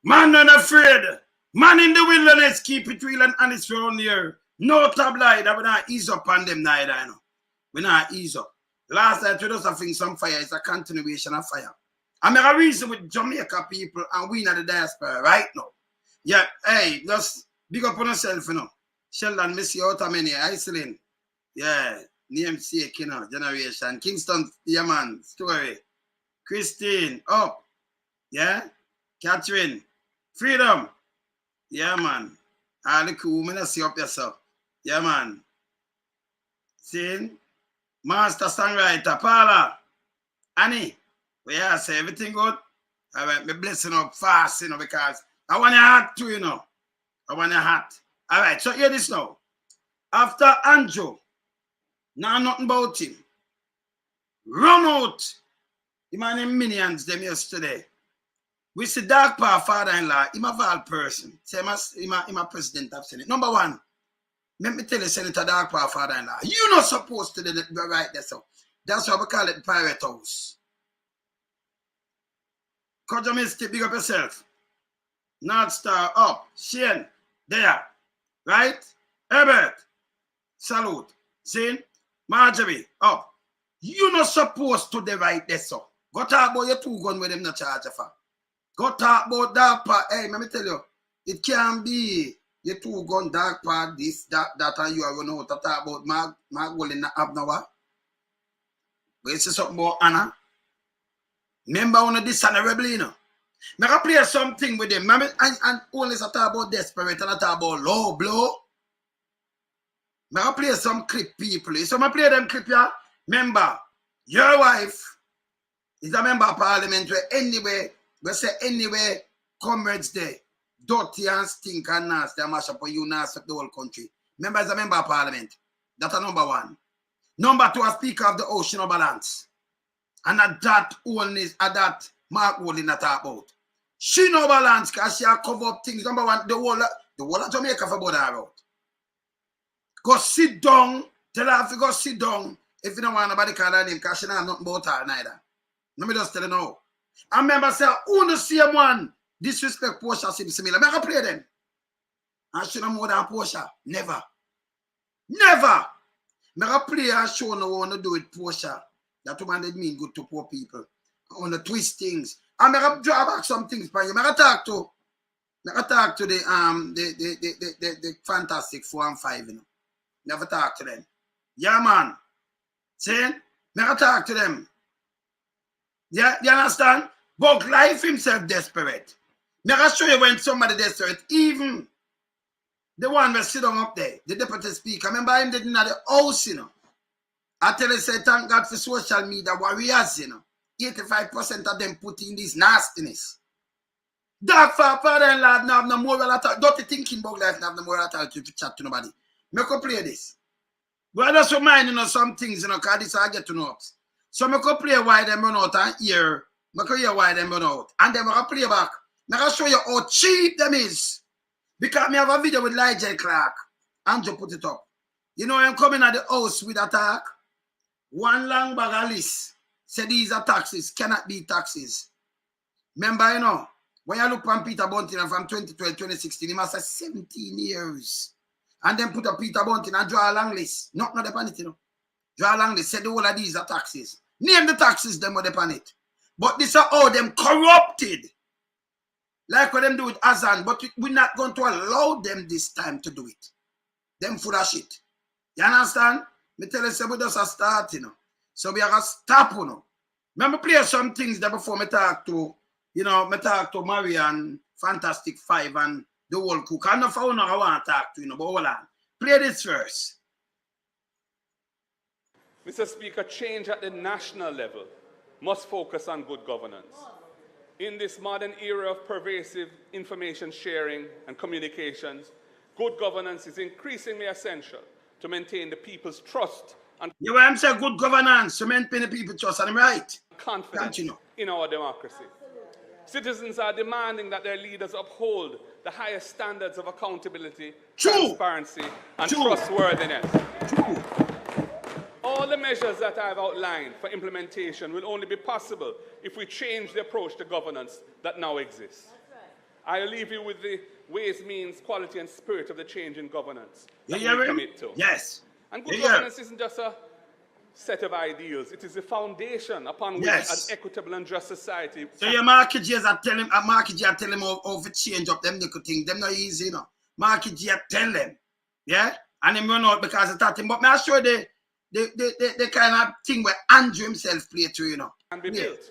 Man not afraid. Man in the wilderness keep it real and honest around here. No tabloid. I will not ease up on them neither. You know. We not ease up. Last night we just having some fire. It's a continuation of fire. I make a reason with Jamaica people and we in the diaspora right now. Yeah, hey, just big up on yourself, you know. Sheldon, miss you out of many. Iceland. Yeah, namesake, you know, generation. Kingston, yeah, man, story. Christine, up. Yeah. Catherine, freedom. Yeah, man. All the cool, man, see up yourself. Yeah, man. See? Master songwriter, Paula. Annie, we are say everything good. All right, me blessing up fast, you know, because I want your heart too, you know. I want your heart. All right, so hear this now. After Andrew, now nothing about him. Run out. The man in minions them yesterday. We see Dog Paw Father-in-law, him a val person. Say him a president of Senate. Number one, let me tell you, Senator Dog Paw Father-in-law, you not supposed to do right there, so. That's why we call it Pirate House. Kojamistic, big up yourself. North Star up. Shane, there. Right? Herbert, salute. Zane, Marjorie, up. You not supposed to do right there, so. Go talk about your two gun with them not charge for. Go talk about Dog Paw. Hey, let me tell you, it can be your two gun Dog Paw, this, that, and you are going to talk about my goal in the Abnawa. But you say something about Anna. Remember one of this honorable, you know. I can play something with them. And only talk about desperate and I talk about low blow. I can play some clip people. So I play them clip here. Remember, your wife is a member of parliament where anyway, we say anyway, comrades there, dirty and stink and nasty and mash up for you nasty of the whole country. Remember, as a member of parliament. That's number one. Number two, a speaker of the ocean of balance. And at that Holness, at that Mark Holding that talk about. She no balance because she cover up things. Number one, the whole of Jamaica for about her out. Go sit down. Tell her to go sit down. If you don't want nobody call her name, because she don't have nothing about her neither. Let me just tell you now. I remember saying, who the same one disrespect Portia similar. I'm going to play them. And she don't more than Portia. Never. Never. I'm going to play and show no want to do it Portia. That woman did mean good to poor people. I want to twist things. I'm going to draw back some things for you. I'm going to talk to the fantastic 4 and 5, you know. Never talk to them. Yeah, man. See? Never talk to them. Yeah, you understand? But life himself desperate. Never show you when somebody desperate. Even the one that sit down up there, the deputy speaker. Remember him did not the house, you know. I tell you, say, thank God for social media warriors, you know. 85% of them put in this nastiness. Dog Paw Father-in-law have no moral at all. Don't thinking about life have no moral at all to chat to nobody. Make up play this. But I just remind you know some things, you know, because this I get to know. So make up play why them run out and hear. Make up hear why them run out. And then make play back. Make I show you how cheap them is. Because me have a video with Elijah Clark. Andrew put it up. You know, I'm coming at the house with attack. One long bag of list. Say these are taxes. Cannot be taxes. Remember, you know, when you look on Peter Bunting from 2012, 2016, he must have 17 years. And then put a Peter Bunting and draw a long list. Not upon it, you know. Draw a long list. Say the whole of these are taxes. Name the taxes, them were upon it. But this are all them corrupted. Like what them do with Azan. But we're not going to allow them this time to do it. Them full of shit. You understand? Me tell you, say we just a start, you know. So we are going to stop, you know. Remember play some things that before me talk to, you know, me talk to Marian, Fantastic 5 and the whole cook. I know for you know I want to talk to you know, but hold on. Play this first. Mr. Speaker, change at the national level must focus on good governance. In this modern era of pervasive information sharing and communications, good governance is increasingly essential to maintain the people's trust and You want to say good governance, to maintain the people trust, and I'm right. confidence in our democracy. Citizens are demanding that their leaders uphold the highest standards of accountability, transparency, and trustworthiness. All the measures that I've outlined for implementation will only be possible if we change the approach to governance that now exists. I'll leave you with the ways, means, quality, and spirit of the change in governance You that hear we him? commit to. Yes. And good You hear? governance isn't just a set of ideals. It is the foundation upon which Yes. an equitable and just society. So your marketeers are telling how to change up them little things. Them not easy, you know. Marketeer tell them. Yeah? And them run out because of that thing. But me assure the kind of thing where Andrew himself play through, you know. Can be built.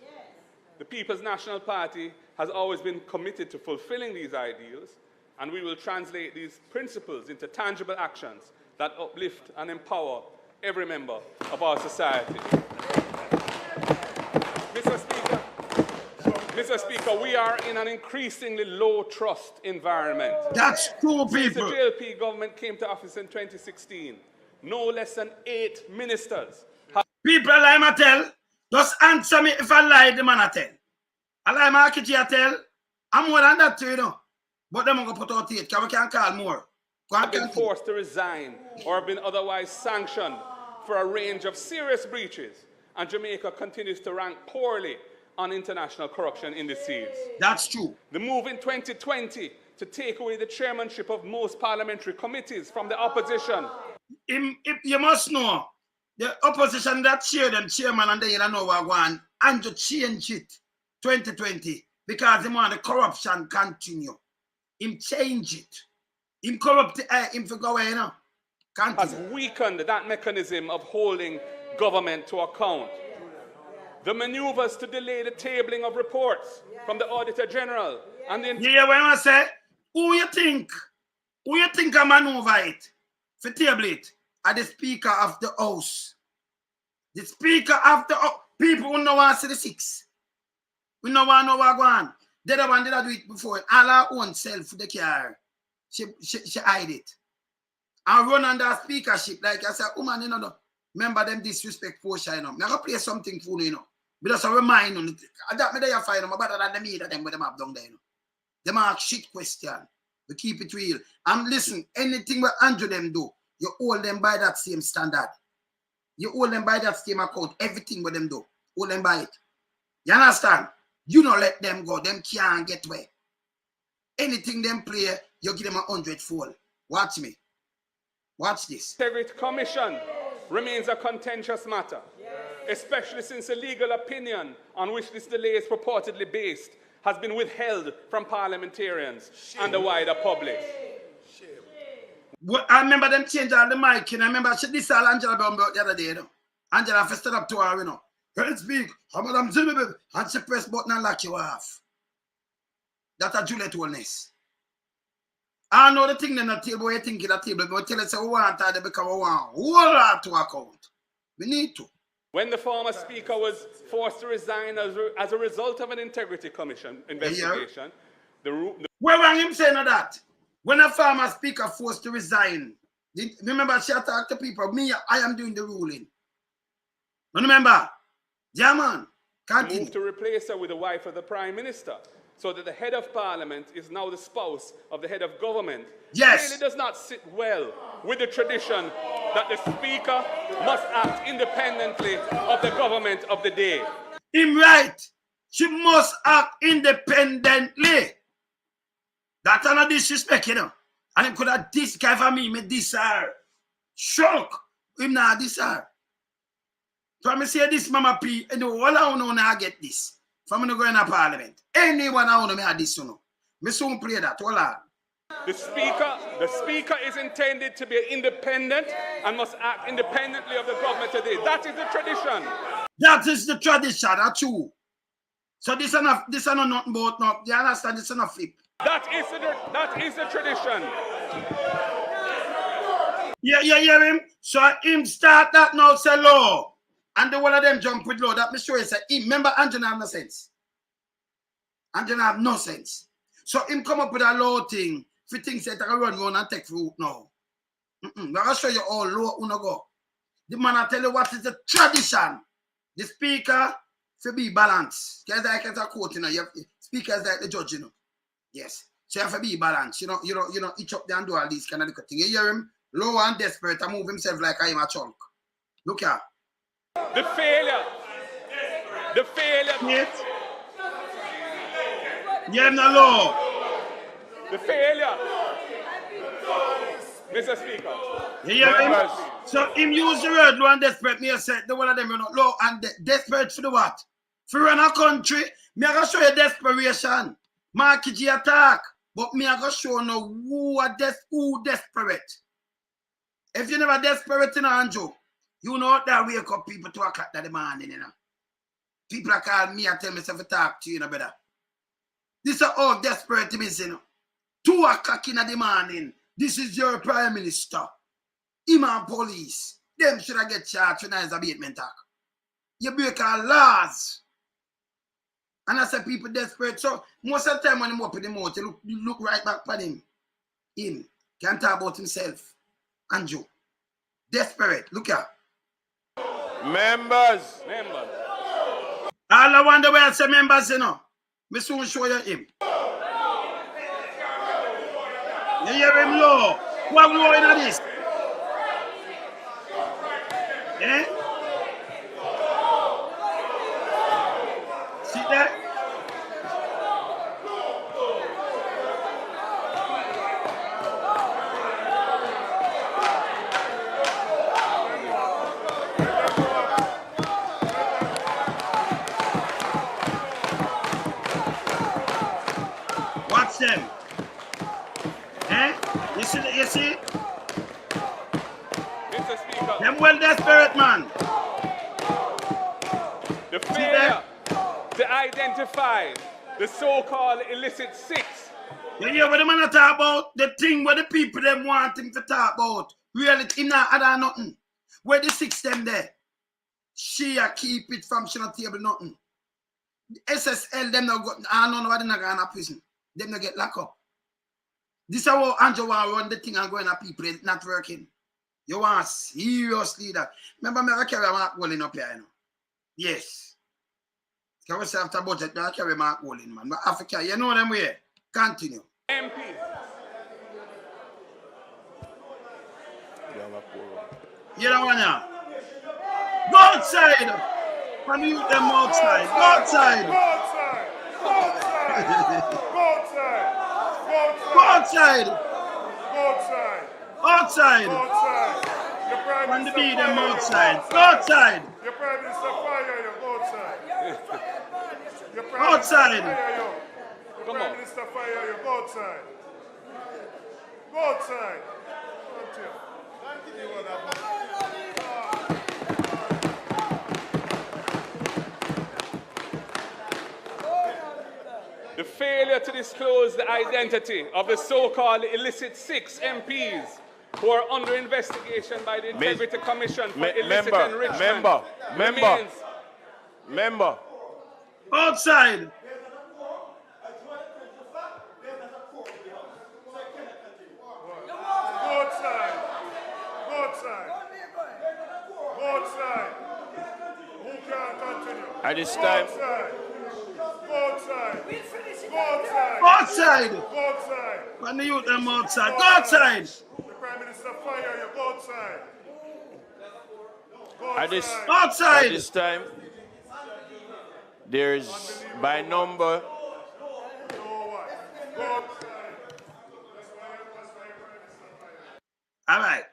The People's National Party has always been committed to fulfilling these ideals, and we will translate these principles into tangible actions that uplift and empower every member of our society. Mr. Speaker, we are in an increasingly low trust environment. That's true, Since the people. JLP government came to office in 2016, no less than 8 ministers have People lie I tell, just answer me if I lie, the man I tell. I lie marketeer tell, I'm more than that too, you know. But them going to put out 8, because we can call more. been forced to resign or have been otherwise sanctioned for a range of serious breaches, and Jamaica continues to rank poorly on international corruption indices. That's true. The move in 2020 to take away the chairmanship of most parliamentary committees from the opposition. You must know, the opposition that cheer them chairman and they don't know what going and to change it 2020 because they want the corruption continue. Him change it. Him corrupt him for go away, you know. Has Continue. weakened that mechanism of holding government to account. The maneuvers to delay the tabling of reports from the Auditor General and the Yeah, when I say, who you think I maneuver it for table it? Are the Speaker of the House. The Speaker of the House. People who know want to see the 6. We know want to know what go on. The other one did do it before. All her own self for the car. She hide it. And run under speakership like I said, woman, you know, remember them disrespect portion, you know. I'm going to play something for you know. But just a remind you. That me there you find them better than the media them with them up down there, you know. Them ask shit question. We keep it real. And listen, anything what Andrew them do, you hold them by that same standard. You hold them by that same account. Everything what them do, hold them by it. You understand? You don't let them go. Them can't get away. Anything them play, you give them 100-fold. Watch me. Watch this. Integrity Commission remains a contentious matter, especially since the legal opinion on which this delay is purportedly based has been withheld from parliamentarians and the wider public. Well, I remember them change all the mic, and I remember this all Angela about the other day, you know. Angela first stood up to her, you know. Can't speak. And she press button and lock you off. That's a Juliet Holness. I know the thing in the table, we think in the table, but tell us we want to become a one. Hold on to account. We need to. When the former speaker was forced to resign as a result of an integrity commission investigation, where wrong him saying that? When a former speaker forced to resign, remember she attacked the people, me, I am doing the ruling. Remember? Yeah, man. Continue. moved to replace her with the wife of the Prime Minister, so that the head of Parliament is now the spouse of the head of government. Yes. Really does not sit well with the tradition that the Speaker must act independently of the government of the day. Him right. She must act independently. That's not disrespect, you know. And him could have this guy for me this her. Shock. Him not this her. So I say this, Mama P, you know, all I know now get this. From going to Parliament. Anyone I want to have this, you know. Me soon play that. Hold on. The Speaker is intended to be independent and must act independently of the government today. That is the tradition. That is the tradition, that's true. So this is not nothing about no. You understand? This is not flip. That is the tradition. Yeah, you hear him? So him start that now, say law. And the one of them jump with law. That me sure say him. Remember, Angela have no sense. Angela have no sense. So him come up with a law thing. If you think that I run around and take route now. I'm going to show you all law uno go. The man I tell you what is the tradition. The speaker should be balanced. Because like as a court, you know, speaker is like the judge, you know. Yes. So you have to be balanced. You know, each up there and do all these kind of things. You hear him? Low and desperate and move himself like I am a chunk. Look here. The failure. Yes. Yeah, no law. The failure. Mr. Speaker. Yeah, so him use the word low and desperate. Me say the one of them you know low and desperate for the what? For run a country. Me I gonna show you desperation. Market G attack. But me I gonna show no who desperate. If you never desperate in Anjo, you know that wake up people 2 o'clock in the morning, you know. People are call me and tell me to talk to you, you know, brother. This is all desperate means, you know. 2 o'clock in the morning. This is your prime minister. Him and police. Them should have get charged when there's abatement act. You break our laws. And I say people desperate. So most of the time when him up in the mouth, you look right back at him. Him can't talk about himself. Andrew. Desperate. Look here. Members. All I wonder where I say members, you know. Me soon show you him. You hear him low. What low in this? Eh? See that? Watch them. Eh? You see? Mr. Speaker. Them well desperate, man. The failure to identify the so-called illicit six. You hear what the man talk about? The thing where the people them want him to talk about. Really, him not add nothing. Where the 6 them there? She keep it from she not table nothing. The SSL them not got I don't know why they not going to prison. Them not get locked up. This is how Andrew want run the thing and going to people it's not working. You want seriously that. Remember me I carry Mark Walling up here, you know. Yes. Can we say after budget I carry Mark Walling, man. But Africa, you know them way. Continue. MP. You don't want to. Go outside. Can you them outside? Go outside. Go outside. Outside. Can the be them outside? Go outside. Your Prime Minister fire you. Go outside. Your Prime Outside. Minister fire you. Your Come Prime on. Minister fire you. Go outside. Go outside. The failure to disclose the identity of the so-called illicit 6 MPs who are under investigation by the Integrity Commission for illicit enrichment Member. Outside. Who can continue? At this time, Go outside. Outside. Go outside. When the youth them outside. Go outside. The Prime Minister fire you. Go outside. Go at this Outside. time, there's by number. All right.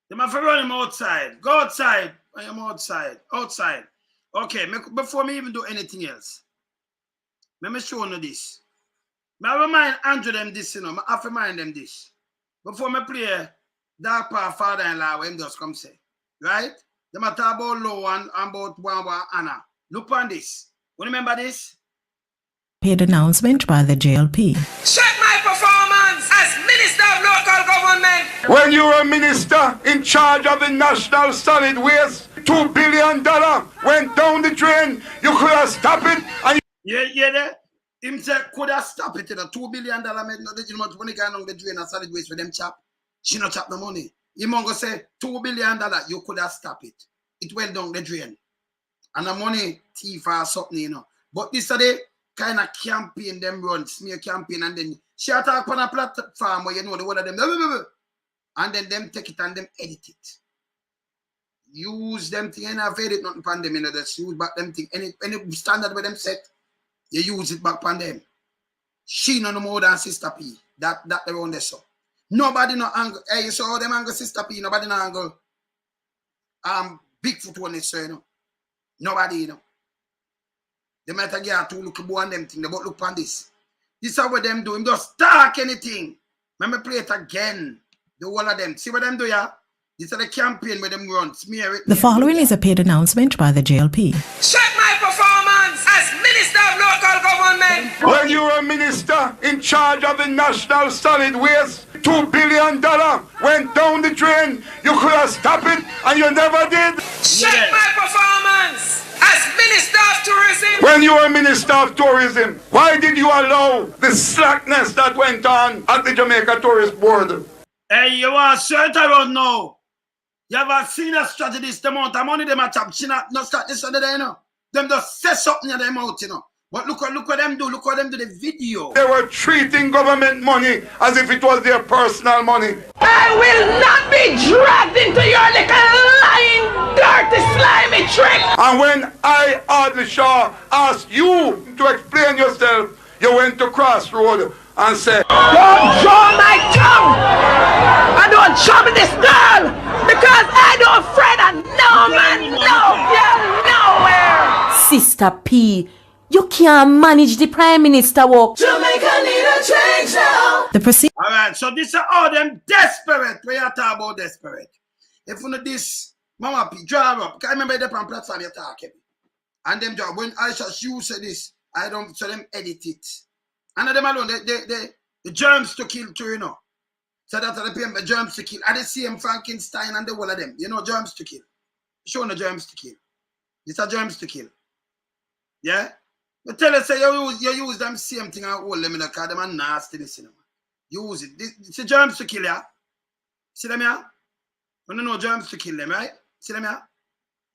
They must run him outside. Go outside. I am outside. Outside. Okay, before me even do anything else, let me show you this. I remind Andrew them this, you know. I have to remind them this. Before me play Dog Paw Father-in-law, when just come say. Right? They might talk about Low and about Wamba Anna. Look on this. You remember this? Paid announcement by the JLP. Check my performance as Minister of Local Government. When you were a minister in charge of the National Solid Waste, $2 billion went down the drain. You could have stopped it. And Yeah. Him say could have stopped it. You know, $2 billion made not much money going on the drain and solid waste for them chap. She not chop the money. Him go say $2 billion. You could have stopped it. It went down the drain. And the money thief or something, you know. But this is the kind of campaign them run, smear campaign, and then she attack on a platform where you know the one of them, and then them take it and them edit it. Use them thing, and I've edit nothing upon them, you know, just use back them thing. Any standard where them set, you use it back upon them. She no more than Sister P. That they run there so. Nobody no angle. Hey, you saw them angle Sister P. Nobody no angle. Bigfoot one is so you know. Nobody you know. They might have get to look on them thing. They but look on this. This is what them do. Him just talk anything. Let me play it again. The whole of them. See what them do, yeah? This is the campaign where them run. Smear it. The following is a paid announcement by the JLP. Check my performance as Minister of Local Government. When you were a minister in charge of the National Solid Waste, $2 billion went down the drain. You could have stopped it, and you never did. Check my performance as Minister of Tourism. When you were Minister of Tourism, why did you allow the slackness that went on at the Jamaica Tourist Board? Hey, you are certain around now. You ever seen a strategist, the amount of money them a chop? She not start this other day, you know. Them just say something in them out, you know. But look what them do. Look what them do the video. They were treating government money as if it was their personal money. I will not be dragged into your little lying, dirty, slimy trick. And when I, Audley Shaw, asked you to explain yourself, you went to Crossroad and said, Don't draw my tongue. I don't trouble this girl because I don't afraid of no man, no girl, nowhere. Sister P, you can't manage the Prime Minister work. Jamaica need a change now. The proceed. All right, so this is all them desperate. We are talking about desperate. If you know this, Mama P, draw up. I remember the platform you're talking. And them job, when Aisha Shoe said this, I don't, so them edit it. And them alone, the germs to kill too, you know. So that's the germs to kill. I didn't see him Frankenstein and the whole of them. You know, germs to kill. Show the germs to kill. These are germs to kill. Yeah? But tell us, say you use them same thing and hold them in the car, them are nasty, this, you know. Use it. It's a germs to kill, yeah? See them here? You don't know germs to kill them, right? See them here?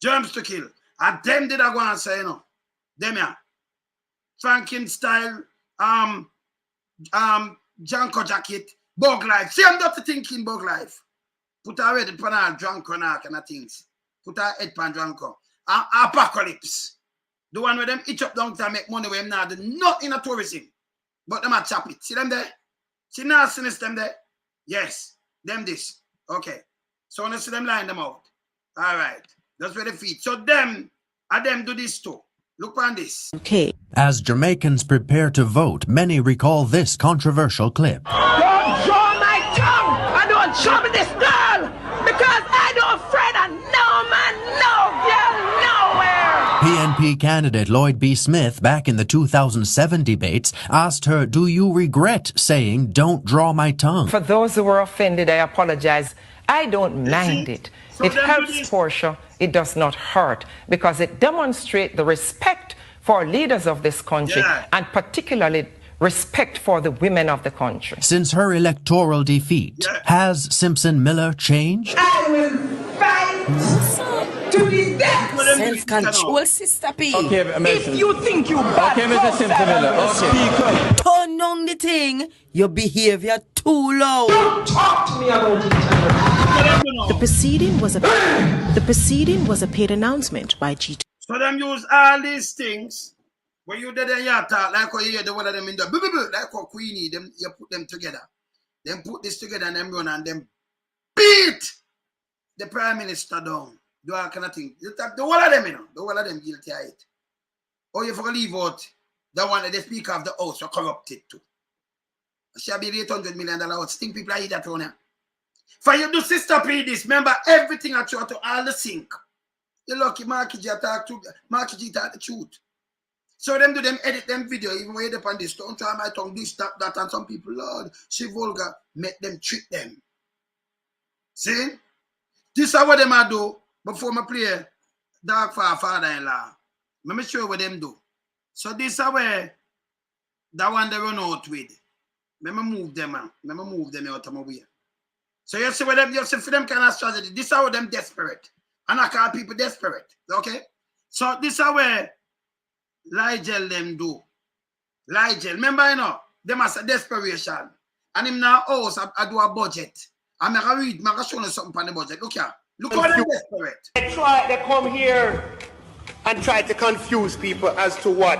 Germs to kill. And them did I go and say, you know. Them here. Frankenstein, Janko jacket, bug life. See, I'm not thinking bug life. Put her head upon her drunk on her kind of things. Put her head upon drunko. Apocalypse. The one where them itch up down to make money where them now do nothing in tourism. But them a chop it. See them there? See now sinister them there? Yes. Them this. Okay. So when you see them line them out. All right. That's where they feed. So them do this too. Look on this. Okay. As Jamaicans prepare to vote, many recall this controversial clip. Don't draw my tongue. I don't trouble this girl because I don't afraid of no man, no girl, nowhere. PNP candidate Lloyd B. Smith, back in the 2007 debates, asked her, "Do you regret saying, 'Don't draw my tongue'?" For those who were offended, I apologize. I don't mind it. It helps Portia. It does not hurt because it demonstrates the respect for leaders of this country and particularly respect for the women of the country. Since her electoral defeat, has Simpson Miller changed? I will fight to the death. Self-control, Sister P. Okay, If you think you bad, okay, Mr. Simpson Miller. Okay. Turn on the thing. Your behavior too low. don't talk to me about it. The proceeding was a paid announcement by G2. So them use all these things when you did your talk like how you hear the one of them in the like how Queenie, them you put them together. Them put this together and them run and them beat the Prime Minister down. Do all kind of thing. The whole of them, you know, the whole of them guilty of it. Or you forgot leave out the one that the Speaker of the House are corrupted too. Shall be $800 million out. Think people are that one here. For you do Sister P this, remember everything I try to all the sink. You lucky Marky G talk to Marky G talk the truth. So them do them edit them video, even when you on this, don't try my tongue, this, that, and some people, Lord, she vulgar, make them trick them. See? This is what them I do before I play Dog Paw Father-in-law. Let me show you what them do. So this is where that one they run out with. Let me move them out. Let me move them out of my way. So you see what them, you see for them kind of strategy. This is how them desperate. And I call people desperate. Okay? So this is where Ligel them do. Ligel. Remember, you know, them has a desperation. And him now house I do a budget. I'm gonna read, I'm gonna show you something on the budget. Look here. Look how they're desperate. They come here and try to confuse people as to what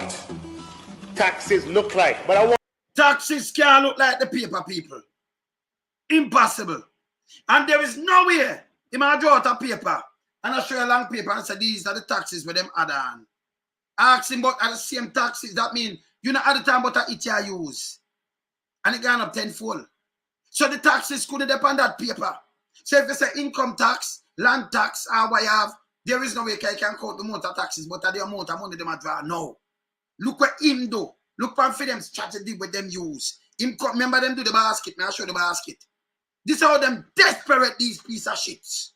taxes look like. But I want Taxes can't look like the paper people. Impossible. And there is no way he might draw out a paper and I show a long paper and say these are the taxes with them add on. Ask him about the same taxes. That means you know at the time what it you use. And it gone up tenfold. So the taxes couldn't depend on that paper. So if you say income tax, land tax, or what you have, there is no way you can count the amount of taxes, but the amount of money they might draw. No. Look what him do. Look what for them strategy with them use. Him remember them do the basket. May I show the basket. This is how them desperate these piece of shits.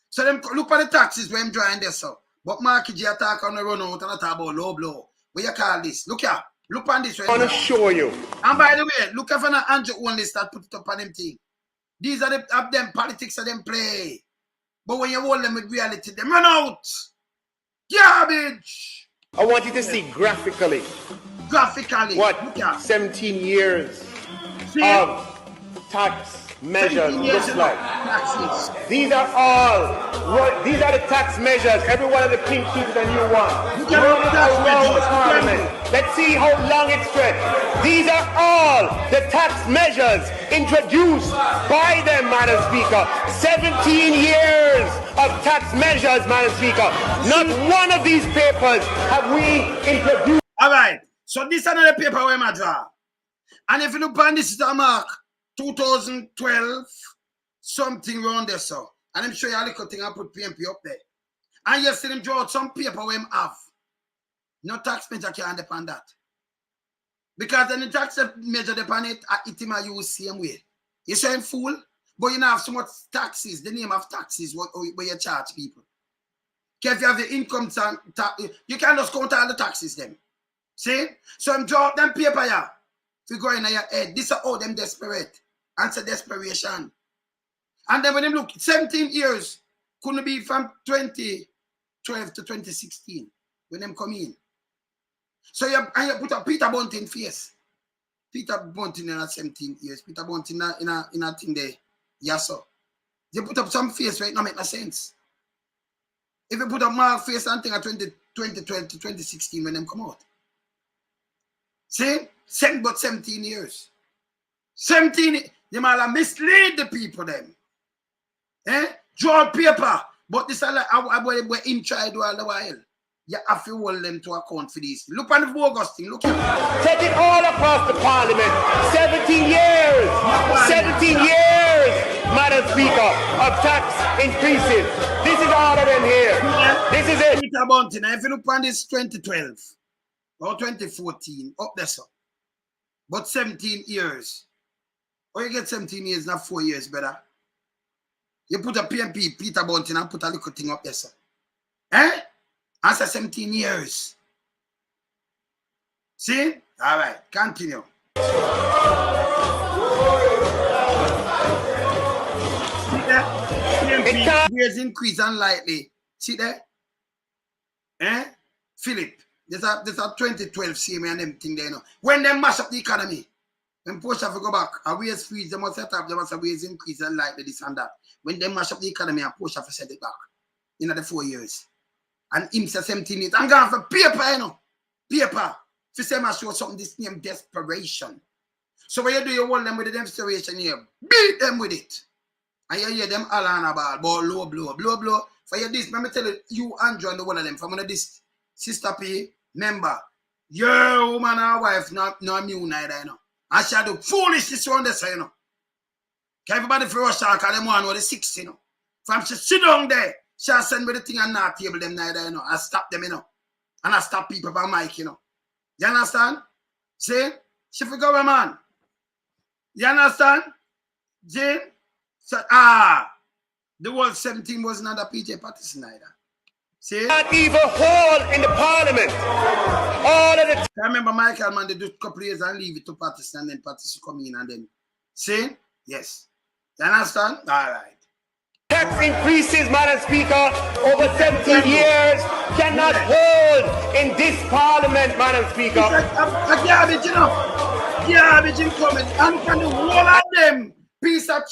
So them look at the taxes when I'm drawing this so. But Marky J attack on the run out and talk about low blow. What you call this? Look here. Look on this right I want to show you. And by the way, look at an Andrew Holness that put it up on them thing. These are the of them politics of them play. But when you hold them with reality, they run out. Garbage. I want you to see graphically. Graphically. What 17 years of tax measures looks like. These are all, these are the tax measures. Every one of the pink keys is a new one. Around the parliament. Let's see how long it's stretched. These are all the tax measures introduced by them, Madam Speaker. 17 years of tax measures, Madam Speaker. Not one of these papers have we introduced. All right. So this is another paper where I draw. And if you look on this is a mark 2012, something around there, so. And I'm sure you a little thing I put PMP up there. And you see them draw out some paper where I have. No tax measure can depend that. Because then the tax measure depend it, it might use same way. You say I'm fool, but you don't have so much taxes, the name of taxes where you charge people. Okay, if you have the income tax, you can just count all the taxes then. See? So I'm draw them paper here. If you go in your head, this is all them desperate. Answer desperation. And then when them look, 17 years couldn't be from 2012 to 2016 when them come in. So you put a Peter Bunting face. Peter Bunting in 17 years. Peter Bunting in a thing there. Yes, sir. You put up some face right now, make no sense. If you put up my face and thing at 2012 to 2016 when them come out. See? But 17 years. 17, they might mislead the people then. Draw paper. But this is like what him try to do all the while. You have to hold them to account for this. Look on the bogus thing. Look here. Take it all across the parliament. 17 years. 17 years, Madam Speaker, of tax increases. This is all of them here. This is it. Peter Bunting. If you look on this 2012 or 2014, up there, sir. But 17 years. Or you get 17 years, not 4 years, better. You put a PMP, Peter Bunting, and put a little thing up there, sir. Answer 17 years. See? All right, continue. See there? PMP years increase unlikely. See there? Philip, there's a 2012 CMA and them thing there, you know. When they mash up the economy, when Porsche have to go back, a wage freeze, they must set up, there must a wage increase unlikely this and that. When they mash up the economy, and Porsche have to set it back in the 4 years. And him say 17 years. I'm going for paper, you know. Paper. If you say I show something, this name desperation. So when you do, you hold them with the desperation here. Beat them with it. And you hear them all on about low blow. For you this, let me tell you, Andrew and the one of them, from one of this sister P member. Your woman and wife not immune neither, you know. And she do foolishness around the side, you know. Can everybody for rush out, because them one with the 6, you know. From she sit down there. She'll send me the thing and not table them neither, you know. I stop them, you know. And I stop people by mic, you know. You understand? See? She forgot my man. You understand? Jane? So, the whole 17 was not a PJ Patterson neither. See? Not even hold in the parliament. All of the I remember Michael, man, they do a couple of years and leave it to Patterson, and then Patterson come in and then. See? Yes. You understand? All right. tax increases, Madam Speaker, over 17 years cannot hold in this parliament, Madam Speaker. A garbage, you know. Garbage incoming. And can the whole of them piece of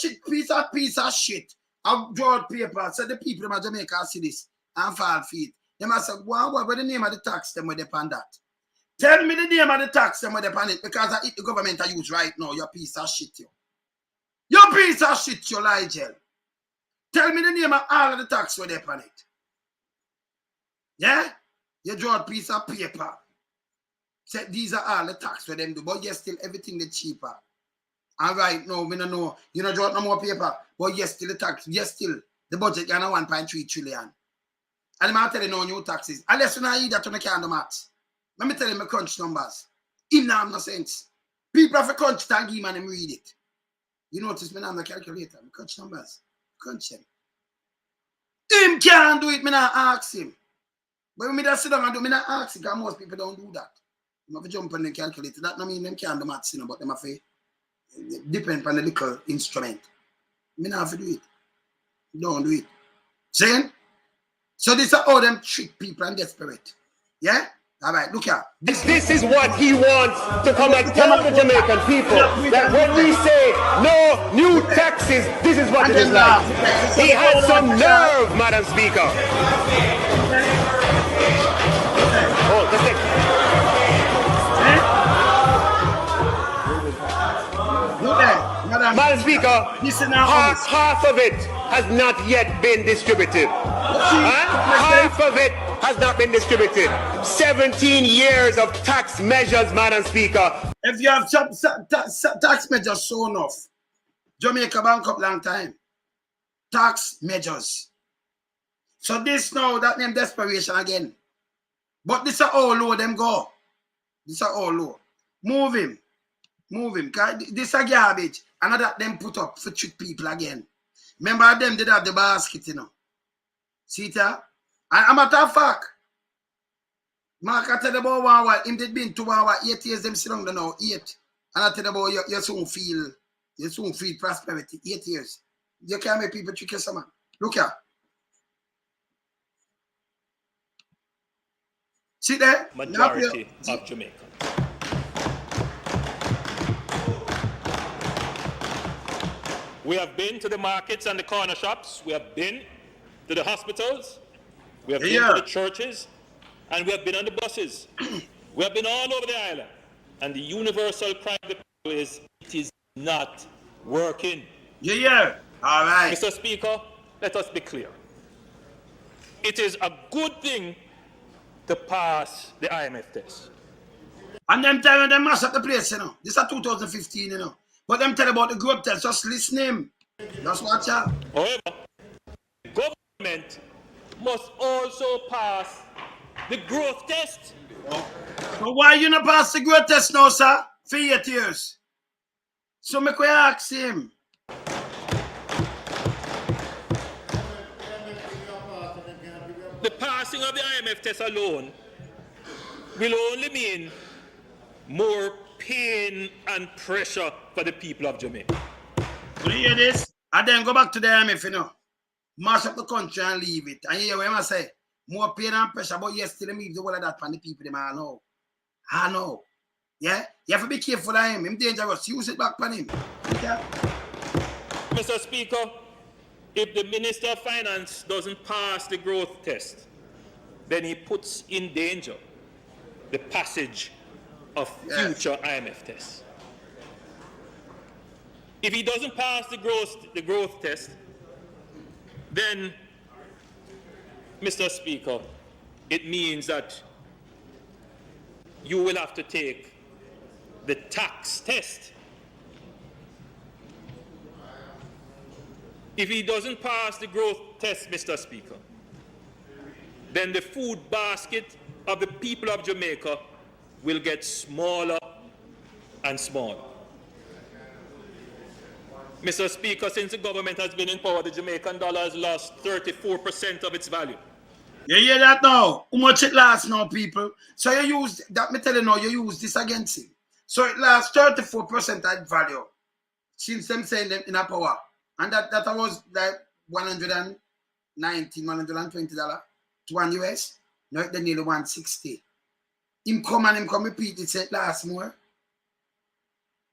shit. I've drawn paper. So the people in Jamaica see this and fall feet. They must say, wow, what the name of the tax them with upon that? Tell me the name of the tax them with the on it, because I eat the government I use right now. Your piece of shit, you. Your piece of shit, you lie, gel. Tell me the name of all of the tax with the on it. Yeah? You draw a piece of paper. Say these are all the tax for them do, but yes, still everything the cheaper. And right now, we don't know, you know, draw no more paper, but yes, still the tax, yes, still the budget is 1.3 trillion. And I'm telling you no new taxes. Unless you not eat that on the can do maths. Let me tell you my crunch numbers. It now have no sense. People have a crunch tag him and him read it. You notice me now the calculator, my crunch numbers. Crunch them. Him can't do it, me not ask him. But when me just sit down and do, me not ask him, because most people don't do that. You have to jump on the calculator. That don't mean them can't do maths, you know, but them have to depend on the little instrument. Me not have to do it. Don't do it. See? So this is how them trick people and desperate. Yeah? All right, look here. This is what he wants to come and tell the Jamaican people. That when we say no new taxes, this is what it is like. He had some nerve, Madam Speaker. Oh, that's it. Madam Speaker, half of it has not yet been distributed. Half of it has not been distributed. 17 years of tax measures, Madam Speaker. If you have tax measures so enough, Jamaica bank up long time. Tax measures. So this now, that name desperation again. But this are all low them go. This are all low. Move him. Move him. This are garbage. Another them put up for trick people again. Remember them did have the basket, you know. See it? And I'm a matter of fact. Mark, I tell you about 1 hour. Him did been 2 hours, 8 years them sit down there now. 8. And I tell you about you soon feel prosperity. 8 years. You can't make people trick you, man. Look here. See there? Majority of Jamaica. We have been to the markets and the corner shops. We have been to the hospitals. We have been to the churches. And we have been on the buses. We have been all over the island. And the universal cry of the people is, it is not working. Yeah. All right. Mr. Speaker, let us be clear. It is a good thing to pass the IMF test. And them tell them mash up the place, you know. This is 2015, you know. But them tell about the growth test, just listen him. Just watch out. However, the government must also pass the growth test. So why you not pass the growth test now, sir? For 8 years. So make we ask him. The passing of the IMF test alone will only mean more pain and pressure for the people of Jamaica. You hear this? And then go back to the IMF, you know. Mash up the country and leave it. And you hear what I say? More pain and pressure, but yes, still leave the whole of that from the people, them I know. I know. Yeah? You have to be careful of him. Him dangerous. Use it back on him. Yeah? Mr. Speaker, if the Minister of Finance doesn't pass the growth test, then he puts in danger the passage of future IMF tests. If he doesn't pass the growth test, then, Mr. Speaker, it means that you will have to take the tax test. If he doesn't pass the growth test, Mr. Speaker, then the food basket of the people of Jamaica will get smaller and smaller. Mr. Speaker, since the government has been in power, the Jamaican dollar has lost 34% of its value. You hear that now? How much it lasts now, people? So you use, that me tell you now, you use this against him. So it lasts 34% of value since them saying them in a power. And that was like $119, $120 to $1 US. Now it's nearly 160. Him come repeat it, say it lasts more.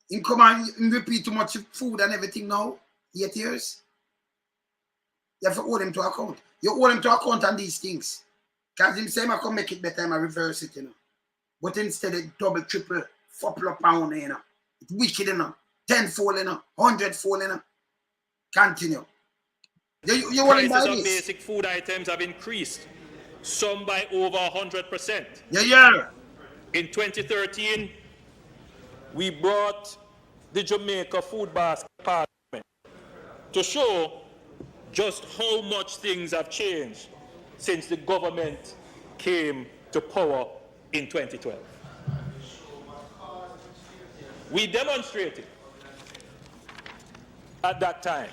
Him come and repeat too much food and everything now. 8 years. You have to hold him to account. You hold him to account on these things. Because him say I come make it better, I reverse it, you know. But instead it double, triple, $4 pound, you know. It's wicked, you know. 10-fold, you know. 100-fold, you know. Continue. You want to buy Prices of this? basic food items have increased, some by over 100%. Yeah. In 2013, we brought the Jamaica Food Basket Parliament to show just how much things have changed since the government came to power in 2012. We demonstrated at that time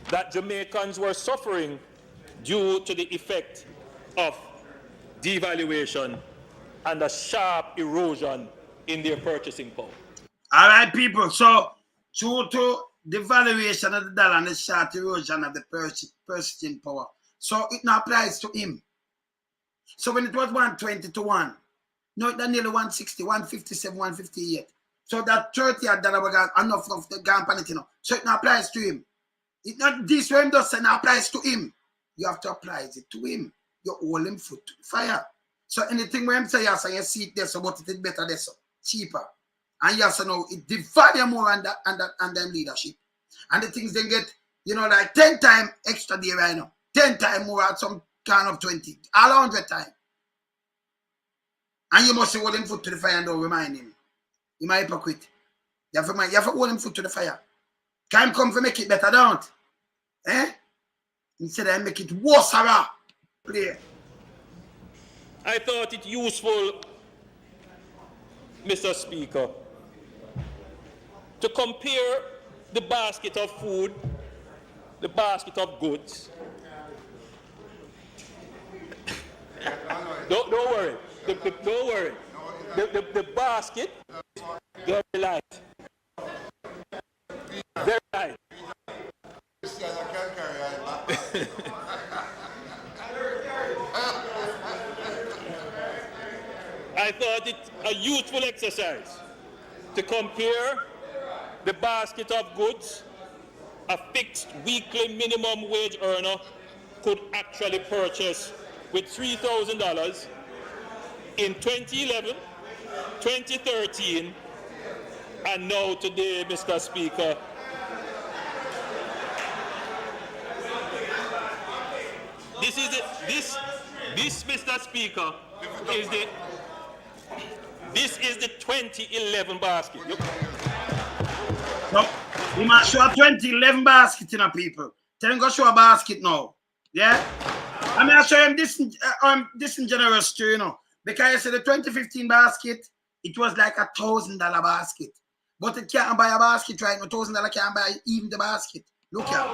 that Jamaicans were suffering due to the effect of devaluation and a sharp erosion in their purchasing power. All right, people. So, due to the valuation of the dollar and the sharp erosion of the purchasing power, so it now applies to him. So when it was 120 to 1, now it's nearly 160, 157, 158. So that $30 was enough of the gun, you know. So it now applies to him. It's not this way, does it now applies to him. You have to apply it to him. You hold him foot to fire. So anything when him say yes, and you see it there, so but it is better there, so cheaper. And yes, no, it divided more and them leadership. And the things they get, you know, like 10 times extra there right now. 10 times more at some kind of 20. All 100 times. And you must hold him foot to the fire and don't remind him. You might hypocrite. You have to hold him foot to the fire. Can come to make it better, don't? Eh? Instead of make it worse, play. I thought it useful, Mr. Speaker, to compare the basket of food, the basket of goods. Don't worry. Don't worry. The basket is very light. Very light. I thought it a useful exercise to compare the basket of goods a fixed weekly minimum wage earner could actually purchase with $3,000 in 2011, 2013, and now today, Mr. Speaker. This, Mr. Speaker, this is the 2011 basket. No, we must show a 2011 basket, you know, people. Tell him go show a basket now. Yeah? I mean, I show him disingenuous too, you know. Because I said the 2015 basket, it was like $1,000 basket. But it can't buy a basket right now. $1,000 can't buy even the basket. Look here.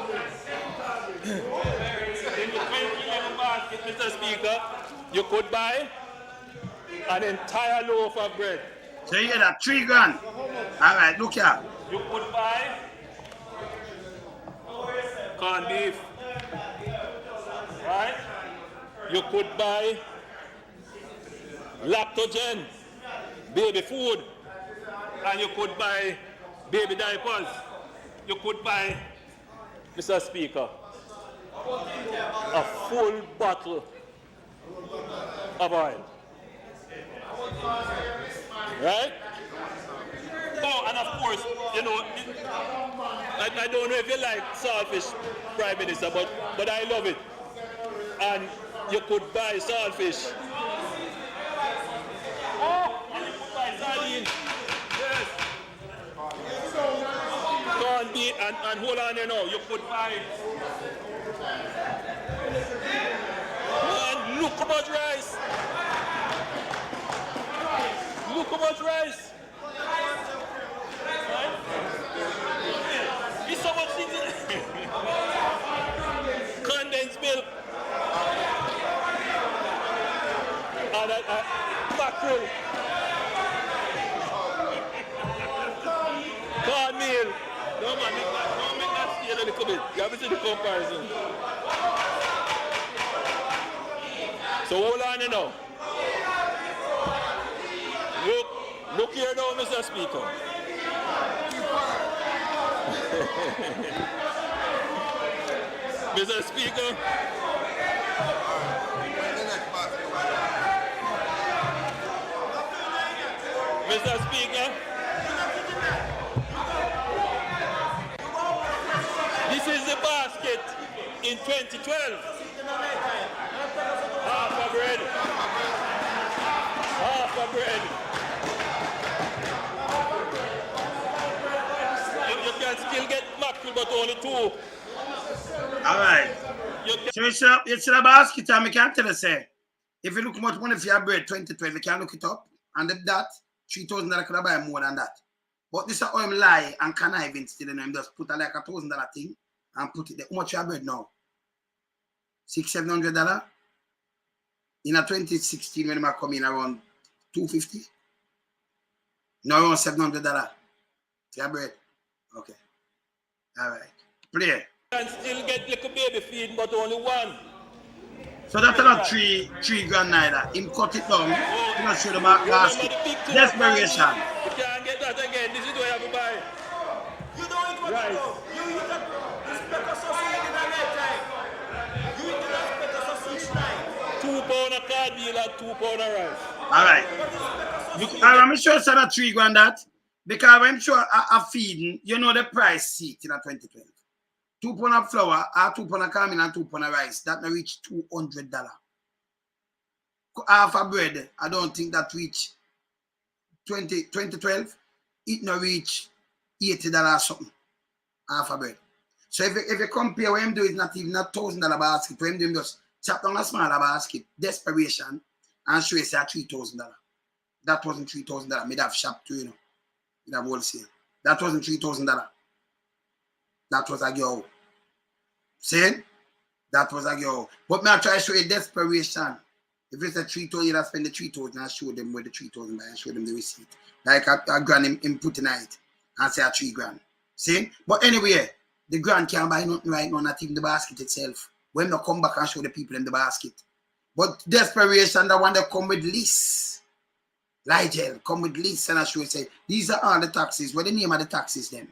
In the 2011 basket, Mr. Speaker, you could buy an entire loaf of bread. So you hear that? $3 grand. All right, look here. You could buy corned beef. Right? You could buy lactogen, baby food, and you could buy baby diapers. You could buy, Mr. Speaker, a full bottle of oil. Right? Oh, and of course, you know, I don't know if you like saltfish, Prime Minister, but I love it. And you could buy saltfish. Oh, and you could buy sardines. Yes. Corned beef, and hold on, you know, you could buy. Man, look how much rice. Look how much rice. Right? There's so much things in it. Condensed milk. And mackerel. Cornmeal. No man, don't make that stay a little bit. You have to see the comparison. So hold on, you know. Look here now, Mr. Speaker. Mr. Speaker. Mr. Speaker. This is the basket in 2012. Half a bread. Half a bread. You can still get mackerel, but only 2. All right. So it's a basket, and I can't tell you, say, if you look much money for your bread 2012, you can look it up, and if that, $3,000 could buy more than that. But this is how him lie and conniving still in him, just put a like $1,000 thing and put it there. How much your bread now? $600-700? In a 2016 when I come in around $250? No, around $700. Your bread. Okay. All right. Play. Can still get little baby feed, but only 1. So that's not three grand neither. Him cut it down. He not show the basket. Desperation. You can't get that again. This is what you have to buy. You don't eat what you do. You eat this pepper sausage in a night. You eat the pepper sausage night. 2 pounds of cornmeal and 2 pounds of rice. All right. I'm sure it's not 3 grand that. Because I'm sure a feeding, you know the price seat in a 2012. 2 pounds of flour, 2 pounds of cornmeal and 2 pounds of rice. That may reach $200. Half a bread, I don't think that reach 2012. It no reach $80 something. Half a bread. So if you compare what him do, it's not even a $1,000 basket. What him do, just chop down a smaller basket, desperation, and show you say $3,000. That wasn't $3,000. Made have shop too, you know. Made have wholesale. That wasn't $3,000. That was a girl. See? That was a girl. But me I try to show you desperation. If it's a 3,000, you spend the 3,000 and show them where the 3,000 buy and show them the receipt. Like a grand him put in it and say a 3 grand. See? But anyway, the grand can't buy nothing right now, not even the basket itself. When they come back and show the people in the basket. But desperation, the one that come with lease. Ligel, come with lease and I show you say, these are all the taxes. What the name of the taxes then?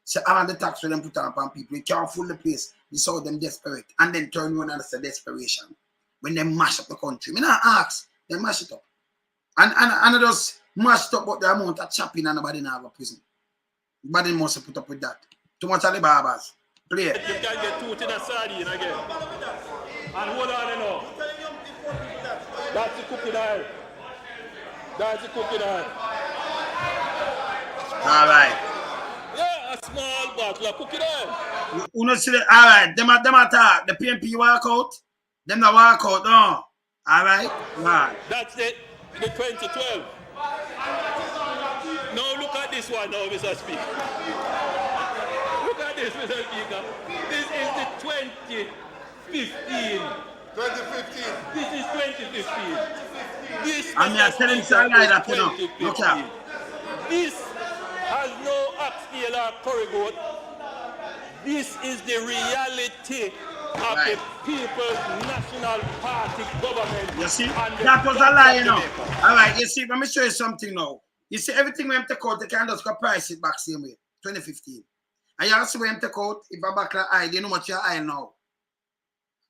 So all the tax for them put on upon people. You can't fool the place. You saw them desperate. And then turn around and say desperation. When they mash up the country. Me not ask, they mash it up. And they just mash it up but the amount of chopping and nobody now have a prison. Nobody must have put up with that. Too much of the barbers. Play. You can get 2 tin of sardine again. And hold on, you know. That's the cooking oil. That's the cooking oil. All right. Yeah, a small bottle of cooking oil. You know, see the, all right, them attack. The PMP walk out. Them the walk out, no. All right? Right. That's the 2012. Now look at this one now, Mr. Speaker. Look at this, Mr. Speaker. This is the 2015. 2015. This is 2015. This I'm here telling you something like that, you know. Look at. This has no oxtail or curry goat. This is the reality of the People's National Party government. You see, that was a lie, you know. All right, you see, let me show you something now. You see, everything we have to cut, they can just go price it back same way, 2015. And you also have to cut, if I back the eye, you know what your eye now.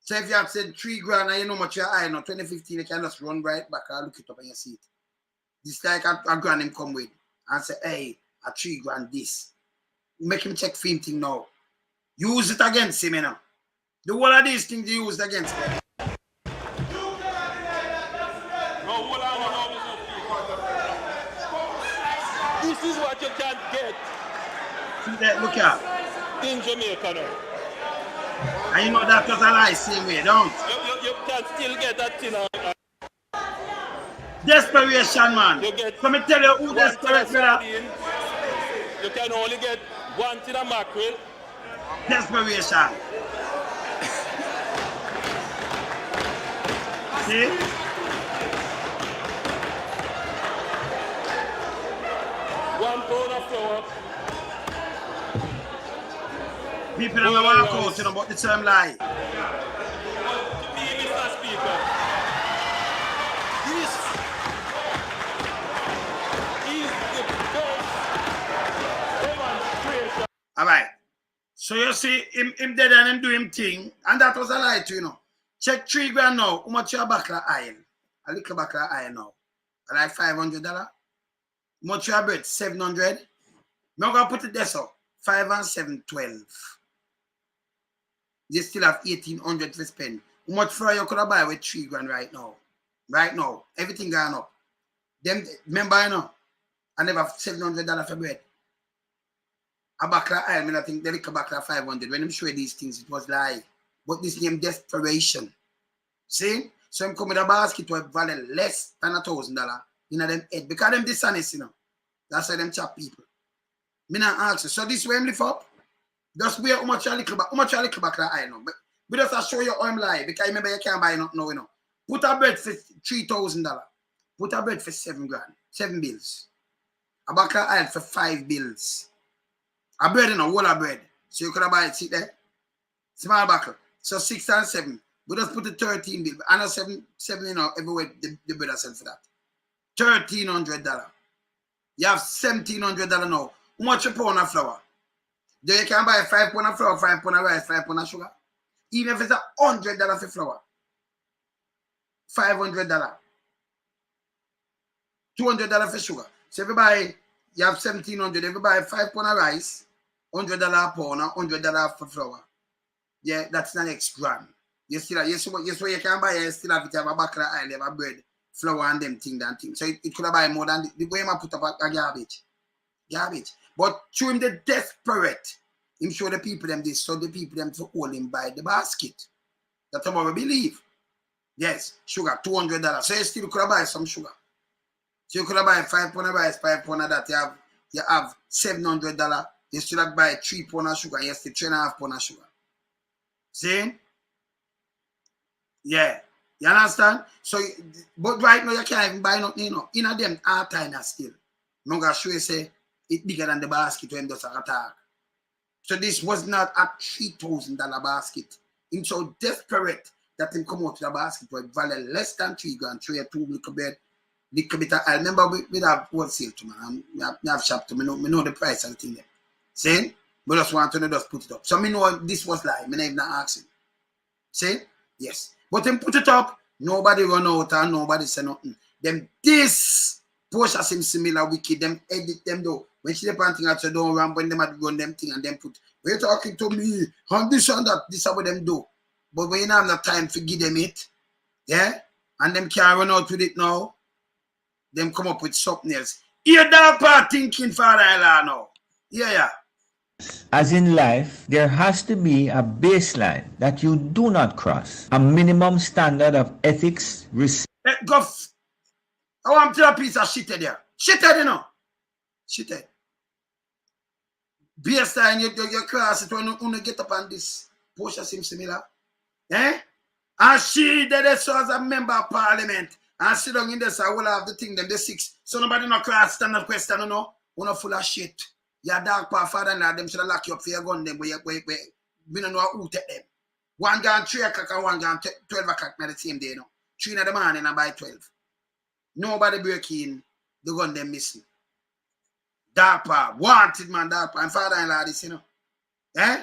So if you have said 3 grand and you know what your eye now, 2015, you can just run right back and look it up and you see it. This like a grand him come with and say, hey, a 3 grand this. Make him check film thing now. Use it against him, you know. The whole of these things you used against him. This is what you can get. See that, look at. In Jamaica now. And you know that was a lie same way, don't? You can still get that thing. Desperation, man. Let me tell you who desperate, brother. You can only get 1 tin of mackerel. Desperation. See? 1 pound of flour. People don't walk out, you know, but the term lie. Mr. Speaker, this is the best demonstration. All right. So you see him dead and him do him thing, and that was a lie too, you know. Check 3 grand now. How much your back of iron? A little back of iron now. Like $500. Much your bread? 700. Now I'm going to put it there, so 5 and 7, 12. You still have 1,800 to spend. How much flour you could have buy with 3 grand right now? Right now. Everything gone up. Them, remember, you know, I never have $700 for bread. A buckler I mean, I think they lick a buckler 500. When I'm sure these things, it was lie. But this name desperation. See? So I'm coming with a basket to value less than $1,000 in them head. Because them dishonest, you know. That's why them chop people. Me not ask you. So this way I'm lift up. Just wear how much a little back. How much a little back I know. But we just show you how I'm lying. Because remember you can't buy nothing now, you know. Put a bread for $3,000. Put a bread for 7 grand. 7 bills. A buckler oil for 5 bills. A bread in a whole of bread. So you could buy it, see there? Small buckle. So 6 and 7. We just put the 13 bill. And a 7, you know, everywhere the bread sell for that. $1,300. You have $1,700 now. How much a pound of flour? Then you can buy 5 pounds of flour, 5 pounds of rice, 5 pounds of sugar. Even if it's $100 for flour. $500. $200 for sugar. So if you buy, you have 1,700. If you buy 5 pounds of rice, $100 a pound, $100 for flour. Yeah, that's the next grand. You still have, yes, what you can buy, you still have it, you have a buckler oil, you have a bread, flour, and them things. So it could have buy more than the way I put up a garbage. Garbage. But through him the desperate, him show the people them this, so the people them to hold him by the basket. That's what we believe. Yes, sugar, $200. So you still could have buy some sugar. So you could have buy 5 pounds of rice, 5 pounds of that. You have $700. You still have buy 3 pounds of sugar. You still 3.5 pounds of sugar. See? Yeah. You understand? So, but right now you can't even buy nothing, you know. In a them hard time still. I'm going to show you say it's bigger than the basket when does attack. So this was not a $3,000 basket. He's so desperate that him come out to the basket for value less than 3 grand, 3 or 2 little bit. I remember we have wholesale to man. I have shop to me know the price of the thing there. See? We just want to just put it up. So me know this was lie. Me not asking. See? Yes. But him put it up, nobody run out and nobody say nothing. Them this Porsche seem similar wicked, them edit them though. When she the panting out, so don't run when them had run them thing and them put, we're talking to me, and this and that, this is what them do. But when you don't have no time to give them it, yeah, and them can't run out with it now, them come up with something else. Here Dog Paw thinking father-in-law now. Yeah. As in life, there has to be a baseline that you do not cross. A minimum standard of ethics, respect. I want to tell a piece of shit there. Shithead, you know. Shithead. Baseline, you cross it when you get up on this. Porsche seems similar. Eh? And she did so as a member of parliament. And sit down in this, I will have the thing, them, the 6. So nobody no cross stand up question, you know. You're not full of shit. Your Dog Paw Father and them should have locked you up for your gun, them, we don't know who take them. One gone 3 o'clock and one gone 12 o'clock the same day, you know. 3 in the morning and by 12. Nobody break in, the gun them missing. Dog Paw, wanted man, Dog Paw, and father-in-law this, you know. Eh?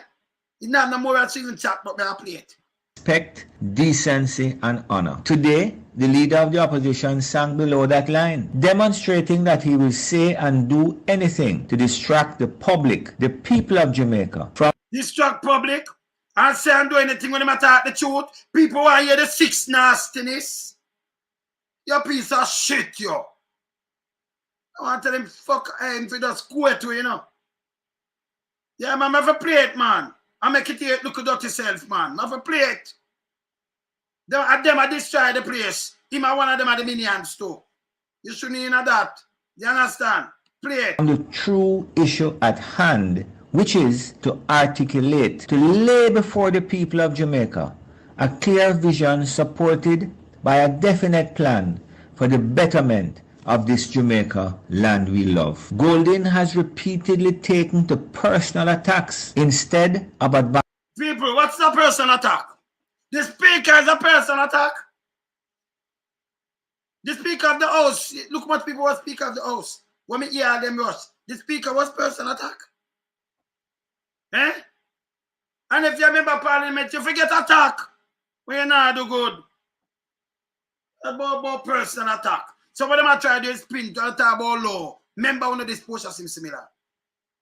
It's not no more else even chat, but they play it. Respect, decency, and honor. Today, the leader of the opposition sang below that line, demonstrating that he will say and do anything to distract the public, the people of Jamaica, from distract public and say and do anything when they attack the truth. People want to hear the 6 nastiness. You piece of shit, yo. I want to tell them fuck him for just go to, you know. Yeah, man, I have a play it, man. I make it here, look at yourself, man. I have a play it. Them I destroy the place. Him and one of them are the minions too. You shouldn't know that. You understand? Play it. On the true issue at hand, which is to articulate, to lay before the people of Jamaica a clear vision supported by a definite plan for the betterment of this Jamaica land we love. Golden has repeatedly taken to personal attacks instead of advice. People, what's the personal attack? The speaker is a personal attack. The speaker of the house, look what people were speaker of the house. When me hear them rush, the speaker was personal attack. Eh? And if you remember parliament, you forget attack. When you not do good. About personal attack. So what them I try to spin to talk about law. member one of this post seem similar.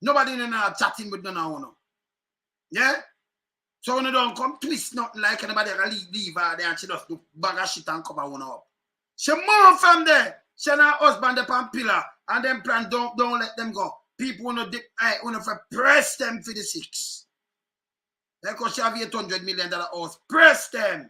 Nobody in there chatting with none of you. Yeah? So when you don't come twist nothing like anybody can leave her there and she just do bag of shit and cover one up. She move from there. She and her husband up on pillar and them plan don't let them go. People wanna press them for the 6. Because she have $800 million house. Press them.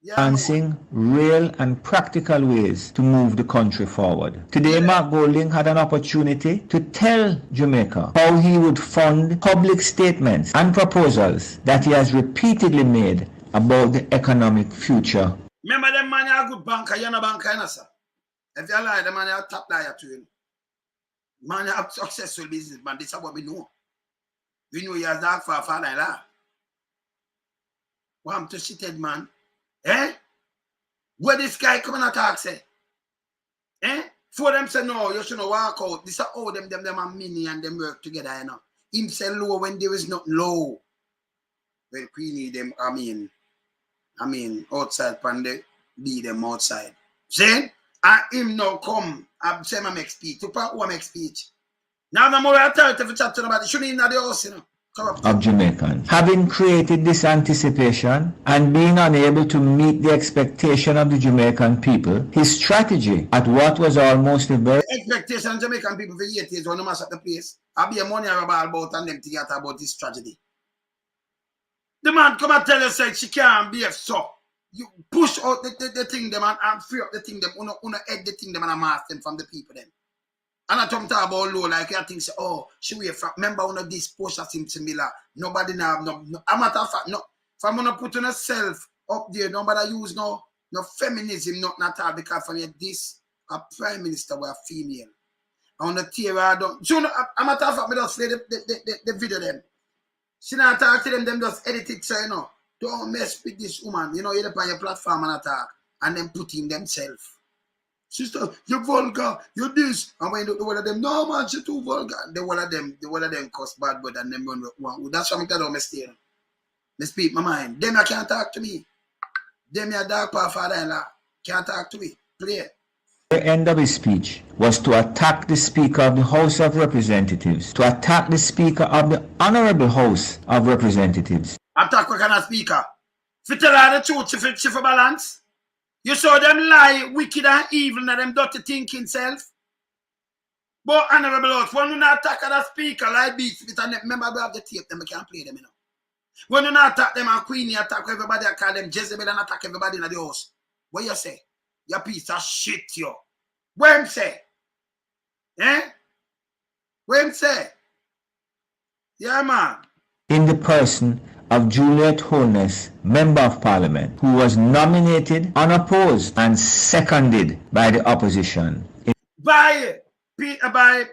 Yeah, advancing real and practical ways to move the country forward. Today, Mark Golding had an opportunity to tell Jamaica how he would fund public statements and proposals that he has repeatedly made about the economic future. Remember them man are good banker, you're not banker, sir. If you lie, the man are top liar to you. Man have successful business, man. This is what we know. We know he has Dog Paw Father and that. Well, I'm to shithead, man. Eh? Where this guy come and attack say? Eh? For them say no, you shouldn't walk out. This is how them are mini and them work together, you know. Him say low when there is nothing low. Well, Queenie them, I mean, outside pande, be them outside. See? And him now come, I say I make speech. To part who I make speech. Now the more authority for chatting about it, shouldn't in the house, you know. Of Jamaicans. Having created this anticipation and being unable to meet the expectation of the Jamaican people, his strategy at what was almost a very expectation of Jamaican people for 8 years when they mash up the place, I'll be a money about and them to get about this tragedy. The man come and tell us that she can't be so. You push out the thing them and free up the thing them, una head the thing them and mask them from the people them. And I talk about low, like I think, oh, she will remember one of these posts that seem similar. Nobody now, no, a matter of fact, no. If I'm gonna put on herself up there, nobody use no feminism, not at all, because for me, this a prime minister were female. I want to tear her down. So, a matter of fact, me just play the video them. She not talk to them just edit it, so you know, don't mess with this woman. You know, you're on your platform and attack, and then put in themselves. Sister, you're vulgar, you're this. And when the one of them, no man, you're too vulgar. The one of them cuss bad, but and them run one. That's why I don't mistake. Me speak my mind. Them I can't talk to me. Them your Dog Paw Father-in-law can't talk to me. Play. The end of his speech was to attack the Speaker of the House of Representatives, to attack the Speaker of the Honorable House of Representatives. Attack what kind of speaker? If you tell her the truth, she for balance. You saw them lie, wicked and evil, and them dirty thinking self. But honorable house, when you not attack the speaker, like beats with and remember we have the tape, them we can't play them, you know. When you not attack them and Queenie attack everybody, I call them Jezebel and attack everybody in the house. What you say? You piece of shit, yo. What him say? Eh? What him say? Yeah, man. In the person of Juliet Holness, Member of Parliament, who was nominated, unopposed, and seconded by the opposition. By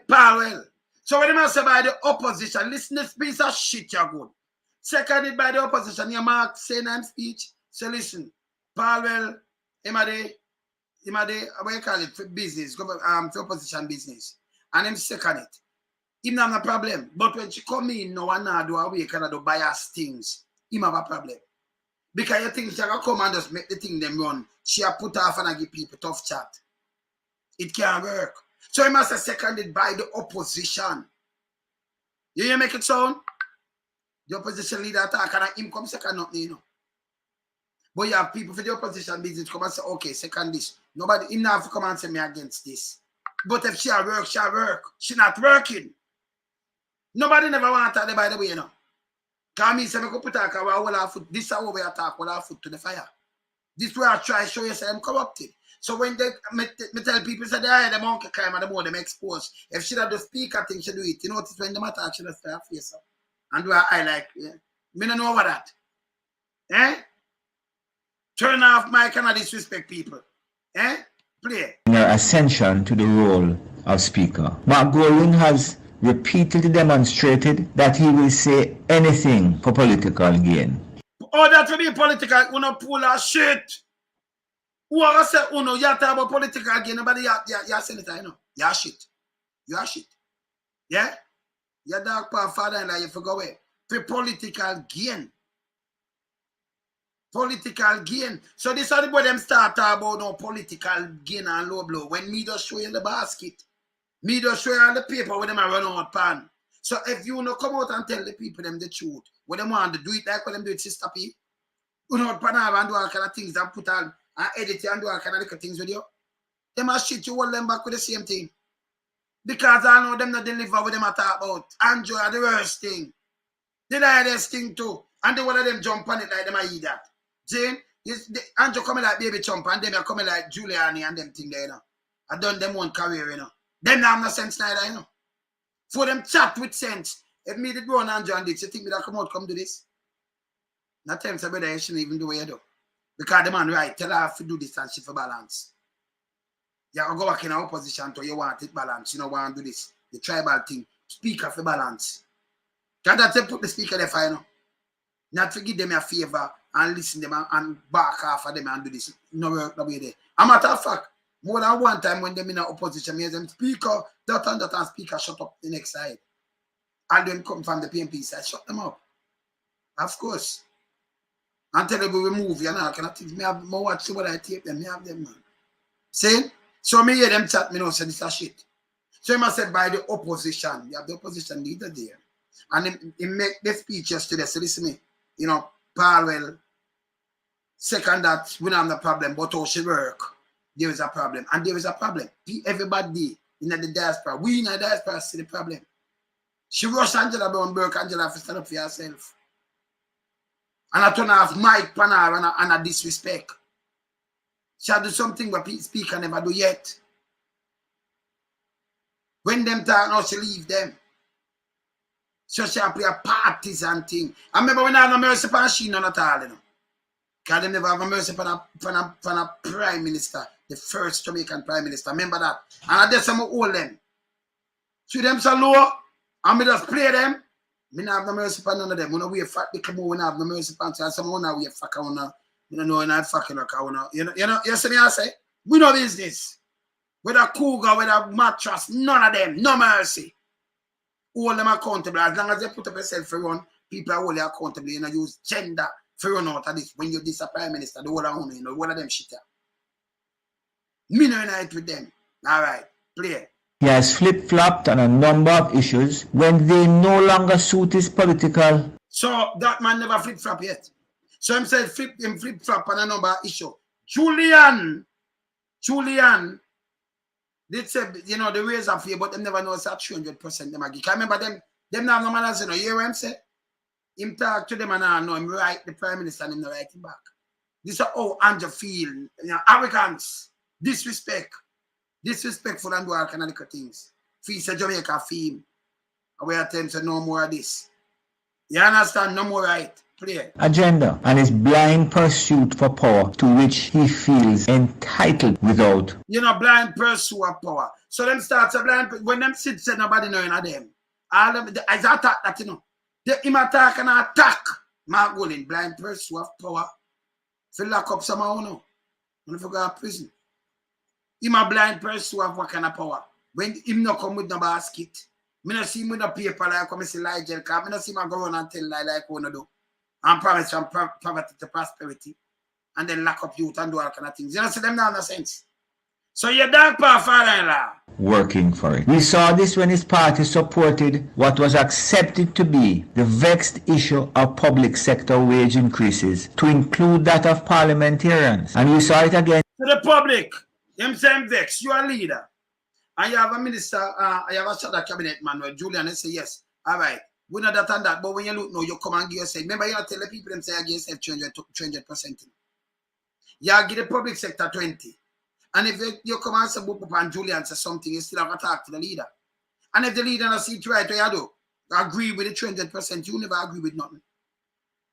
Powell. So when you say by the opposition, listen to this piece of shit, you're good. Seconded by the opposition, you mark saying and speech. So listen, Powell, him a what you call it, for business, for opposition business. And him second it. Him not have a problem. But when she come in, no one now do away kind of do bias things. Him have a problem. Because you think she can come and just make the thing them run. She have put off and give people tough chat. It can't work. So he must have seconded by the opposition. You hear make it sound? The opposition leader attack and him come second nothing, you know. But you have people for the opposition business come and say, okay, second this. Nobody him now come and say me against this. But if she'll work, she'll work. She not working. Nobody never want to talk by the way, you know. Because me say, I could put our foot. This is how we attack our foot to the fire. This way I try to show you say I'm corrupted. So when they me tell people say they are the monkey crime and the more them exposed. If she does the speaker thing, she do it. You notice when them attack, she does her face up. And do I like, yeah. Me don't know about that. Eh? Turn off mic and disrespect people. Eh? Play. In her ascension to the role of Speaker, Mark Golding has repeatedly demonstrated that he will say anything for political gain. Oh, that will be political. Uno pull a shit. Who are say uno? You talk about political gain. Nobody, you senator, you know. You shit. You shit. Yeah. Your Dog Paw Father-in-law, you forgot where. For political gain. Political gain. So this is the boy them start about no political gain and low blow. When me just show you the basket. Me just show you all the paper where them a run out pan. So if you no come out and tell the people them the truth, what them want to do it like what them do it, Sister P. You know pan and do all kind of things and put on and edit and do all kind of little things with you. Them a shit you hold them back with the same thing. Because I know them not deliver what them a talk about. Andrew are the worst thing. They die this thing too. And they one of them jump on it like them a eat that. Jane, Andrew coming like baby chump and them are coming like Giuliani and them thing there, you know. I done them one career, you know. Them have no sense neither, you know. For them chat with sense. If me did run Andrew and this, you think me that come do this? Not tell him say brother, you shouldn't even do what you do. Because the man right, tell her to do this and shift for balance. You go back in our opposition to you want it balance. You know want to do this. The tribal thing. Speaker for balance. Because that's they put the speaker there for you know. Not to give them a favor and listen them and back off of them and do this. No work the way there. A matter of fact, more than one time when them in the opposition, me them speaker, that and speaker shut up the next side. And then come from the PMP side, shut them up. Of course. Until they will remove you and all kind of things. Me have more watch what I tape them, me have them man. See? So me hear them chat, me know say this a shit. So he must say by the opposition. You have the opposition leader there. And he make the speech yesterday, so listen me. You know, Powell, second that we don't have no problem, but how she work, there is a problem. And there is a problem. Everybody in the diaspora, we in the diaspora see the problem. She rushed Angela Brown Burke, Angela have to stand up for herself. And I turn off Mike Panar and a disrespect. She do something what speaker never do yet. When them talk now, she leave them. So she play a partisan thing. I remember when I have no mercy upon she none at all, you know. Because they never have no mercy upon a prime minister, the first Jamaican prime minister. Remember that. And I just hold them. So them so low, and I just play them. I don't have no mercy upon none of them. When we fuck the come on, I have no mercy upon someone now we fuck on. You don't know, not fucking like you know, you see me I say? We know business. With a cougar, with a mattress, none of them, no mercy. Hold them accountable. As long as they put up yourself for run, people are only accountable. You know, use gender for run out of this. When you dis a prime minister, the whole of you know, one of them shit. Me no unite with them. All right, play. He has flip-flopped on a number of issues when they no longer suit his political. So that man never flip-flop yet. So him said flip-flop on a number of issues. Julian, they said, you know, the raise up here, but them never know it's at 300% them again. I remember them now no man say, no, you hear what him say? Him talk to them and I know him right, the prime minister and him not write him back. This is how Andrew feel, you know, arrogance, disrespectful and do all kind of little things. Feel say Jamaica feel. And we attempt to no more of this. You understand? No more right. Play. Agenda and his blind pursuit for power to which he feels entitled without. You know, blind pursuit of power. So them start to blind, when them sit, say nobody knowing of them. All them, as attack that, you know. They him attack and attack. Mark Golden, blind pursuit of power. If you lock up someone, you know. When you go to prison. Him a blind pursuit of what kind of power. When him no come with no basket. Me no see him with no paper like when I see Ligel, because me no see him go run and tell like what you do. And promise from poverty to prosperity. And then lock up youth and do all kind of things. You know, see them now no sense. So your Dog Paw Father-in-law. Working for it. We saw this when his party supported what was accepted to be the vexed issue of public sector wage increases, to include that of parliamentarians. And we saw it again. To the public, them same vex, you are a leader. And you have a minister, I have a shadow cabinet man where Julian say yes. All right. We know that and that, but when you look now, you come and give yourself. Remember, you tell the people them say I give yourself 200%. You give the public sector 20. And if you come and say boop and Julian say something, you still have to talk to the leader. And if the leader doesn't see it right, what you do? Agree with the 200%, you never agree with nothing.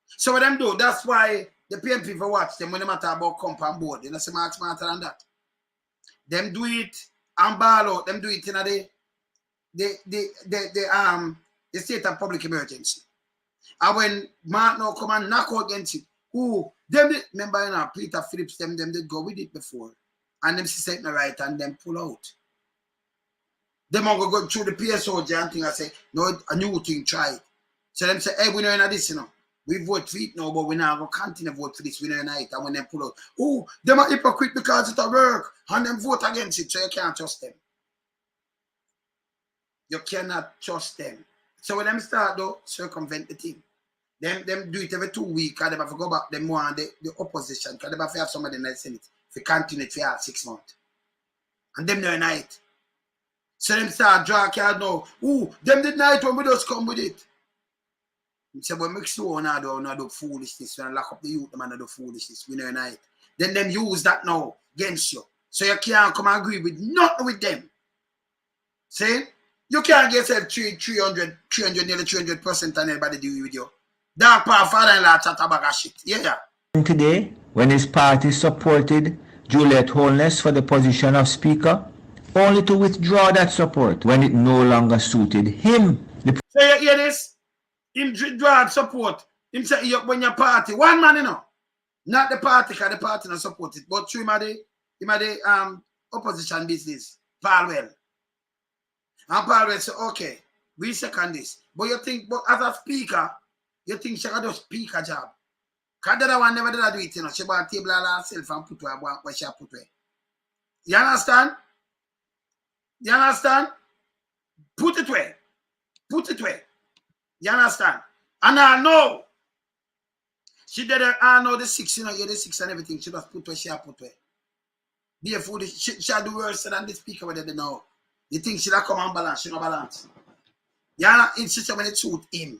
So what them do, that's why the PMP for watch them when they matter about compound board. You know, say much smarter than that. Them do it and ball out, them do it in the state of public emergency. And when Mark now come and knock out against it, them remember, you know, Peter Phillips, them did go with it before. And them see something right and them pull out. Them all go through the PSOJ and thing and say, no, a new thing, try it. So them say, hey, we know in this, you know. We vote for it now, but we now go continue to vote for this, we know in it. And when them pull out, them are hypocrite because it a work. And them vote against it, so you can't trust them. You cannot trust them. So when them start though, circumvent the thing. Them do it every 2 weeks, and they have to go back them more on the opposition, because they have to have somebody in the Senate to continue it for 6 months. And them no night. So them start draw card now. Ooh, them did night when we just come with it. He said, well, make sure now do foolishness. When I lock up the youth, them and do foolishness. We know night. Then them use that now against you. So you can't come and agree with nothing with them. See? You can't get yourself 300, nearly 300% on anybody do with you. Dog Paw Father-in-law chat about shit. Yeah. Today, when his party supported Juliet Holness for the position of Speaker, only to withdraw that support when it no longer suited him. So you hear this? Him withdraw support. Him say he up when your party. One man, you know. Not the party, because the party not support it. But through him the opposition business. Palwell. And Palwell say, okay, we second this. But you think, but as a speaker, you think she got to speak a job. Because the other one never did do it, you know. She bought a table herself and put her where she put her. You understand? You understand? Put it away. Put it away. You understand? And I know. She did it, I know the 6, you know, you're the 6 and everything. She just put where she put where. Be a fool. She do worse than the speaker where they know. You think she'll come and balance. She no balance. Yeah, it's just when it suit him.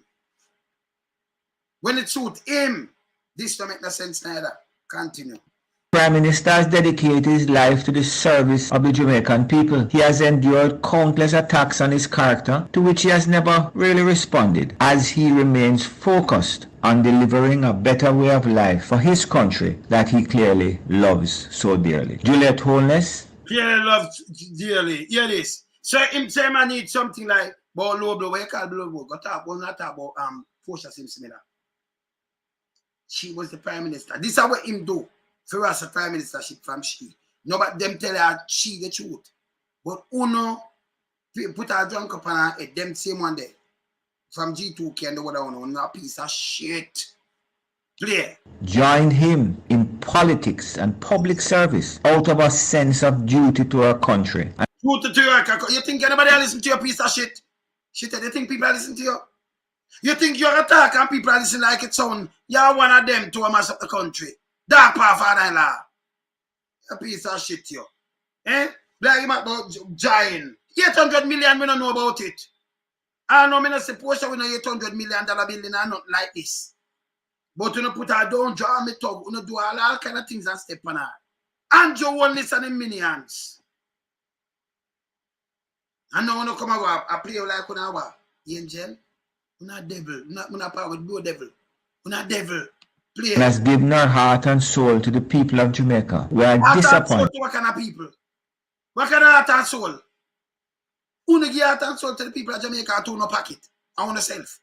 When it suit him, this don't make no sense neither. Continue. Prime Minister has dedicated his life to the service of the Jamaican people. He has endured countless attacks on his character, to which he has never really responded, as he remains focused on delivering a better way of life for his country that he clearly loves so dearly. Juliet Holness. Clearly loves dearly. Hear this. So him say I need something like low blow, what you call blow blow. Got talk about Portia Simpson. She was the Prime Minister. This is what him do. For us, a prime ministership from she. No, but them tell her she the truth. But Uno put her drunk up on her head, them same one there. From G2K and the other one, a piece of shit. Play. Joined him in politics and public service out of a sense of duty to our country. Duty to your country. You think anybody listen to your piece of shit? Shit, you think people listen to you? You think you're attack and people listen like it sound? You're one of them to mash up the country. Dog Paw Father-in-law. A piece of shit, yo. Eh? Like him about giant. 800 million, we don't know about it. I know me not suppose we know $800 million building and not like this. But you know put her down, draw me tug, you know do all kind of things and step on her. And Joe Holness and the minions. And now you come over, I play like you know what? Angel, you're not devil, you're not power with blue devil. You're not devil. Play. And has given her heart and soul to the people of Jamaica. We are disappointed. What kind of people? What kind of heart and soul? Who give heart and soul to the people of Jamaica to no pocket? I want to self.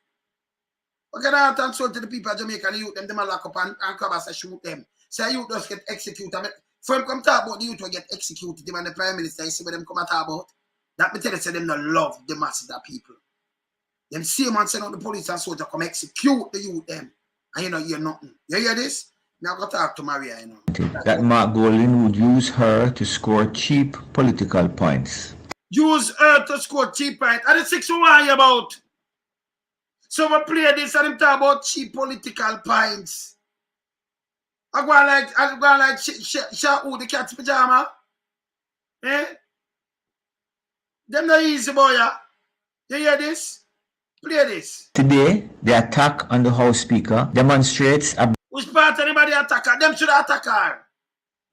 What kind of heart and soul to the people of Jamaica and the youth them lock up and grab us and shoot them? Say youth just get executed. For them come talk about the youth will get executed, them and the Prime Minister, you see what them come and talk about? That me tell you, say them not love the masses of people. Them same man send out the police and soldier come execute the youth them. And you know, you're nothing. You hear this? Now go talk to Maria, you know. That Mark Golding would use her to score cheap political points. Use her to score cheap points. And the 6 1 about. So we play this and him talk about cheap political points. I go like who the cat's pajama. Eh? Them not easy boy, yeah. You hear this? Play this. Today, the attack on the House Speaker demonstrates a... Which part anybody attack her? Them should attack her.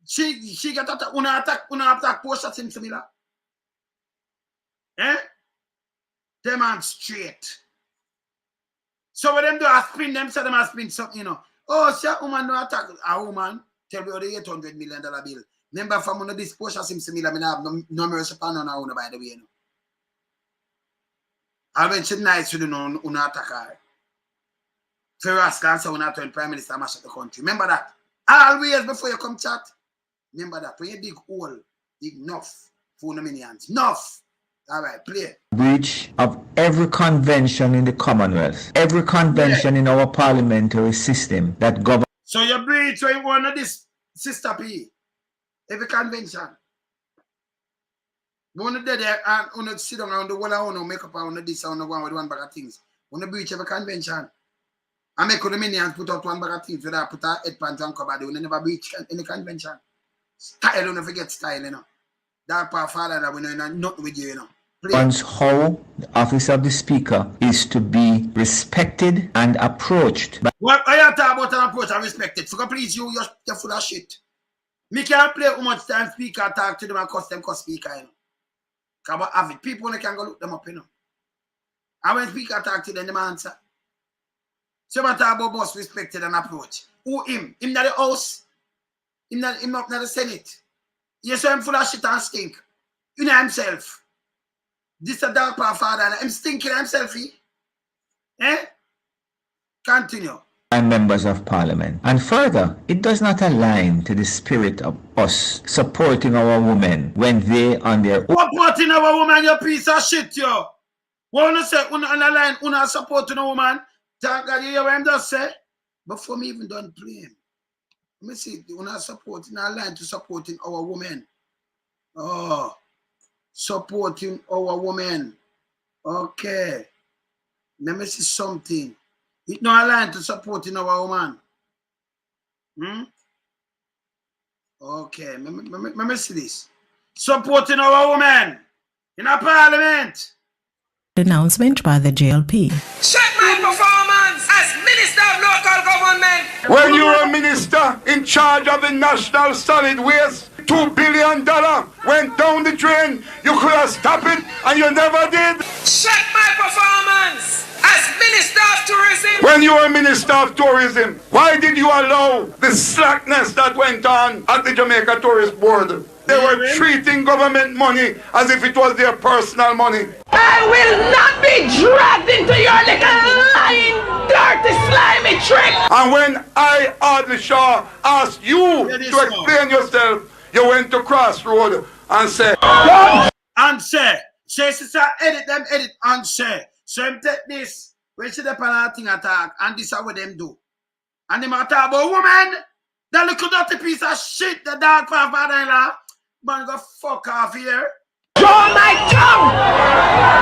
She get attack. Una attack Portia Simpson. Eh? Demonstrate. So when them do a spin, them say them a spin something, you know. Oh, she a woman no attack. A woman tell me the $800 million bill. Remember from one of this Portia Simpson, I have no mercy upon her, by the way, you know. I went to nice to do no attack her. Ferras can say when I turn Prime Minister mash up the country. Remember that. Always before you come chat. Remember that. When you dig hole, dig enough for the minions. Enough. All right, play. Breach of every convention in the Commonwealth. Every convention in our parliamentary system that governs. So you breach when you want this Sister P. Every convention. When you there and you sit down on the wall and you make up on this and one with one bag of things. When you breach every convention. I make the minions put out one bag of things without put a headpants and cover. They will never breach any convention. Style, you never forget style, you know. Dog Paw Father that we know nothing with you, you know. Once how the office of the speaker is to be respected and approached. What are you talking about an approach and respect it? So please, you're full of shit. Me can't play how much time speaker talk to them and cuss speaker, you know. Because have it. People can go look them up, you know. And when speaker talk to them, them answer. So what talk about boss respected and approach? Who him? Him not the house? Him not the Senate? You saw him full of shit and stink. You know himself. This is a Dog Paw Father and I'm stinking himself, eh? Continue. And members of parliament. And further, it does not align to the spirit of us supporting our women when they on their own. Supporting our woman, you piece of shit, yo. What you say, on the line, you supporting a woman? Thank God you hear what I'm just say? Before me even done playing. Let me see, you not supporting a line to supporting our women. Oh, supporting our women. Okay. Let me see something. It's not aligned to supporting our woman. Okay, let me see this. Supporting our women in a parliament. Announcement by the JLP. Check my performance as Minister of Local Government. When you were a minister in charge of the National Solid Waste, $2 billion went down the drain. You could have stopped it and you never did. Check my performance as Minister of Tourism. When you were Minister of Tourism, why did you allow the slackness that went on at the Jamaica Tourist Board? They were treating government money as if it was their personal money. I will not be dragged into your little lying, dirty, slimy trick. And when I, Audley Shaw, asked you to explain yourself, you went to Crossroad and said, and say, sister, edit them, edit, and say. So him take this, when she the thing attack, and this is what them do. And them talk about women, that little dirty piece of shit, the Dog Paw Father-in-law. Man, go fuck off here. Draw my tongue!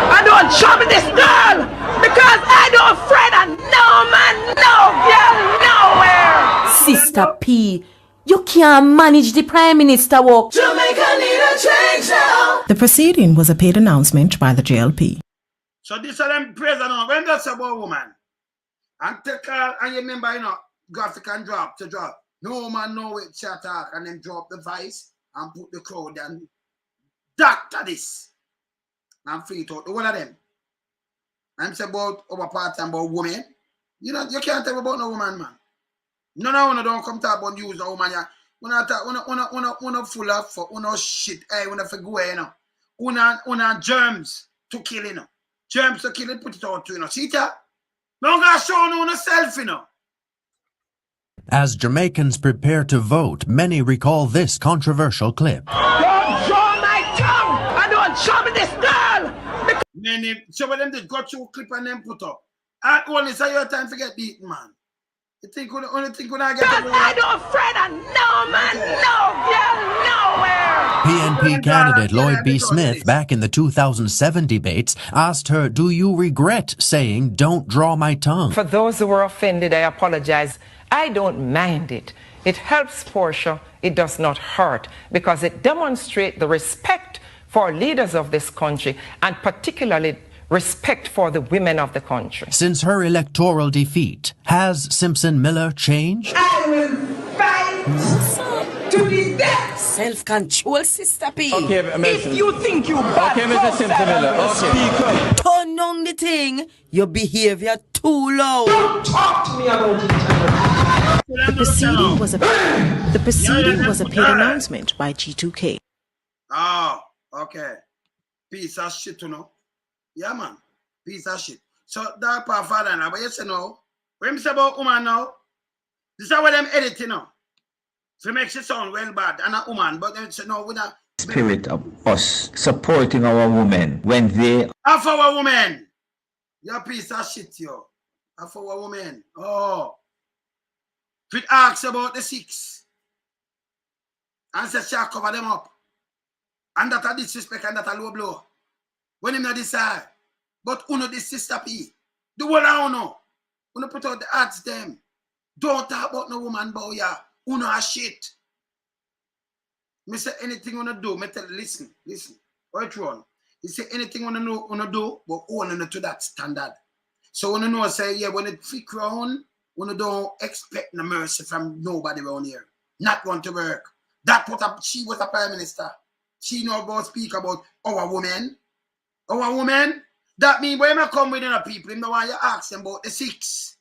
I don't trouble this girl because I don't afraid of no man, no girl, nowhere. Sister P, you can't manage the Prime Minister work. Jamaica need a change now. The proceeding was a paid announcement by the JLP. So this is them praise and when that's about woman. And take her and you remember, you know, graphic and drop to drop. No man know it chat talk and then drop the vice and put the crowd and doctor this. And free to the one of them. I'm saying about our part and about women. You know, you can't tell about no woman, man. No, don't come talk about use no woman. Una full of una shit. Hey, una for go, you know. Una germs to kill, you know. Germs to kill it, put it out to, you know. See that? Don't go show no self, you know. As Jamaicans prepare to vote, many recall this controversial clip. Don't draw my tongue! I don't trouble this girl! Many, some of them did got you clip and then put up. And only say your time to get beaten, man. You think only think when I get I don't afraid of no man, no girl, nowhere. PNP candidate Lloyd B. Smith, back in the 2007 debates, asked her, "Do you regret saying, 'Don't draw my tongue'?" For those who were offended, I apologize. I don't mind it. It helps Portia. It does not hurt because it demonstrates the respect for leaders of this country and particularly respect for the women of the country. Since her electoral defeat, has Simpson Miller changed? I will fight to the death. Self-control, Sister P. Okay, If you think you bad, okay, Mr. Simpson Miller. Speak up. Turn on the thing. Your behavior too low. Don't talk to me about it. The proceeding was a paid announcement by G2K. Oh, okay. Piece of shit, you know. Yeah, man. Piece of shit. So, Dog Paw Father now, but you say no. When you say about woman now, this is what them edit, you know. So it makes it sound well bad. And a woman, but then say no, we not. Spirit of us supporting our women when they Half our women. You piece of shit, yo. Half our women. Oh. If it asks about the 6. And say she'll cover them up. And that a disrespect and that a low blow. When him not decide. But uno this sister P. The whole of uno. Uno put out the ads them. Don't talk about no woman boy ya. Uno a shit. Me say anything uno do, me tell listen. Right one. He say anything uno do, but uno to that standard. So uno know say yeah, when it freak round, uno don't expect no mercy from nobody around here. Not want to work. That what she was a prime minister. She know about speak about our women. Our women. That mean when I come with people, you know why you ask them about the 6.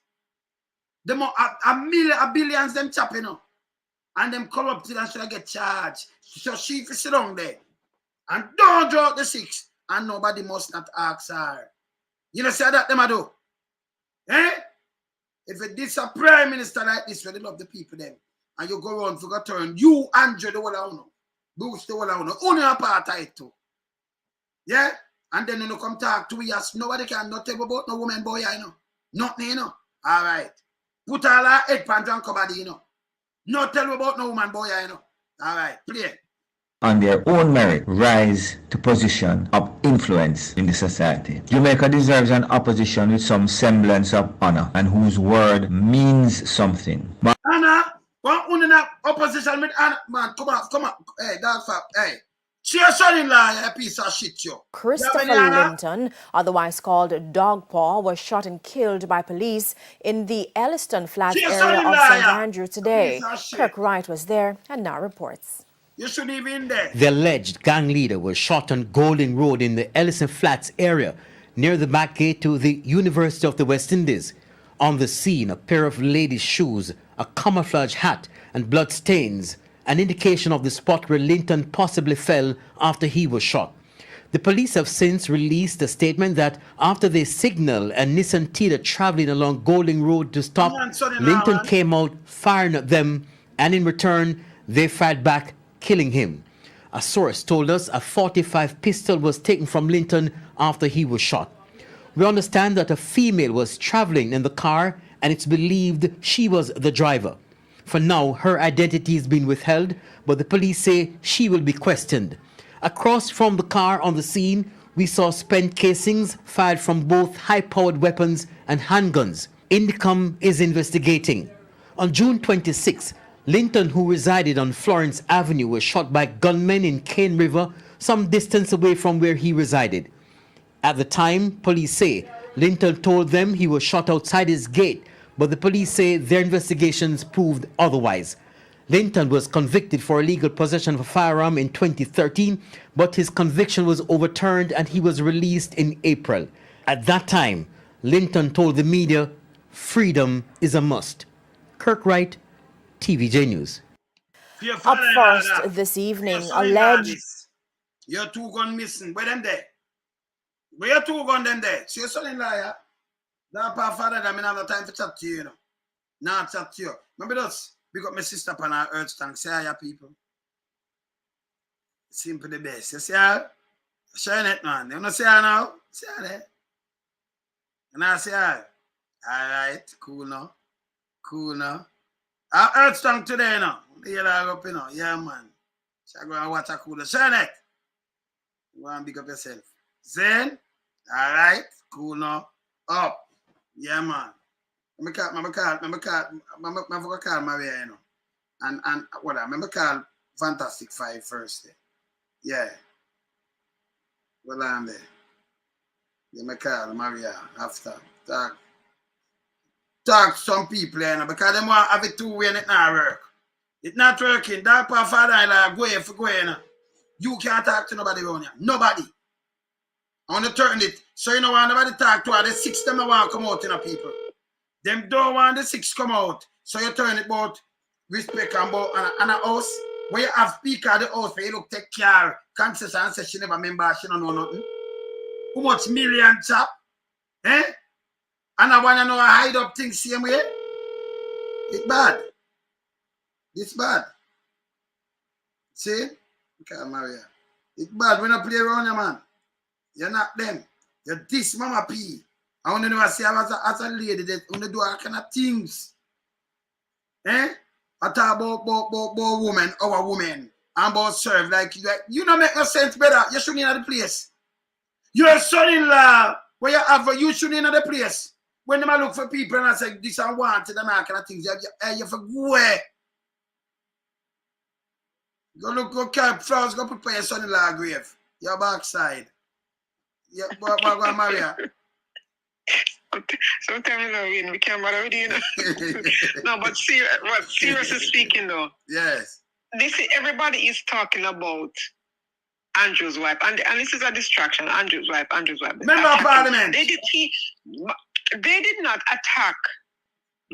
Them a billions them chopping up. And them corrupted and should get charged. So she sit down there. And don't draw the 6. And nobody must not ask her. You know say that them I do. Eh? If it is a prime minister like this, where they love the people them, and you go around for a turn, you Andrew the whole of uno. Boost the whole of uno. Only a part of it too. Yeah? And then you come talk to us. Nobody can not tell about no woman boy, you know. Nothing, you know. All right. Put all our head pants and cover, you know. Not tell about no woman boy, you know. All right. Play. On their own merit, rise to position of influence in the society. Jamaica deserves an opposition with some semblance of honor and whose word means something. Anna, one opposition with Anna, man, come on. Hey, Dog Paw, hey. She a son-in-law, a piece of shit, yo. Christopher Linton, otherwise called Dog Paw, was shot and killed by police in the Elliston Flats area of St. Andrew today. Kirk Wright was there and now reports. You shouldn't even in there. The alleged gang leader was shot on Golding Road in the Ellison Flats area, near the back gate to the University of the West Indies. On the scene, a pair of ladies' shoes, a camouflage hat, and blood stains, an indication of the spot where Linton possibly fell after he was shot. The police have since released a statement that after they signaled a Nissan Tiida traveling along Golding Road to stop, Linton came out firing at them, and in return, they fired back, killing him. A source told us a .45 pistol was taken from Linton after he was shot. We understand that a female was traveling in the car and it's believed she was the driver. For now, her identity has been withheld, but the police say she will be questioned. Across from the car on the scene, we saw spent casings fired from both high-powered weapons and handguns. Indicom is investigating. On June 26, Linton, who resided on Florence Avenue, was shot by gunmen in Cane River, some distance away from where he resided. At the time, police say Linton told them he was shot outside his gate, but the police say their investigations proved otherwise. Linton was convicted for illegal possession of a firearm in 2013, but his conviction was overturned and he was released in April. At that time, Linton told the media, "Freedom is a must." Kirk Wright, TVJ News. Up first this evening, alleged... Your 2 gun missing. Where them there? Where your 2 gun them there? See your son-in-law, yeah? Dog Paw Father, I mean, I have no time to chat to you, you know. Not chat to you. Remember this? We got my sister upon our earth tank. Say hi, people. Simple the best. You see her? Shine it, man. You know see her now? See her there? And I say hi. Alright, cool now. Cool now. Our earth tank today now. You hear that up, you know? Yeah, man. Shall go and watch a cooler. Shine it. Go and big up yourself. Zen? Alright, cool now. Up. Yeah, man. I call Maria, you know. And what I remember call Fantastic 5 first. Yeah. Well, I'm there. Yeah, I call Maria after. Talk to some people, you know, because they want to have it 2 way and it not work. It's not working. Dog Paw Father, I go here for go here, you know. You can't talk to nobody around here. Nobody. I want to turn it. So you know why nobody talk to her. The 6 them want to come out, you know, people. Them don't want the 6 come out. So you turn it about respect and about and a house. Where you have speaker at the house where you look take care. Concession and say she never remember, she don't know nothing. How much million chap? Eh? And I want to know I hide up things same way. It's bad. It's bad. See? Okay, Maria. It's bad when I play around you, man. You're not them. You're this Mama P. I want to never say I as a lady that want to do all kind of things. Eh? I talk about women, our women. I'm about serve like you don't make no sense, brother. You shouldn't in the place. Your son-in-law, where you have you shouldn't in the place. When them look for people and I say this I want to them kind of things, you for go away. Go carry flowers, go prepare your son-in-law grave. Your backside. Yeah, go marry her. Sometimes we can't bother with you, No, but seriously speaking though. Yes. Everybody is talking about Andrew's wife, and this is a distraction. Andrew's wife. Member of Parliament. They did not attack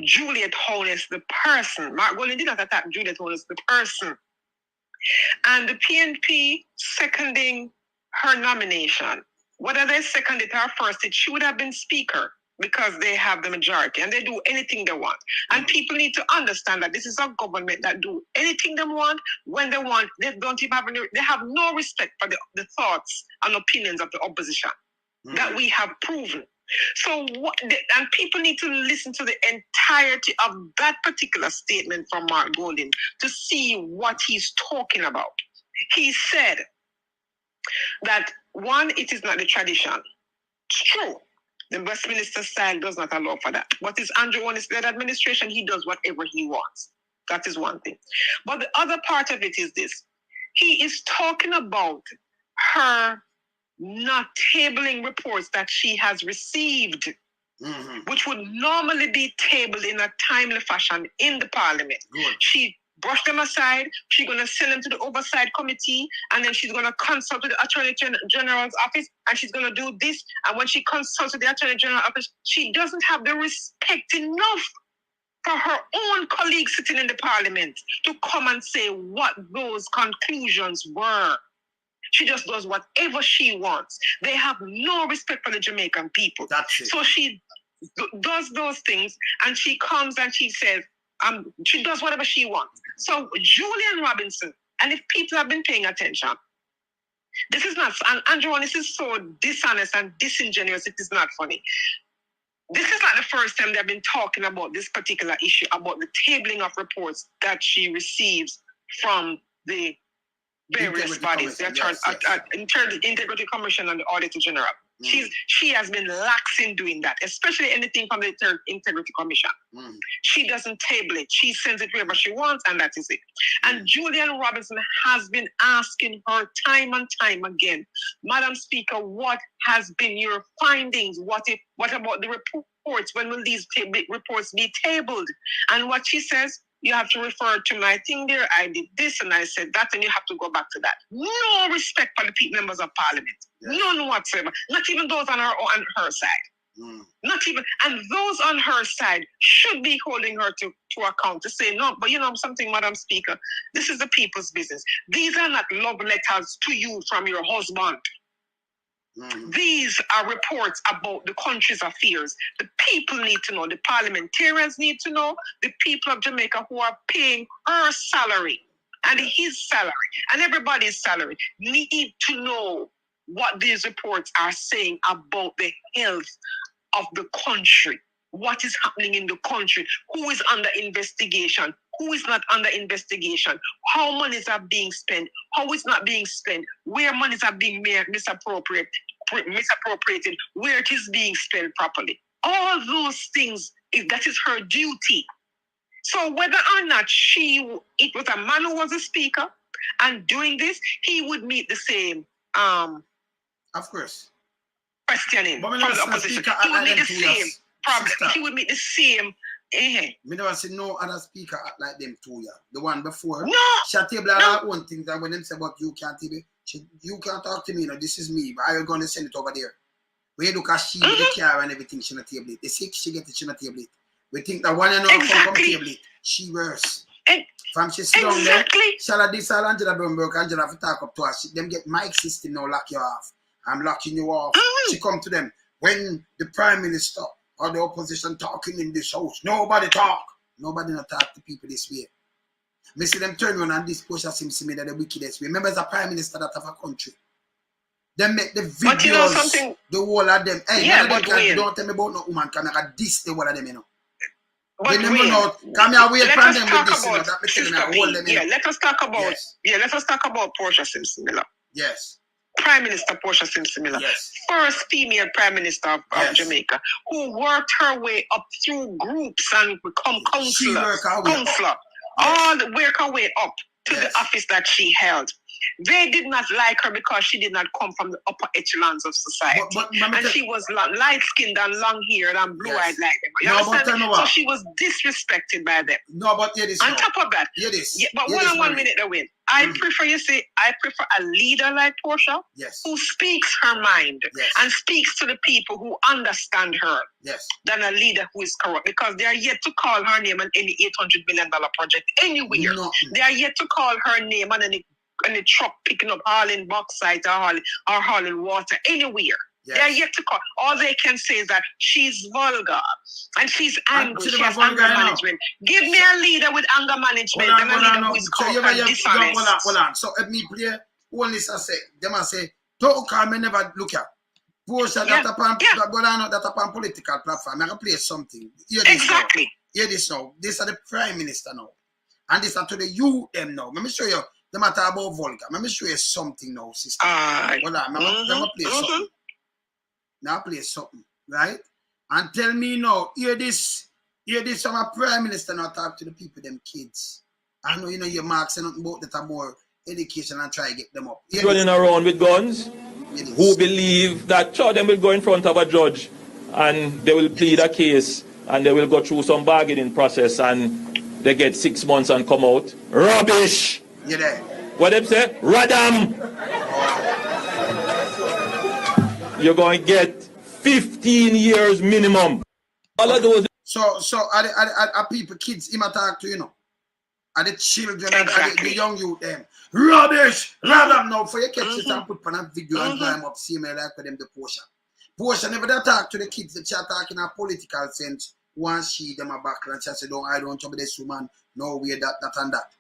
Juliet Holness, the person. Mark Golding did not attack Juliet Holness, the person. And the PNP seconding her nomination, whether they seconded her first, she would have been speaker because they have the majority and they do anything they want. And people need to understand that this is a government that do anything they want when they want. They don't even have they have no respect for the thoughts and opinions of the opposition that we have proven. So and people need to listen to the entirety of that particular statement from Mark Golding to see what he's talking about. He said that one, it is not the tradition. It's true. The Westminster style does not allow for that. But it's Andrew Holness led administration, he does whatever he wants. That is one thing. But the other part of it is this. He is talking about her not tabling reports that she has received, which would normally be tabled in a timely fashion in the parliament. Good. She brushed them aside. She's going to send them to the oversight committee, and then she's going to consult with the Attorney General's office, and she's going to do this. And when she consults with the Attorney General's office, she doesn't have the respect enough for her own colleagues sitting in the parliament to come and say what those conclusions were. She just does whatever she wants. They have no respect for the Jamaican people. That's it. So she does those things, and she comes and she says, she does whatever she wants. So Julian Robinson, and if people have been paying attention, this is not, and Andrew, this is so dishonest and disingenuous, it is not funny. This is not the first time they've been talking about this particular issue, about the tabling of reports that she receives from the various bodies, the Integrity Commission and the Auditor General. She has been lax in doing that, especially anything from the Integrity Commission. She doesn't table it. She sends it wherever she wants, and that is it. And Julian Robinson has been asking her time and time again, Madam Speaker, what has been your findings? What about the reports? When will these reports be tabled? And what she says, you have to refer to my thing there. I did this and I said that, and you have to go back to that. No respect for the members of parliament. Yes. None whatsoever. Not even those on her side. Not even. And those on her side should be holding her to account to say, no, but you know something, Madam Speaker, this is the people's business. These are not love letters to you from your husband. These are reports about the country's affairs. The people need to know. The parliamentarians need to know. The people of Jamaica who are paying her salary and his salary and everybody's salary need to know what these reports are saying about the health of the country. What is happening in the country? Who is under investigation? Who is not under investigation? How monies are being spent? How is not being spent? Where monies are being misappropriated? Where it is being spent properly? All those things, that is her duty. So whether or not it was a man who was a speaker and doing this, he would meet the same of course questioning from the opposition. He would meet the same problem. He would meet the same. Me never see no other speaker act like them too, yeah. The one before. No. She table her own things, and when them say, but you can't table, you can't talk to me, this is me, but I'm going to send it over there. When you look at she with the car and everything, she not table it. The sick, she get it, she not table it. We think that one and all come table it. She worse. From she sit down there, shall this all Angela Bromberg, Angela have to talk up to her. Them get mic system now lock you off. I'm locking you off. She come to them. When the Prime Minister or the opposition talking in this house, nobody talk. Nobody not talk to people this way. Me see them turn around and this push seems to me that the wickedest way. Remember as a Prime Minister that of a country. They make the videos, but you know something? The whole of them. Hey, yeah, but don't tell me about no woman can make a diss the whole of them, you know. But Let us talk about Portia Simpson Miller. Yes. Prime Minister Portia Simpson Miller. Yes. First female Prime Minister of Jamaica, who worked her way up through groups and become counselor. All the work her way up to the office that she held. They did not like her because she did not come from the upper echelons of society. And she was light-skinned and long-haired and blue-eyed like them. You understand? So she was disrespected by them. No, but hear this. On top of that, but hold on 1 minute, Win. I prefer a leader like Portia, who speaks her mind and speaks to the people who understand her, than a leader who is corrupt, because they are yet to call her name on any $800 million project anywhere. They are yet to call her name on any truck picking up hauling bauxite or hauling water anywhere. They are yet to call. All they can say is that she's vulgar and she's angry. She has anger management. Give me a leader with anger management and a leader who is corrupt and dishonest. Hold on. So if me play, Holness I say, them I say, don't call me never look at. Portia that upon political platform. I can play something. Hear this now. This are the Prime Minister now. And this are to the UM now. Let me show you. The matter about vulgar. Let me show you something now, sister. Hold on. Let me play something. Now play something, right? And tell me now, hear this from a Prime Minister now talk to the people, them kids. I know your marks and nothing about that are more education and try to get them up. Running around with guns, who believe that them will go in front of a judge and they will plead a case and they will go through some bargaining process and they get 6 months and come out. Rubbish! You there? What them say? Radam! You're going to get 15 years minimum. All of those. So are people, kids, him talk to, are the children and the young youth, them. Rubbish! Radam now for your kids to put on a video and climb up, see me like with them the Portia. Portia never talk to the kids, that she talk in a political sense. Once she them a back and she say, I don't trouble this woman, no way, that and that.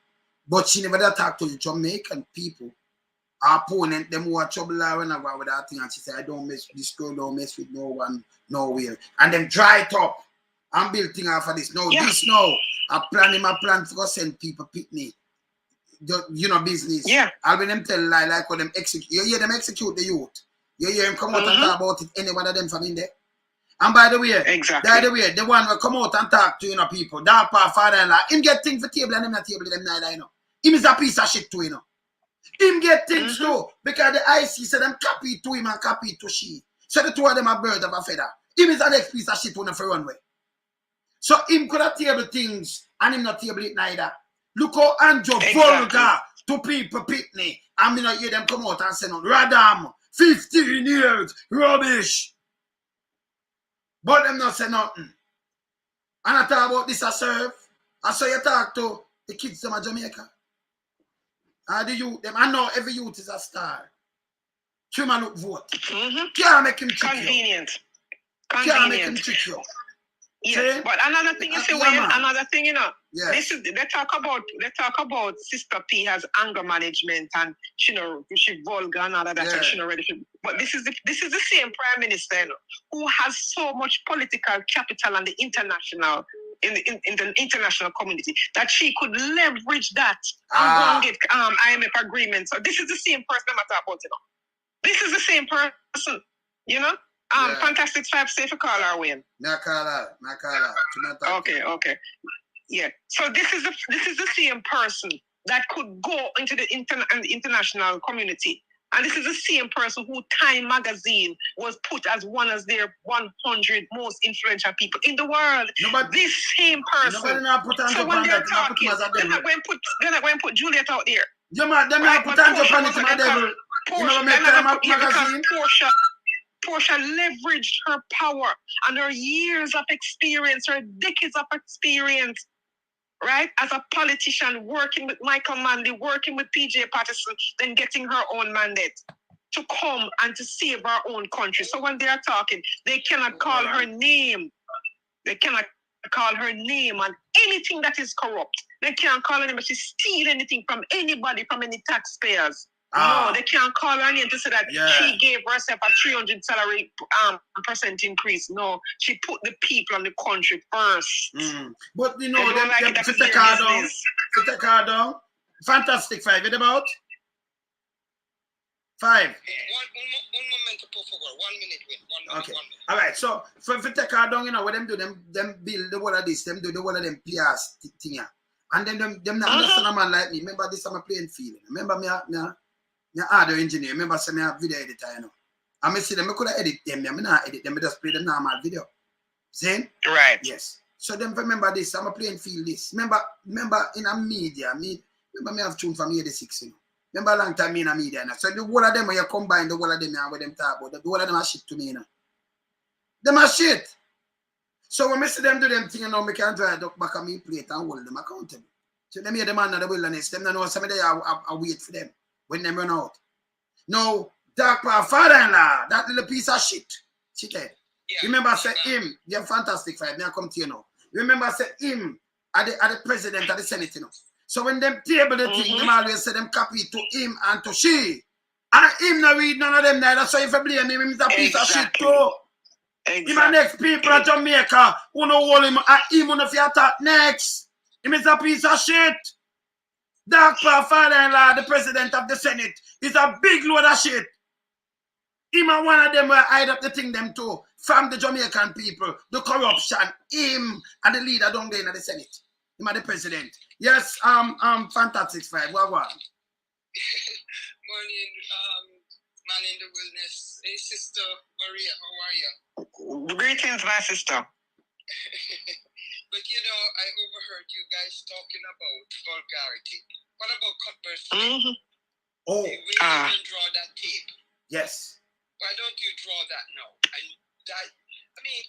But she never talk to the Jamaican people. Our opponent, them who are trouble when I go with that thing, and she say, I don't mess with this girl, don't mess with no one, nowhere. And them dry it up and build thing off of this. No, this now, I plan to send people pick me. Business. Yeah. I'll be them tell lie like when them execute. You hear them execute the youth. You hear them come out and talk about it, any one of them from in there. And by the way, the one will come out and talk to people, Dog Paw Father, him get things for table and him not table them neither, Him is a piece of shit too, Him get things too, because the IC said them copy to him and copy to she. So the two of them are birds of a feather. Him is the next piece of shit on the runway. So him could have table things and him not table it neither. Look how Andrew vulgar to people pitney. And me not hear them come out and say no, Radam, 15 years, rubbish. But them not say nothing. And I talk about this I serve. I saw you talk to the kids from Jamaica. And the youth, them. I know every youth is a star. Human look vote. Can't make him trick you. Can't make him trick you. Yeah, but another thing is another thing, this is they talk about Sister P has anger management and she vulgar and all of that and she not ready for. But this is the same Prime Minister who has so much political capital and the international in the international community that she could leverage that and go and get IMF agreement. So this is the same person I'm talking about, This is the same person, Fantastic Five, say for call our win. Not call her. Okay. Yeah. So this is the same person that could go into the international community. And this is the same person who Time magazine was put as one of their 100 most influential people in the world. This same person. So when they're talking, they're not going to put Juliet out there. They're not put on the devil. Portia leveraged her power and her years of experience, her decades of experience, right? As a politician, working with Michael Manley, working with PJ Patterson, then getting her own mandate to come and to save our own country. So when they are talking, they cannot call her name. They cannot call her name on anything that is corrupt. They can't call her name if she steal anything from anybody, from any taxpayers. No, they can't call her name to say that she gave herself a 300 salary percent increase. No, she put the people and the country first. But you know, them to take her down. Fantastic 5. What about 5? One moment, por favor. 1 minute, wait. 1 minute. Okay. All right. So for take her down, you know what them do? Them build the whole of this. Them do the whole of them players thing. And then them not understand a man like me. Remember this? I'm a playing field. Remember me audio engineer. Remember say me a video editor. You know. I me see them. I could edit them. Me not edit them. I just play the normal video. See? Right. Yes. So them remember this. I'm a playing field this. Remember in a media. Remember me have tune from 86. You know. Remember a long time me in a media. You know? So the whole of them when you combine the whole of them and what them talk about. The whole of them are shit to me. You know. Them are shit. So when I see them do them thing, you know, I can try to back on me plate and hold them accountable. So them hear the man of the wilderness. Them don't know somebody I wait for them when them run out. No, Dog Paw Father-in-law, that little piece of shit. Shithead. Yeah. Remember say him, you're fantastic 5. Now come to you now. Remember say him at the president of the Senate, you know. So when them table the thing, them always say them copy to him and to she. And him not read none of them neither. So if you blame him, he's a piece of shit too. Exactly. Him and next people at Jamaica who know hold him and him on if you attack next. Him is a piece of shit. Dog Paw Father-in-law, the president of the Senate, is a big load of shit. Him and one of them will hide up the thing them too. From the Jamaican people, the corruption, him and the leader down there in the Senate. Him and the president. Yes, Fantastic 5. What? Morning, man in the wilderness. Hey, Sister Maria, how are you? Greetings, my sister. But you know, I overheard you guys talking about vulgarity. What about cutburst tape? Oh, we can draw that tape. Yes. Why don't you draw that now?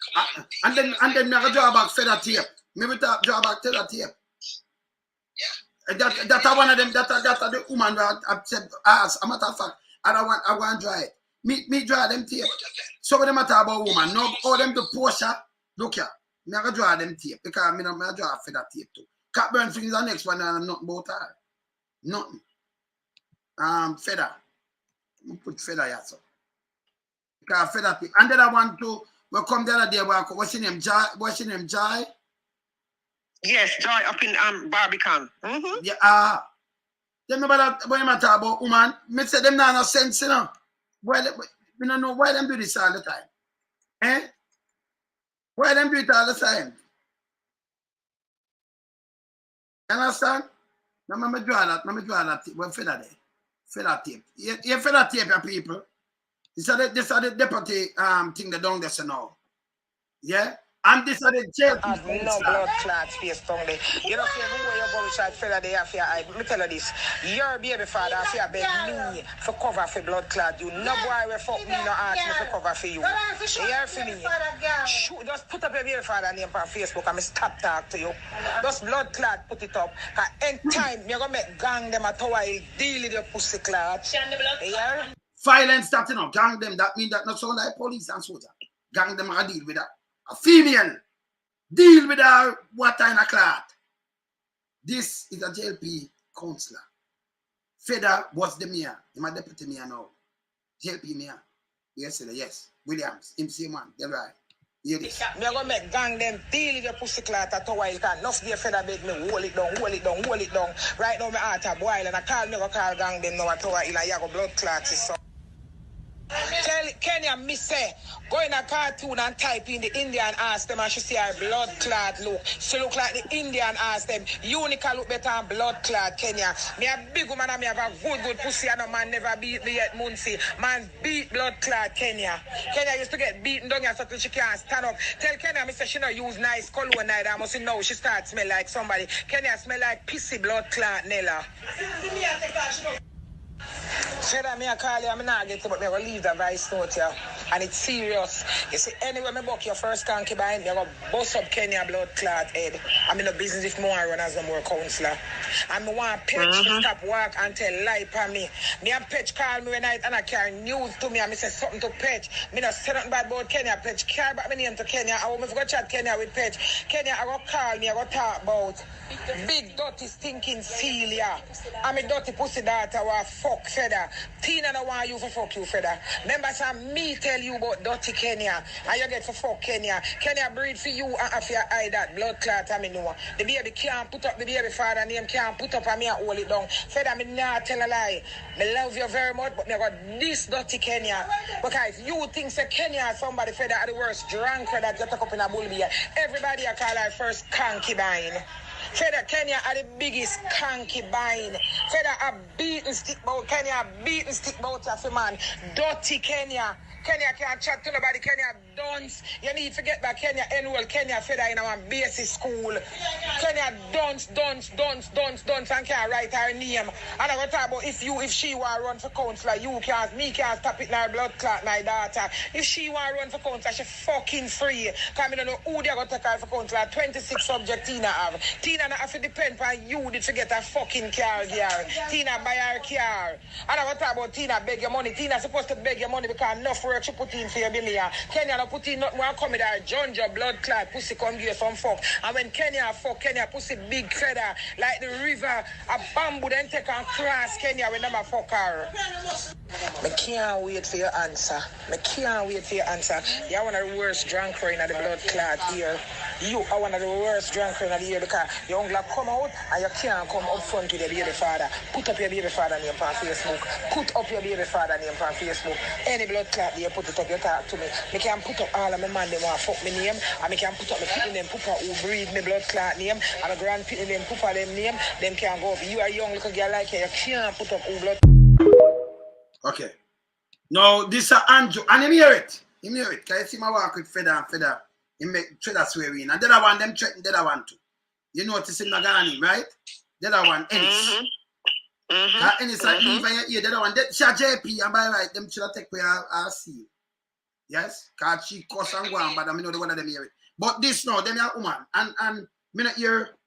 Come on. And then never draw back feather tape. Maybe draw back feather tape. Yeah. That one of them. That the woman that said, as a matter of fact, I want to draw it. Me draw them tape. So when they matter about woman, no, all them to Portia. Look here. I'm going to draw them tape because I'm going to draw feather tape too. Catburn thing is the next one and I'm not about her. Nothing. Feather. I'm put feather here, so. Because feather tape. And then I want to, we'll come the other day, what's your name? Joy? Yes, Joy up in Barbican. Yeah, then remember that when I talk about woman, me say them not no sense, you know. Why we don't know why them do this all the time. Eh? Why them do it all the time? You understand? Now let me draw that tape. Well, feather there. Feather tape. You feather tape your people. This are the deputy thing that down there so now. Yeah? And this are the jail. No blood clot space down there. You know, everywhere you go inside feather they have your eye. Let me tell you this. Your baby father have your beg me for cover for blood clot. You no boy will fuck me no ask me for cover for you. You hear for me? Shoot, just put up your baby father name on Facebook and me stop talk to you. Just blood clot put it up. Cause any time you're gonna make gang them at how I deal with your pussy clot. You hear? Violence that, you know, gang them, that means that not sound like police and soldier. Gang them are deal with that. A female, deal with her what kind of clot. This is a JLP councillor. Feather was the mayor. He's my deputy mayor now. JLP mayor. Yes. Williams, him same one. They're right. Hear this. Me gonna make gang them deal with your pussy clot at a while. Cause enough the feather beg me hold it down. Right now my heart a boil and I call gang them now at a while. I go blood clot so. Tell Kenya, me say, go in a cartoon and type in the Indian ask them and she see her blood clot look. She look like the Indian ask them. Unica look better than blood clot, Kenya. Me a big woman and me have a good pussy and a man never beat me yet, Muncie. Man beat blood clot, Kenya. Kenya used to get beaten down here so she can't stand up. Tell Kenya, me say she not use nice cologne neither. I must know she start smell like somebody. Kenya smell like pissy blood clot, Nella. Said I call you, I'm not get to, but I will leave the voice note here. And it's serious. You see, anyway, me book your first concubine, me go bust up Kenya blood clot head. I'm in a business if more run as no more counselor. And me want Petch to stop work and tell lie for me. Me and Petch call me when night and I carry news to me and me say something to Petch. Me not say nothing bad about Kenya. Petch carry back my name to Kenya. I want me to go chat Kenya with Petch. Kenya, I go call me, I go talk about big dirty stinking Celia. I'm a dirty pussy daughter who fuck Feda. Tina don't want you for fuck you Feda. Remember some me tell you about dirty Kenya. And you get for fuck Kenya. Kenya breed for you and if you eye that blood clot I me know. The baby can't put up the baby father name can't put up and me and hold it down. Feda me not tell a lie. Me love you very much but me got this dirty Kenya. Because you think say Kenya somebody Feda are the worst drunk that you took up in a bull beer. Everybody I call her first concubine. Feda Kenya are the biggest concubine. Feda a beaten stick bout Kenya, a beaten stick bout of a man. Dirty Kenya. Kenya can't chat to nobody. Kenya dunce. You need to get back Kenya enroll Kenya Feda in our basic school. Kenya dunce and can't write her name. And I go talk about if she want run for councillor, me can't stop it in her blood clot, my daughter. If she want run for councillor, she fucking free. Because I don't know who they going to take her for councillor. 26 subject Tina have. Tina not have to depend on you to get a fucking car, girl. Tina buy her car. And I go talk about Tina beg your money. Tina supposed to beg your money because enough work she put in for your billion. Kenya not put in nothing more come with her Jonja blood clot pussy come give you some fuck. And when Kenya fuck, Kenya pussy big feather like the river, a bamboo then take and cross Kenya when them a fuck her. I can't wait for your answer. You're one of the worst drunker in the blood clot here. You are one of the worst drunker in the year because you only come out and you can't come up front with your baby father. Put up your baby father name on Facebook. Any blood clot you put it up, you talk to me. I can put up all of my man, they want to fuck me name. And I can put up my people name, Papa who breed me blood clot name. And my grand people name, Papa them name. Them can't go up. You are young little girl like you can't put up who blood. Okay. Now, this is Andrew. And him hear it. Can you see my work with Feda? He make Feda swearing. And the other one, them threaten the other one too. You notice him Nagani, right? The other one, Ennis. Ennis like leave your ear. The other one, she a JP. And by right, them should take away our seal. Yes? Because she cuss and go on, but I know the one of them hear it. But this now, them are woman. And me not hear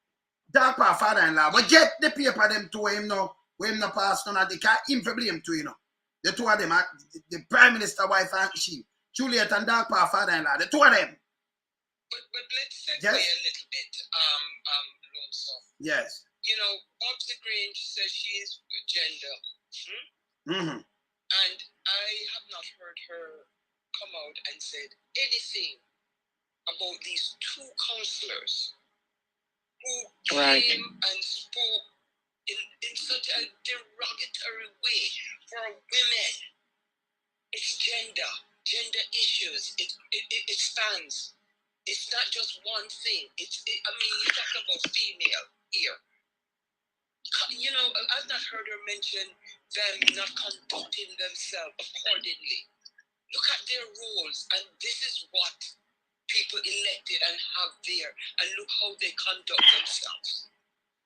Dog Paw father-in-law. But get the paper them to him now. When him not pass none of the car, him for blame to you know. The two of them, the Prime Minister wife and she, Juliet and Dog Paw father-in-law, the two of them. But let's segue a little bit, Lonesome. Yes. You know, Bobsy Grange says she is gender. And I have not heard her come out and said anything about these two councillors who came and spoke in such a derogatory way for women. It's gender issues. It stands. It's not just one thing. I mean, you talk about female here. You know, I've not heard her mention them not conducting themselves accordingly. Look at their roles, and this is what people elected and have there, and look how they conduct themselves.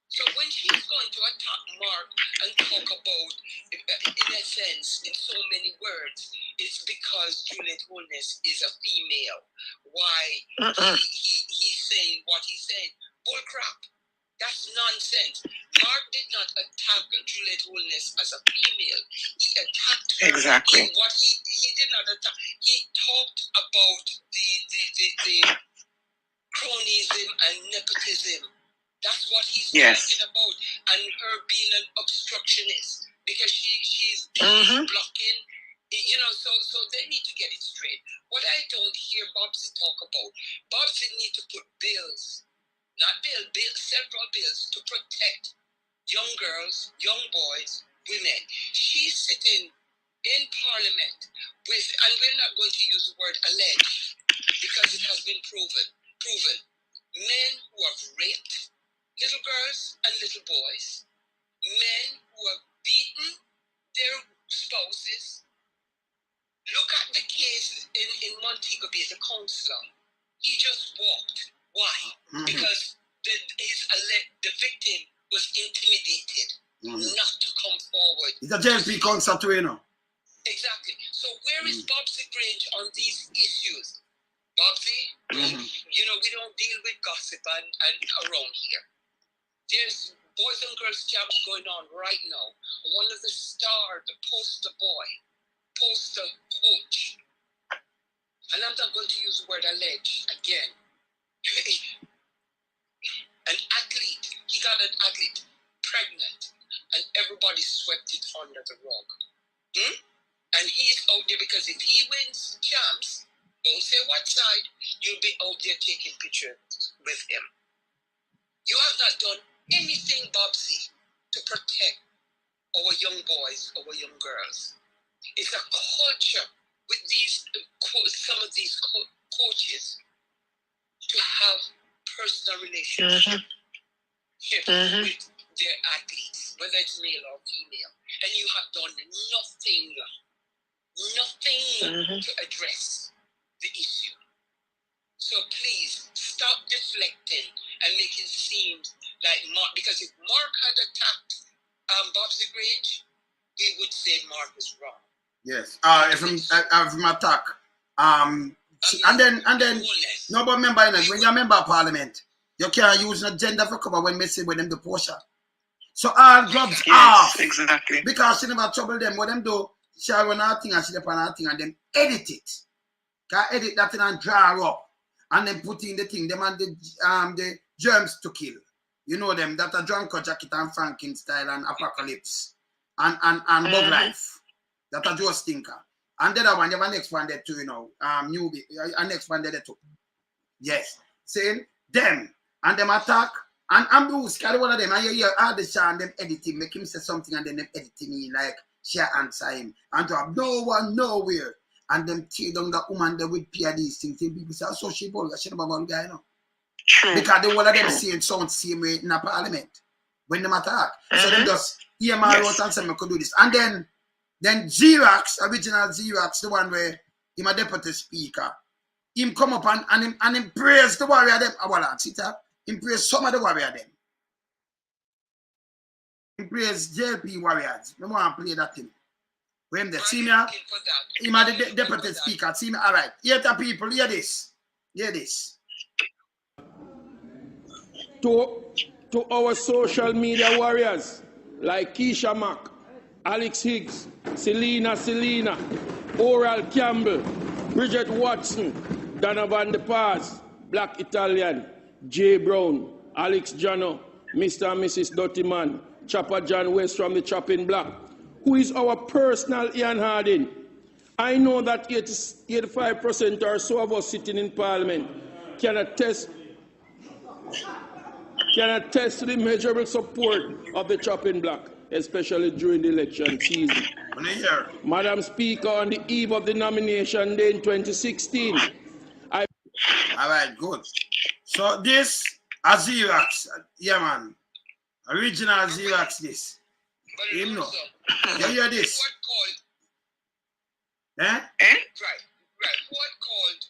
So when she's going to attack Mark and talk about, in a sense, in so many words, it's because Juliet Holness is a female. Why he's saying what he's saying. Bull crap. That's nonsense. Mark did not attack Juliet Holness as a female. He attacked her. Exactly. He did not attack. He talked about the cronyism and nepotism. That's what he's talking about, and her being an obstructionist because she's blocking. You know, so they need to get it straight. What I don't hear Bobsy talk about, Bobsy need to put bills, not bills, several bills to protect young girls, young boys, women. She's sitting in Parliament with, and we're not going to use the word alleged because it has been proven, men who have raped little girls and little boys, men who have beaten their spouses. Look at the case in Montego Bay, the councillor. He just walked. Why? Because the victim was intimidated. not to come forward. It's a JLP concert too, you know. Exactly. So where is Bobsy Grange on these issues? Bobsy, you know, we don't deal with gossip and around here. There's boys and girls camps going on right now. One of the star, the poster boy, poster coach, and I'm not going to use the word allege again. An athlete, he got an athlete pregnant, and everybody swept it under the rug. And he's out there because if he wins champs, don't say what side, you'll be out there taking pictures with him. You have not done anything, Bobsy, to protect our young boys, our young girls. It's a culture with these, some of these coaches to have personal relationships with their athletes, whether it's male or female. And you have done nothing to address the issue. So please stop deflecting and make it seem like Mark, because if Mark had attacked Bobsy Grange, we would say Mark was wrong. Yes. If him attack. And then no, but remember, when you're a member of parliament, you can't use no gender for cover when messing with them the Porsche. So all gloves off. Exactly. Because she never trouble them. What them do, she run her thing and she depend on her thing and then edit it. Can edit that thing and draw up. And then put in the thing, them and the germs to kill. You know them, that a Drunker Jacket and Franken style and Apocalypse. And Bug Life. That a Joe Stinker. And the other one, you have an next one there too, you know. Newbie, a next one there too. Yes. Saying them. And them attack. And Bruce, carry one of them. And you hear all the shit and them editing, make him say something and then them editing me like share answer him. And to have no one nowhere. And them tear down the woman there with peer these things. People say, so she vulgar, she never vulgar, you know. True. Because the one of them saying sound same way in the parliament. When them attack. So them just hear my out and say, I could do this. And then Xerox, original Xerox, the one where him a deputy speaker, him come up and him praise the warrior them. Him praise some of the warrior them. Him praise JLP warriors. I want to play that thing. When they see me, him a the deputy speaker. See me, all right. Hear the people, hear this. Hear this. To our social media warriors like Keisha Mack, Alex Higgs, Selena, Oral Campbell, Bridget Watson, Donovan De Paz, Black Italian, Jay Brown, Alex Jano, Mr. and Mrs. Dottyman, Chopper John West from the Chopping Block, who is our personal Ian Harding. I know that 85% or so of us sitting in Parliament can attest to the measurable support of the Chopping Block, especially during the election season. Madam Speaker, on the eve of the nomination day in 2016, all right, good. So this, a Xerox, yeah man, original Xerox this. You know, you hear this? Right. What called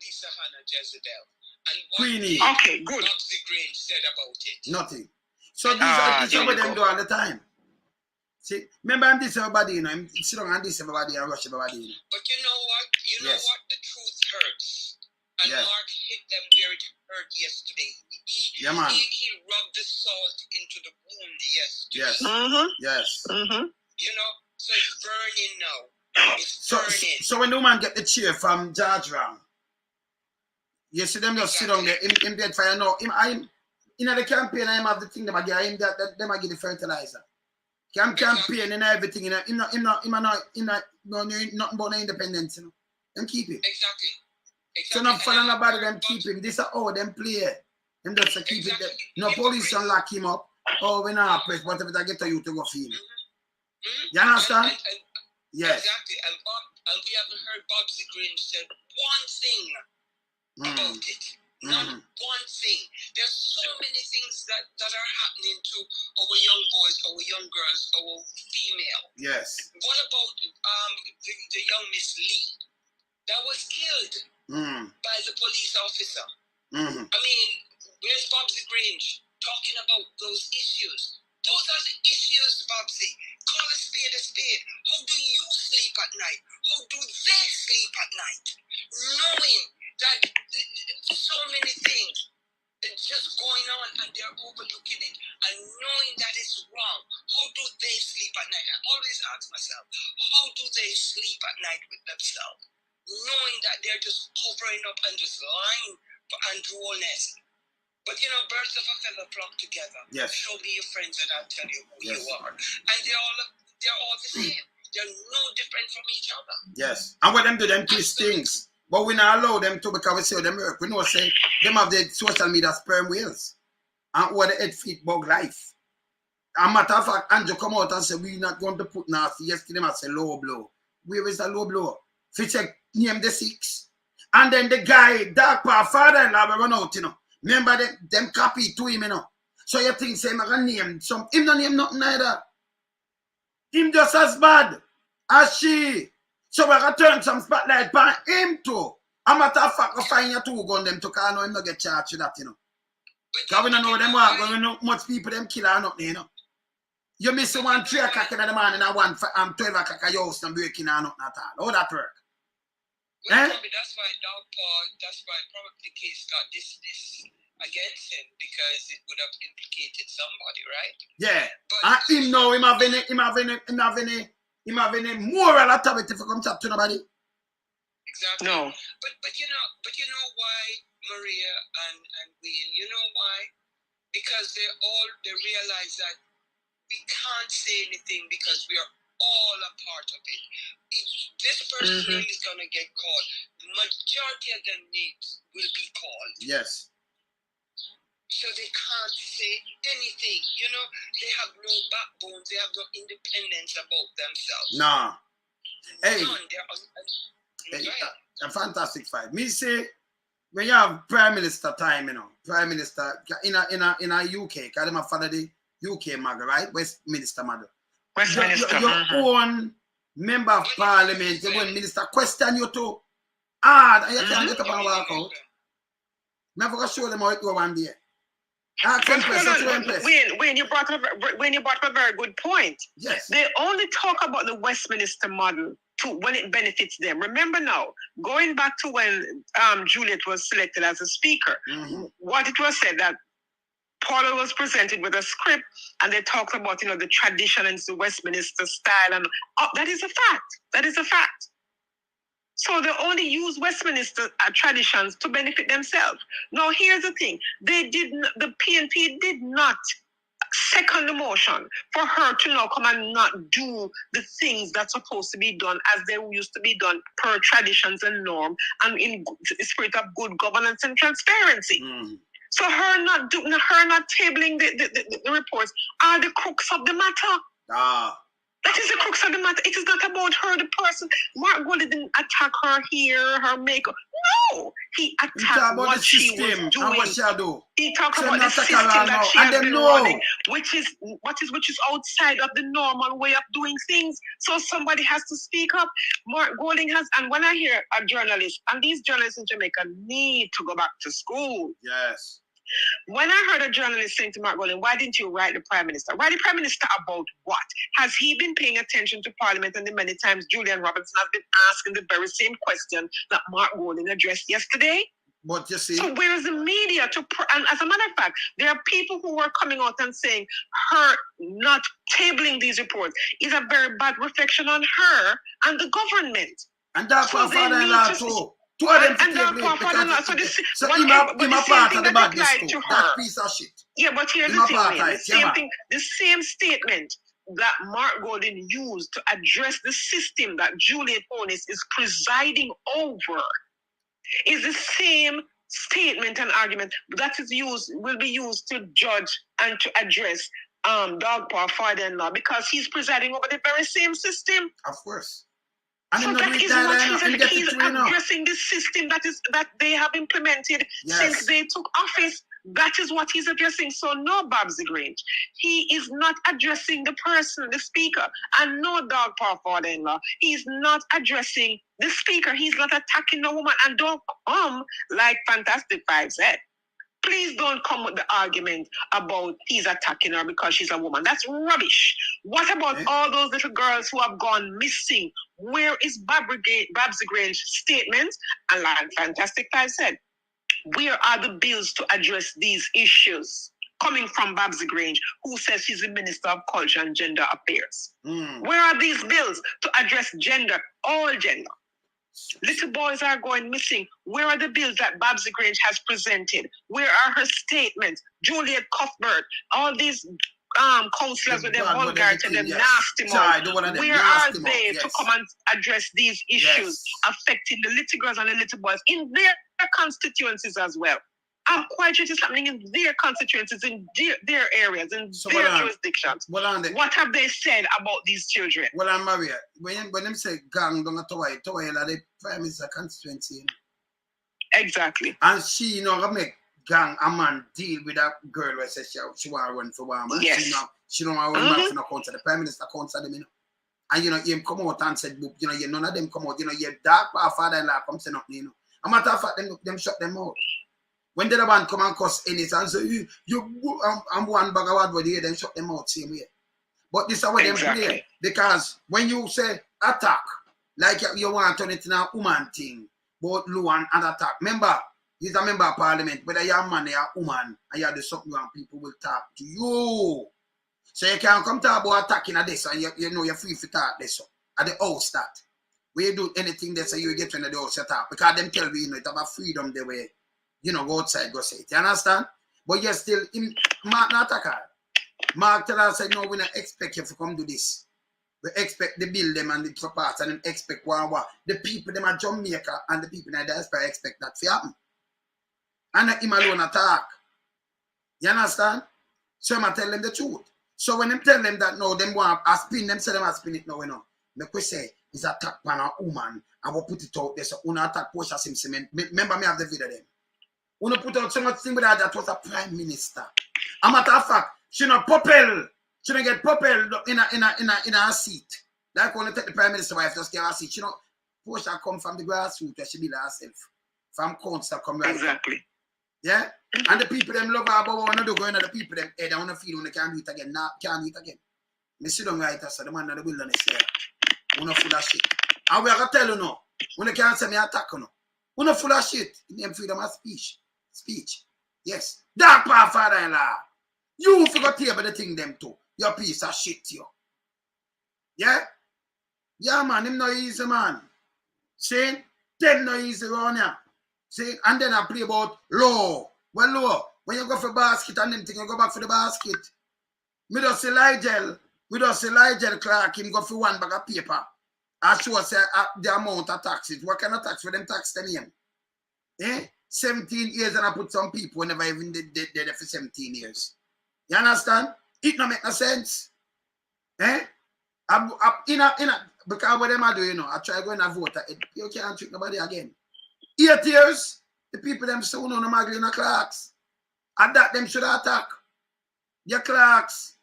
Lisa Hannah Jezebel? And what Queenie. Okay, good. Bobsy Grange said about it. Nothing. So these are what them do all the time. See, remember I'm this everybody, you know, I'm sit down and this everybody and rush everybody, you know. But you know what? You know what? The truth hurts. And Mark hit them where it hurt yesterday. He rubbed the salt into the wound yesterday. Yes. You know, so it's burning now. It's burning. So when the woman get the chair from George Ram, you see them just sit down there in bed fire now. In the campaign, I have the thing them I give the fertilizer. Campaign and everything, nothing about independence, you know. Them keep it. Exactly. So not following about them keep him. This is how them play. Them just keep it there. No police don't lock him up. Oh, we not press whatever they get to you to go feel. You understand? Yes. Exactly. And we haven't heard Bobsy Grange said one thing about it. Not one thing. There's so many things that are happening to our young boys, our young girls, our female. Yes. What about the young Miss Lee that was killed by the police officer? I mean, where's Bobsy Grange talking about those issues? Those are the issues, Babsy. Call a spade a spade. How do you sleep at night? How do they sleep at night? Knowing that so many things are just going on and they're overlooking it and knowing that it's wrong. How do they sleep at night? I always ask myself, how do they sleep at night with themselves? Knowing that they're just covering up and just lying for Holness. But you know, birds of a feather flock together. Yes. Show me your friends and I'll tell you who you are. And they're all the same. They're no different from each other. Yes. And when them do them twist things, but we not allow them to because we say them work. We know say them have the social media sperm whales. And what the head feet bug life. A matter of fact, Andrew come out and say we're not going to put nasty. Yesterday I say low blow. Where is the low blow? If you check name the 6. And then the guy, Dog Paw Father, will run out, you know. Remember them copy to him, you know. So you think say I'm gonna name some him not name nothing either. Him just as bad as she. So we're gonna turn some spotlight on him too. A matter of fact, I find you 2 gun them to call no him not get charged with that, you know. Because we don't know them walk, we know much people them kill or nothing, you know. You miss 1 3 o'clock in the morning and 12 o'clock at your house and breaking or nothing at all. How that work? Well, probably that's why Dog Paw, that's why probably the case got this against him because it would have implicated somebody, right? Yeah. But and him know him have any moral authority for come chat to nobody. Exactly. No. But you know why Maria and Will, you know why? Because they realize that we can't say anything because we are all a part of it. If this person is going to get called, the majority of them will be called. Yes. So they can't say anything. You know, they have no backbone. They have no independence about themselves. Nah. Hey. Hey, a fantastic fight. Me say, when you have Prime Minister time, you know, Prime Minister in a UK, because them have follow the UK model, right? Westminster model. Westminster. Your own member of parliament, your own minister question you too hard and you can't get up and walk out. I'm going to show them how it go one day. When you brought up a very good point. Yes. They only talk about the Westminster model when it benefits them. Remember now, going back to when Juliet was selected as a speaker, what it was said that Paula was presented with a script and they talked about, you know, the tradition and the Westminster style. And that is a fact. That is a fact. So they only use Westminster traditions to benefit themselves. Now, here's the thing. The PNP did not second the motion for her to now come and not do the things that's supposed to be done as they used to be done per traditions and norm and in the spirit of good governance and transparency. So her not tabling the reports are the crux of the matter. That is the crux of the matter. It is not about her, the person. Mark Goldie didn't attack her here, her makeup. No, he attacked what she was doing. And what she do. He talked about the system that she has been running, which is outside of the normal way of doing things. So somebody has to speak up. Mark Golding has, and when I hear a journalist, and these journalists in Jamaica need to go back to school. Yes. When I heard a journalist saying to Mark Golding, why didn't you write the Prime Minister? Write the Prime Minister about what? Has he been paying attention to Parliament and the many times Julian Robinson has been asking the very same question that Mark Golding addressed yesterday? But you see. So where is the media and as a matter of fact, there are people who are coming out and saying her not tabling these reports is a very bad reflection on her and the government. And that's what father-in-law too. So him a part of the badness too. That piece of shit. Yeah, but here's the thing, the same statement that Mark Golding used to address the system that Juliet Holness is presiding over is the same statement and argument that will be used to judge and to address Dog Paw Father-in-law because he's presiding over the very same system. Of course. So that is what he's addressing the system that they have implemented since they took office. That is what he's addressing. So no, Babsy Grange. He is not addressing the person, the speaker, and no Dog Paw Father-in-law. He's not addressing the speaker. He's not attacking the woman. And don't come like Fantastic Five said. Please don't come with the argument about he's attacking her because she's a woman. That's rubbish. What about all those little girls who have gone missing? Where is Babs Grange's statement? And like Fantastic Five said, where are the bills to address these issues? Coming from Babs Grange, who says she's the Minister of Culture and Gender Affairs. Where are these bills to address gender, all gender? Little boys are going missing. Where are the bills that Babs Grange has presented? Where are her statements? Juliet Cuthbert, all these councillors with them vulgarity, them nasty mouth. Where are they to come and address these issues affecting the little girls and the little boys in their constituencies as well? I'm quite sure it's happening in their constituencies, in their areas, in their jurisdictions. What have they said about these children? Well, I'm Maria. When them say gang, don't Toy like the Prime Minister constituency. Exactly. And she, make gang a man deal with that girl who says she want to run for one man. Yes. She don't want to run back for no council. The Prime Minister council them, And him come out and said, none of them come out. Your Dog Paw Father-in-law come say nothing, A matter of fact, them shut them out. When the man come and cuss in it and say, I'm one bag of word here, then shut them out same way. But this is what them play. Because when you say attack, like you want to turn it into a woman thing, both Lou and attack. Remember, he's a member of parliament, whether you're a man or a woman, and you do something and people will talk to you. So you can't come talk about attacking at this, and you're free to talk this at the house that. When you do anything they say you get to the house you talk. Because them tell me, it have a freedom the way. Go outside, go say it. You understand? But you're still in Mark not attacker. Mark tell us, no, we don't expect you to come do this. We expect the bill them and the support and expect what. The people them at Jamaica and the people in the diaspora expect that to happen. And not him alone attack. You understand? So I tell them the truth. So when them tell them that no, them want to spin, them say them spin it now, Make we say it's attack on a woman and we put it out there. So we attack Portia Simpson. Remember me have the video them. We put out so much thing with that was a prime minister. A matter of fact, she not popel. She don't get popel in a seat. Like when you take the prime minister wife just get her seat. She not Portia come from the grassroots where she build herself. From council come right. Exactly. Yeah? And the people them love her, but want to do going to the people them head. I want to feel when they can't do it again. Nah, can't do it again. Me sit down right so the man in the wilderness here. We not full of shit. And we are going to tell you now. When they can't say me attack you now. We not full of shit. In them freedom of speech. Yes. Dog Paw Father-in-law. You forgot to hear about the thing them too. Your piece of shit, you. Yeah? Yeah, man. Him no easy, man. See? Them no easy around here. See? And then I play about law. Well, law. When you go for basket and them thing, you go back for the basket. Me just see Ligel Clark, him go for one bag of paper. I show us the amount of taxes. What kind of tax for them tax them in? Eh? 17 years and I put some people who never even did there for 17 years. You understand? It don't make no sense. Eh? Because what them I do, I try going to vote. You can't trick nobody again. 8 years, the people them soon on the Magdalena Clarks. And that them should attack. Your Clarks.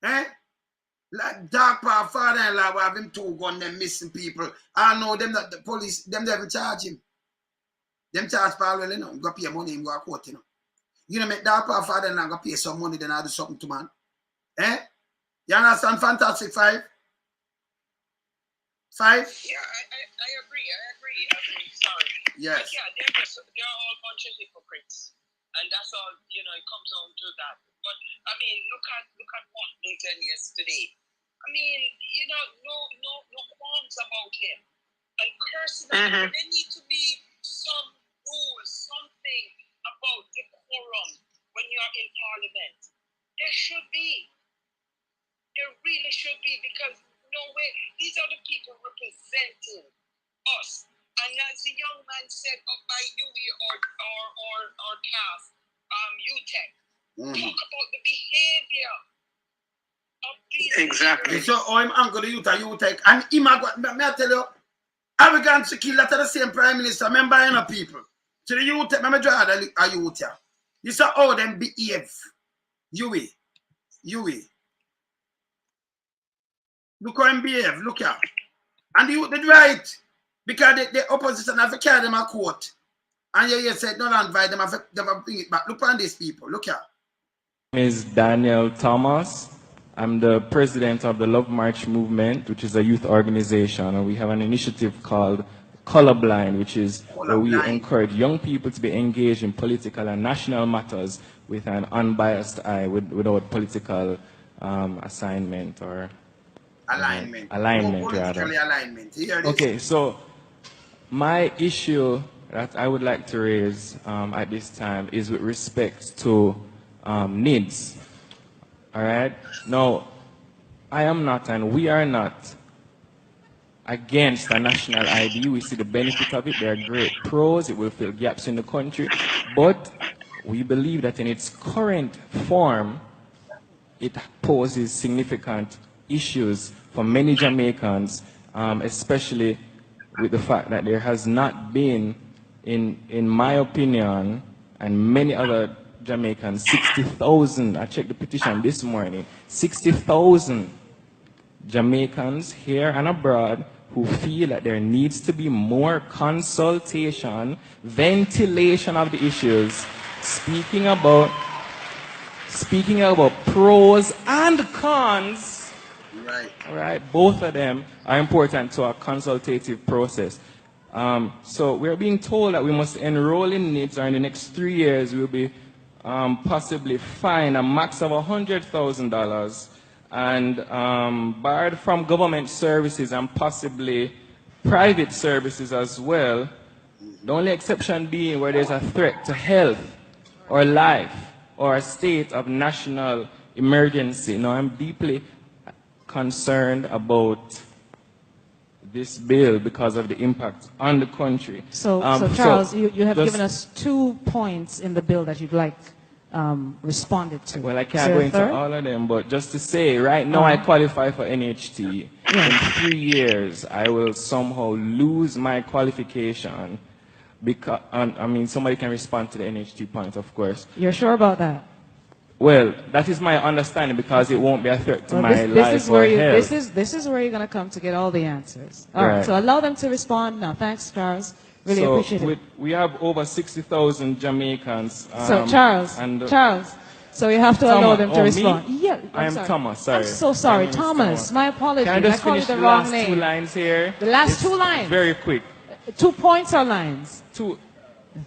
Eh? Like Dog Paw Father-in-law will have him 2 guns, them missing people. I know them that the police, them never charge him. Them charge Paul well, you go pay money, go to court, make Dog Paw Father-in-law go pay some money, then I do something to man. Eh? You understand? Fantastic Five? Yeah, I agree. Sorry. Yes. But yeah, they're all a bunch of hypocrites. And that's all, it comes down to that. But I mean, look at what they did yesterday. I mean, no qualms about him. And cursing him. There need to be some rules, something about decorum when you're in parliament. There should be. There really should be, because no way, these are the people representing us. And as the young man said up by Yui or CAF, UTEC, talk about the behavior of these. Exactly. So I'm uncle the youth at UTEC, and him may I tell you, arrogant to kill that the same prime minister, remember people. To the youth, remember draw a youth here. This is how them behave. Yui. Look how them behave, look here. And the youth did right. Because the opposition have to carry them a court. And you said, don't invite them, have bring it back. Look on these people. Look here. My name is Daniel Thomas. I'm the president of the Love March Movement, which is a youth organization, and we have an initiative called Colorblind, which is where we encourage young people to be engaged in political and national matters with an unbiased eye, without political assignment or alignment. Rather. Alignment. Okay, so my issue that I would like to raise at this time is with respect to needs. All right. Now, I am not, and we are not, against a national ID. We see the benefit of it. There are great pros. It will fill gaps in the country. But we believe that in its current form, it poses significant issues for many Jamaicans, especially with the fact that there has not been, in my opinion, and many other Jamaicans, 60,000, I checked the petition this morning, 60,000 Jamaicans here and abroad who feel that there needs to be more consultation, ventilation of the issues, speaking about pros and cons. Right. All right, both of them are important to our consultative process. So we're being told that we must enroll in NIDS, or in the next 3 years we'll be possibly fined a max of $100,000 and barred from government services and possibly private services as well. The only exception being where there's a threat to health or life or a state of national emergency. Now, I'm deeply concerned about this bill because of the impact on the country. So Charles, you have given us 2 points in the bill that you'd like responded to. Well, I can't go into all of them, but just to say, right now I qualify for NHT. In 3 years, I will somehow lose my qualification because, I mean, somebody can respond to the NHT point, of course. You're sure about that? Well, that is my understanding because it won't be a threat to my life or health. This is where you're going to come to get all the answers. All right, so allow them to respond now. Thanks, Charles. Really appreciate it. We have over 60,000 Jamaicans. So, Charles, so you have to allow them to respond. Me? Yeah, I'm Thomas, sorry. I'm so sorry, Thomas. My apologies. Can I just finish the wrong last name. 2 lines here? The last 2 lines? Very quick. 2 points or lines? 2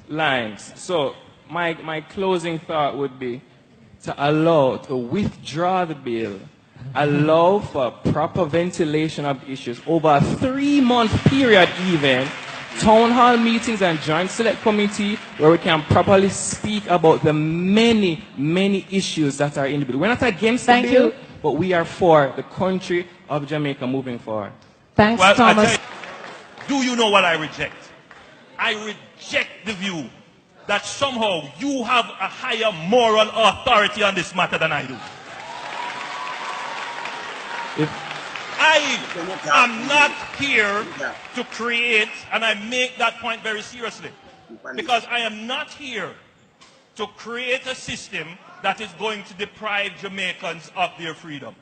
lines. So, my closing thought would be to withdraw the bill, allow for proper ventilation of issues over a 3-month period even, town hall meetings and joint select committee where we can properly speak about the many, many issues that are in the bill. We're not against the bill, but we are for the country of Jamaica moving forward. Thanks, Thomas. Do you know what I reject? I reject the view that somehow you have a higher moral authority on this matter than I do. I am not here to create, and I make that point very seriously, because I am not here to create a system that is going to deprive Jamaicans of their freedom.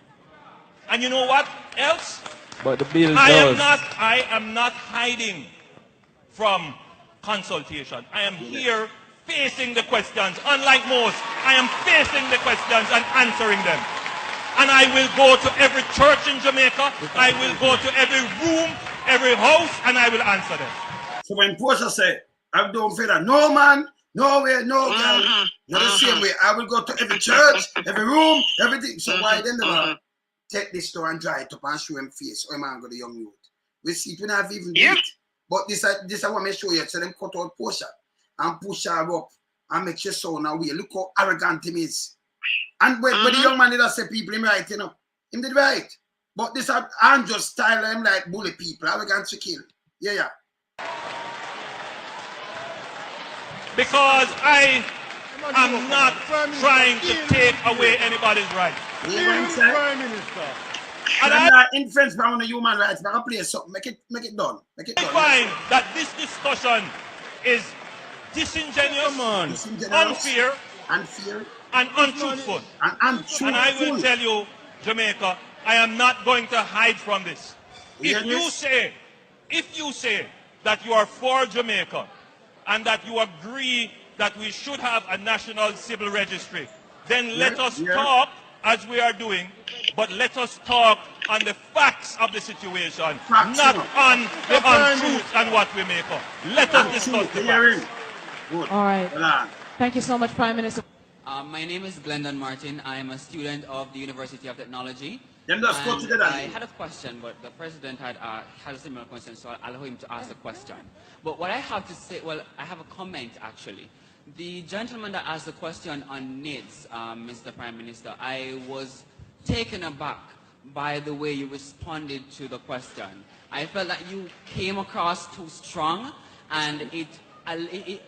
And you know what else? But the bill does. I am not hiding from consultation. I am here facing the questions. Unlike most, I am facing the questions and answering them. And I will go to every church in Jamaica. I will go to every room, every house, and I will answer them. So when Portia said, I don't feel that, no man, no way, no girl, not the same way. I will go to every church, every room, everything. So why then they take this store and dry it up and show him face? Oh man, go the young youth. We see it, we not even do it. But this I want to show you. So them cut out Portia and push her up and make sure so now we look how arrogant him is. And when the young man did say people him right, you know, him did right. But this I'm just style him like bully people, arrogant to kill. Yeah. Because I am not trying to take away anybody's rights. And I'm not influenced by one of human rights, but I'll play something. Make it done. I find that this discussion is disingenuous, unfair, and untruthful. And I will tell you, Jamaica, I am not going to hide from this. If you say that you are for Jamaica and that you agree that we should have a national civil registry, then let us talk as we are doing, but let us talk on the facts of the situation, not on the untruths and what we make up. Let us discuss the facts. All right. Thank you so much, Prime Minister. My name is Glendon Martin. I am a student of the University of Technology. Them just go together. I had a question, but the president had a similar question, so I'll allow him to ask the question. But what I have to say, well, I have a comment actually. The gentleman that asked the question on NIDS, Mr. Prime Minister, I was taken aback by the way you responded to the question. I felt that you came across too strong, and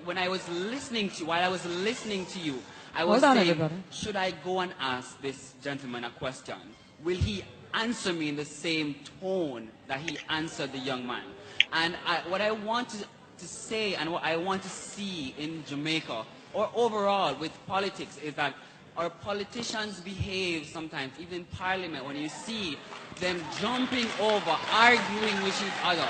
when I was listening to you, while I was listening to you, I was saying, should I go and ask this gentleman a question? Will he answer me in the same tone that he answered the young man? And what I want to say and what I want to see in Jamaica, or overall with politics, is that our politicians behave sometimes, even in Parliament, when you see them jumping over, arguing with each other.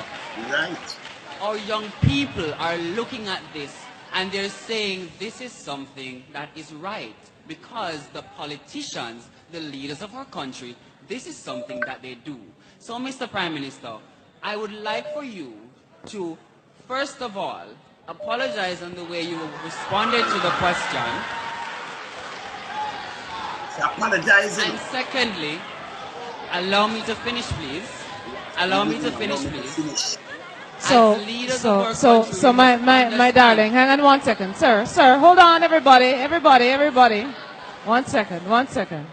Right. Our young people are looking at this and they're saying this is something that is right, because the politicians, the leaders of our country, this is something that they do. So, Mr. Prime Minister, I would like for you to, first of all, apologize on the way you responded to the question. Apologizing. And secondly, allow me to finish, please. Allow me to finish, please. So my darling, hang on 1 second. Sir, hold on, everybody. 1 second.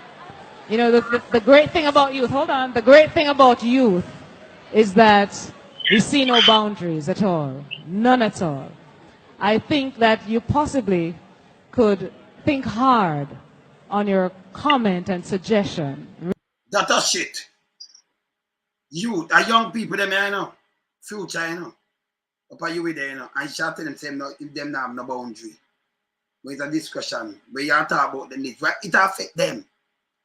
You know, the great thing about youth, hold on, the great thing about youth is that we see no boundaries at all. None at all. I think that you possibly could think hard on your comment and suggestion. That a shit. Youth, young people, them, you know. Future, you know. Up you with there, you know. I shall tell them, say, no, if them not have no boundary. But it's a discussion where you talk about the needs. Right? It affect them.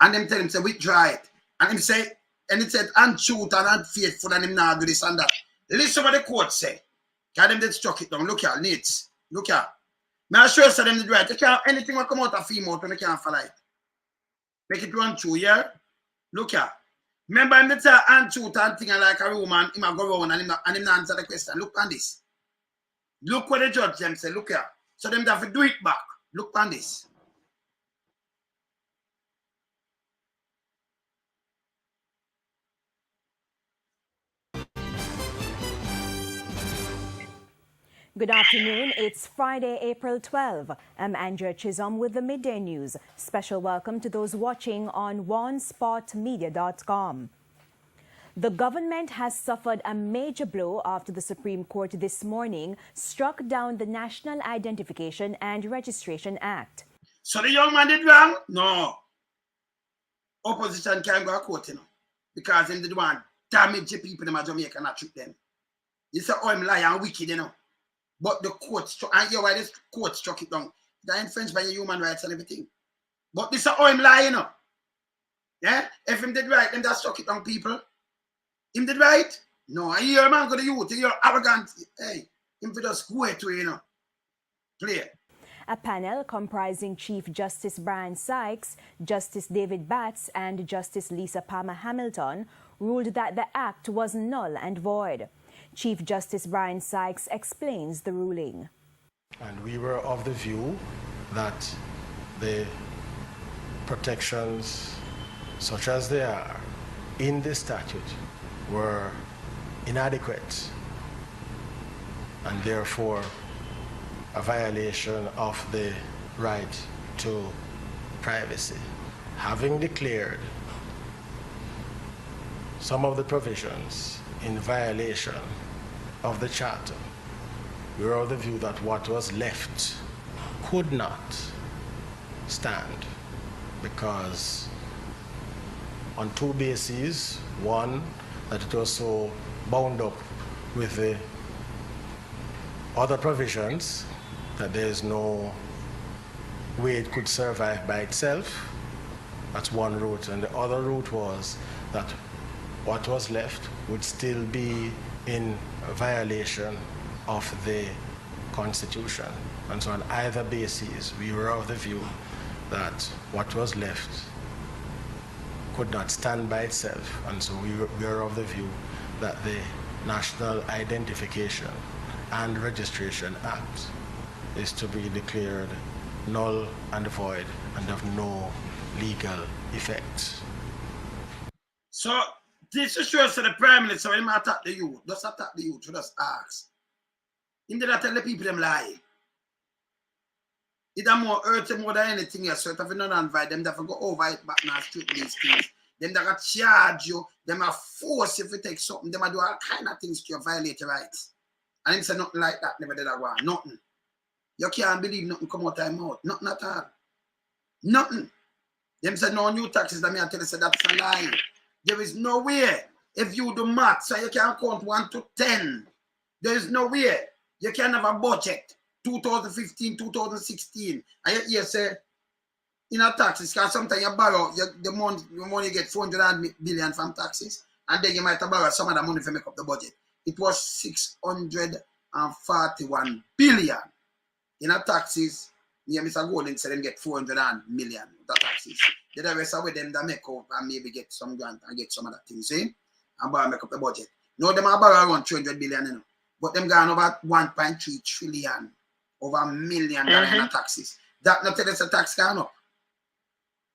And them tell them, say, withdraw it. And him say, and it said, untruth and unfaithful, and him not do this and that. Listen what the court say. Because them did struck it down. Look here, needs. Look here. May I sure say them did right. You can't, anything will come out of female when you can't follow it. Make it run through, yeah? Look here. Remember him that say untruth and thing like a woman, him a go around and him not answer the question. Look on this. Look what the judge them say. Look here. So them have to do it back. Look on this. Good afternoon. It's Friday, April 12. I'm Andrea Chisholm with the Midday News. Special welcome to those watching on onespotmedia.com. The government has suffered a major blow after the Supreme Court this morning struck down the National Identification and Registration Act. So the young man did wrong? No. Opposition can't go to court, you know, because him did want damage the people in Jamaica and not treat them. You say, oh, I'm lying and wicked, you know. But the court struck, and you why this court struck it down. That infringed by your human rights and everything. But this is how I'm lying, you know. Yeah? If him did right, then that struck it down, people. Him did right? No, I hear a man go to youth, you're arrogant. Hey, him for just go to, you know. Play. A panel comprising Chief Justice Brian Sykes, Justice David Batts, and Justice Lisa Palmer Hamilton ruled that the act was null and void. Chief Justice Brian Sykes explains the ruling. And we were of the view that the protections, such as they are in the statute, were inadequate and therefore a violation of the right to privacy. Having declared some of the provisions in violation of the Charter, we were of the view that what was left could not stand, because on two bases: one, that it was so bound up with the other provisions that there is no way it could survive by itself. That's one route. And the other route was that what was left would still be in violation of the Constitution. And so on either basis, we were of the view that what was left could not stand by itself. And so we were of the view that the National Identification and Registration Act is to be declared null and void and of no legal effect. So this shows to the Prime Minister when he attack the youth, just attack the youth, just ask. He did not tell the people them lie. It more hurt more than anything else. So if you don't invite them, they have to go over it back now street these things. Them that got charge you, them are force if you take something, them are do all kind of things to violate your rights. And him say nothing like that, never did that one. Nothing. You can't believe nothing come out of my mouth. Nothing at all. Nothing. Them say no new taxes, that me I tell you say that's a lie. There is no way. If you do math, so you can count 1 to 10. There is no way. You can have a budget. 2015, 2016. And you say, in a taxes, because sometimes you borrow, the money you get 400 billion from taxes, and then you might borrow some of the money to make up the budget. It was 641 billion. In a taxes, yeah, Mr. Golden said them get 400 million the taxes. The rest of them that make up and maybe get some grant and get some other things, see? And borrow make up the budget. No, them are borrow around 300 billion, you know. But them gone over 1.3 trillion, over $1 million in taxes. That not tell us a tax gone up.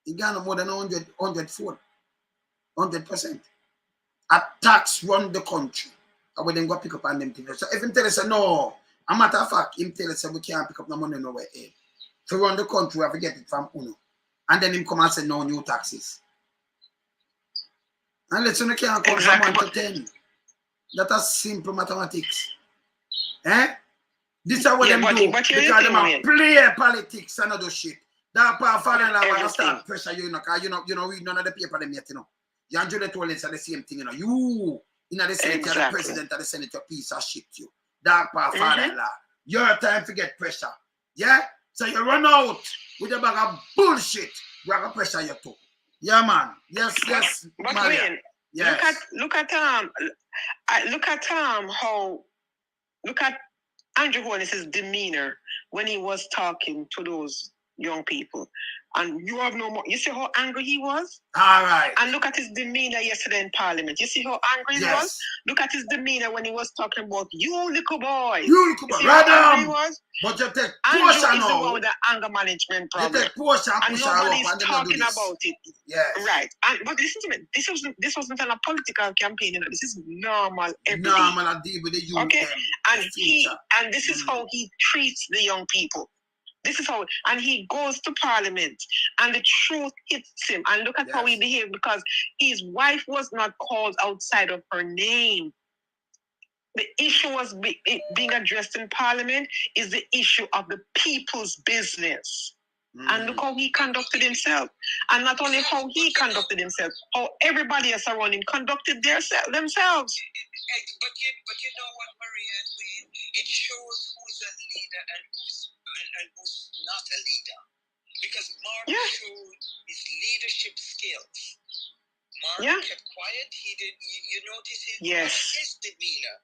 It gone up more than 100%. A tax run the country. And when them go pick up on them things. So if him tell us no, a matter of fact, him tell us we can't pick up no money nowhere. To run the country, we have to get it from UNO. And then him come and say no new taxes. And let's say we can't count from 1 to 10. That's simple mathematics. This is what them do. Because them are play politics and other shit. Dog Paw Father will start pressure you, because you know, read none of the paper them yet, you know. You and Juliet Holness are the same thing, you know. You, in the Senate, you're the president of the Senate, your piece of shit, you. Dog Paw Father-in-law. Your time to get pressure. Yeah? So you run out with a bag of bullshit. We're going to pressure you too. Yeah, man. Yes. But Wayne, yes. Look at Andrew Holness's demeanor when he was talking to those young people. And you have no more. You see how angry he was? All right. And look at his demeanor yesterday in Parliament. You see how angry he was? Look at his demeanor when he was talking about you little boy. You little boy. Right now. He was? But you take Andrew is portion the now. one with the anger management problem. You take portion and push her up nobody's and talking about it. Yes. Right. But listen to me. This wasn't a political campaign. You know. This is normal every day. Normal and deal with the youth. Okay. And this is how he treats the young people. This is how, and he goes to Parliament, and the truth hits him. And look at how he behaved, because his wife was not called outside of her name. The issue was being addressed in Parliament is the issue of the people's business. And look how he conducted himself. And not only how he conducted himself, how everybody else around him conducted themselves. But you know what, Maria and Wayne? It shows who's a leader and who's not a leader. Because Mark showed his leadership skills. Mark kept quiet. He did. You notice his demeanor.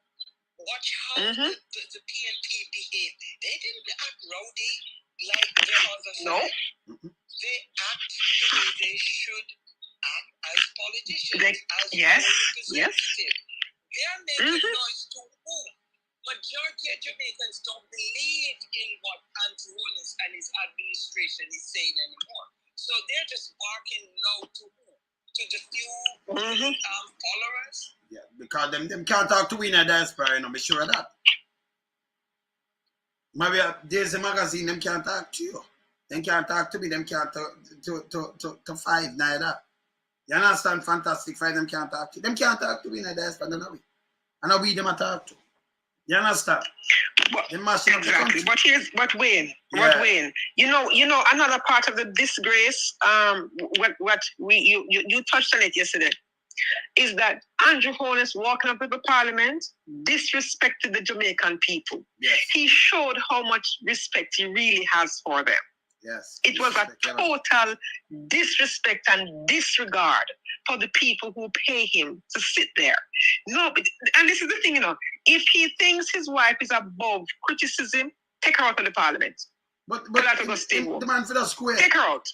Watch how the PNP behaved. They didn't act rowdy like the others. No. They act the way they should act as politicians, as representatives. They are making noise to whom? Majority of Jamaicans don't believe in what Andrew Holness and his administration is saying anymore. So they're just barking loud to who? To the few followers? Yeah, because them can't talk to we in a diaspora, you know, be sure of that. Maybe there's a magazine, them can't talk to you. Them can't talk to me, them can't talk to Five, neither. You understand? Fantastic Five, them can't talk to you. Them can't talk to me in a diaspora, no we. And we them a talk to. You understand? Exactly. But Wayne, you know, another part of the disgrace, what you touched on it yesterday, is that Andrew Holness walking up to the Parliament disrespected the Jamaican people. Yes. He showed how much respect he really has for them. Yes. It was a total disrespect and disregard for the people who pay him to sit there. No, and this is the thing, you know, if he thinks his wife is above criticism, Take her out of the parliament. But the man for the square. Take her out.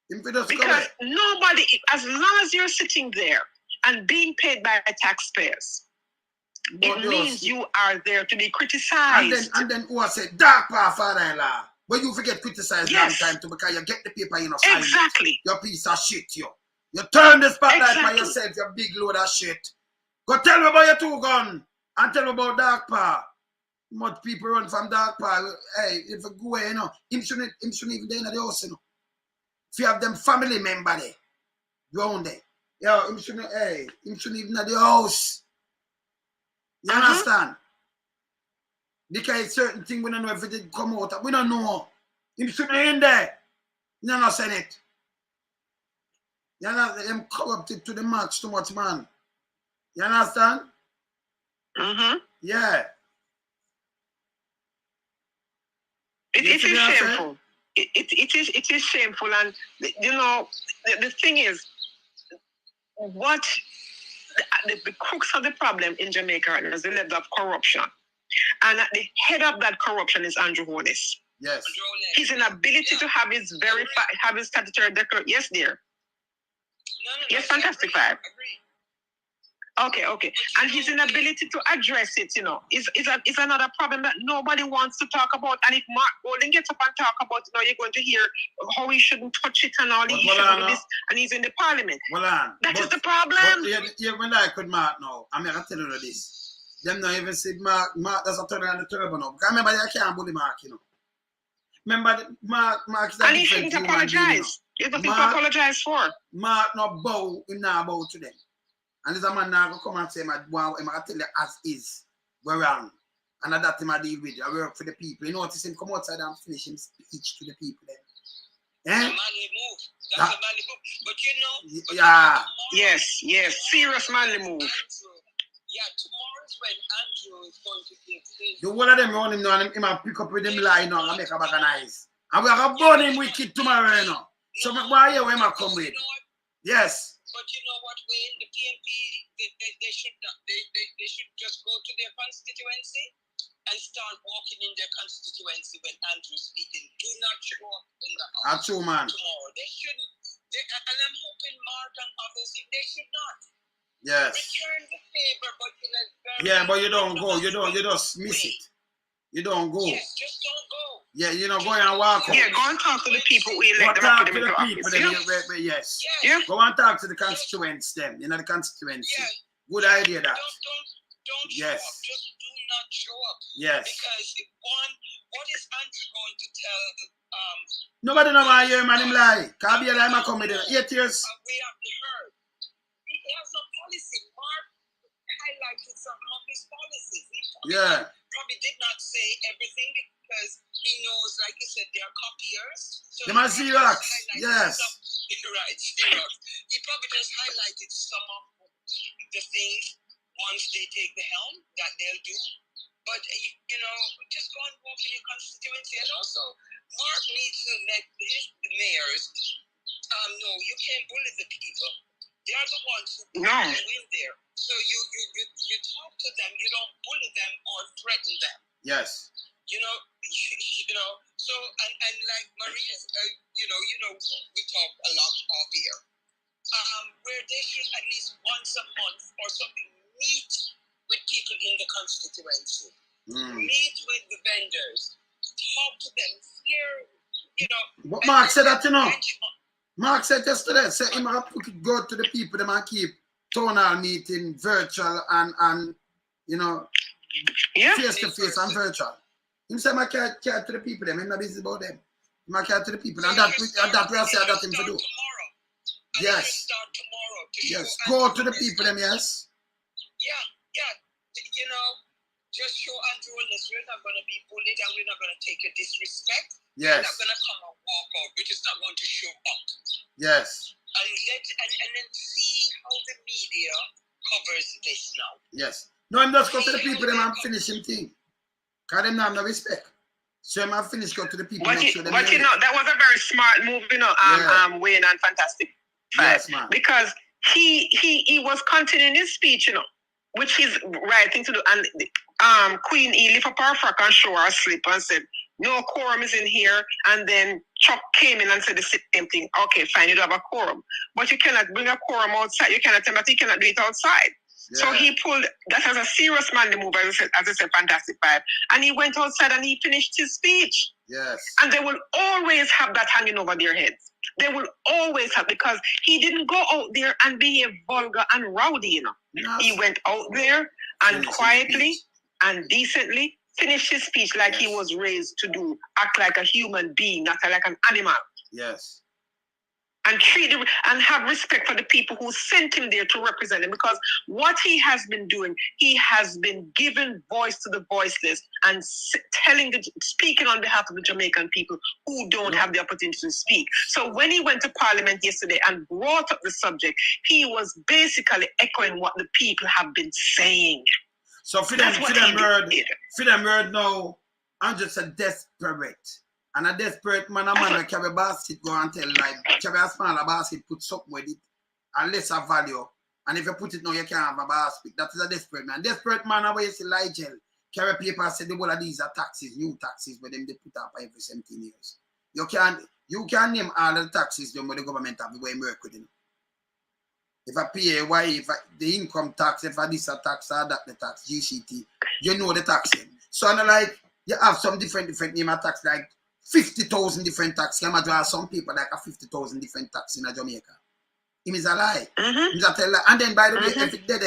Because nobody, as long as you're sitting there and being paid by taxpayers, it means you are there to be criticized. And then who I said, Dog Paw Father-in-law. But you forget criticize long time too because you get the paper in a Exactly. You piece of shit, you. You turn the spotlight by yourself, you big load of shit. Go tell me about your 2 gun and tell me about Dog Paw. Much people run from Dog Paw. Hey, if you go away, you know, him shouldn't even be in the house, you know. If you have them family member there, round there. Yo, him shouldn't even at the house. You understand? Because certain things we don't know if it come out. We don't know. Him shouldn't in there. You know, saying it. You know, them corrupted to the max too much, man. You understand? Yeah. It is shameful. It is shameful, and you know the thing is, what the crux of the problem in Jamaica is the level of corruption, and at the head of that corruption is Andrew Holness. Yes, his inability to have his statutory declaration. Yes, dear. Yes, fantastic five. Okay. And his inability to address it, you know, is another problem that nobody wants to talk about. And if Mark Golden gets up and talk about, you know, you're going to hear how he shouldn't touch it and all, he shouldn't do this, and he's in the parliament. That is the problem. But you like with Mark now, I'm going to tell you this. Them not even say Mark does a turn on the turbo now. Because remember, you can't bully Mark, you know. Remember, Mark is a and he shouldn't apologize. There's nothing to apologize for. Mark not bow, him not bow to them. And there's a man now go come and say, wow, I'm going to tell you as is. We're wrong. And that's him I deal with. I work for the people. You notice him come outside and finish him speech to the people then. Manly move. That's a manly move. But you know. Yeah. Yes. Serious manly move. Yeah, tomorrow's when Andrew is going to give his. The one of them run him now and him pick up with him line now and make a bag of nice. And we're going to burn him wicked tomorrow, you know. So why you him come with? Yes. But you know what, Wayne, the PNP, they should just go to their constituency and start walking in their constituency when Andrew's speaking. Do not show up in the house tomorrow. They shouldn't. And I'm hoping Mark and others, they should not. Yes. Return the favor, but you know. Yeah, but you don't go. You just miss it. You don't go. Yes, just don't go. Yeah, you know, go and walk out. Yeah, go and talk to the people we elect them talk to to the people. Yes. Yeah. Go and talk to the constituents them. You know, the constituency. Yeah. Good idea that. Don't show up. Just do not show up. Yes. Because what is Andrew going to tell nobody know why you man him lie. Can't be a lie, man come with it. 8 years. We have heard. He has a policy. Mark highlighted some of his policies. Probably did not say everything because he knows, like you said, they are copiers. So they must Xerox. Yes. Right, Xerox. He probably just highlighted some of the things once they take the helm that they'll do. But, you know, just go and walk in your constituency. And also, Mark needs to let the mayors know you can't bully the people. They are the ones who put you in there. So you talk to them, you don't bully them or threaten them. Yes. You know. So and like Maria, you know, we talk a lot off here. Where they should at least once a month or something meet with people in the constituency, meet with the vendors, talk to them, hear, you know. But Mark said that, you know. Mark said yesterday, say him have to go to the people, them and keep town hall meeting virtual and you know, face to face and virtual. Him say I care to the people, them. I'm not busy about them. I care to the people, and that we say that him to do. Yes. Yes. Go to the people, them. Yes. Yeah. You know, just show Andrew Holness we're not going to be bullied and we're not going to take a disrespect. Yes. We're not going to come and walk out. We're just not going to show up. Yes. And then see how the media covers this now. Yes. No, I'm just going to the people them and finish him thing. Because them have no respect. So I'm going to finish go to the people. But you know, that was a very smart move, you know, Wayne and Fantastic. Yes, man. Because he was continuing his speech, you know, which is right thing to do. And Queen E lift up her frock and show her slip and said, no quorum is in here. And then Chuck came in and said the same thing. Okay, fine, you don't have a quorum. But you cannot bring a quorum outside. You cannot tell me that you cannot do it outside. Yeah. So he pulled, that as a serious manly move, as I said, fantastic vibe. And he went outside and he finished his speech. Yes. And they will always have that hanging over their heads. They will always have, because he didn't go out there and behave vulgar and rowdy, you know. Yes. He went out there and quietly and decently finished his speech like he was raised to do, act like a human being, not like an animal. Yes. And treat him and have respect for the people who sent him there to represent him. Because what he has been doing, he has been giving voice to the voiceless and speaking on behalf of the Jamaican people who don't have the opportunity to speak. So when he went to Parliament yesterday and brought up the subject, he was basically echoing what the people have been saying. So for them word now, I'm just a desperate. And a desperate man, a man that carry a basket, go and tell, like, carry a smaller basket, put something with it, and lesser value. And if you put it now, you can't have a basket. That is a desperate man. Desperate man, where you see Ligel, carry paper, say the whole of these are taxes, new taxes, but them they put up every 17 years. You can name all the taxes them where the government have the way work with them. If I pay if the income tax, if I this a tax or that the tax, GCT, you know the taxing. So and like you have some different name of tax, like 50,000 different tax. You might draw some people like a 50,000 different tax in Jamaica. It is a lie. And then by the way, if it did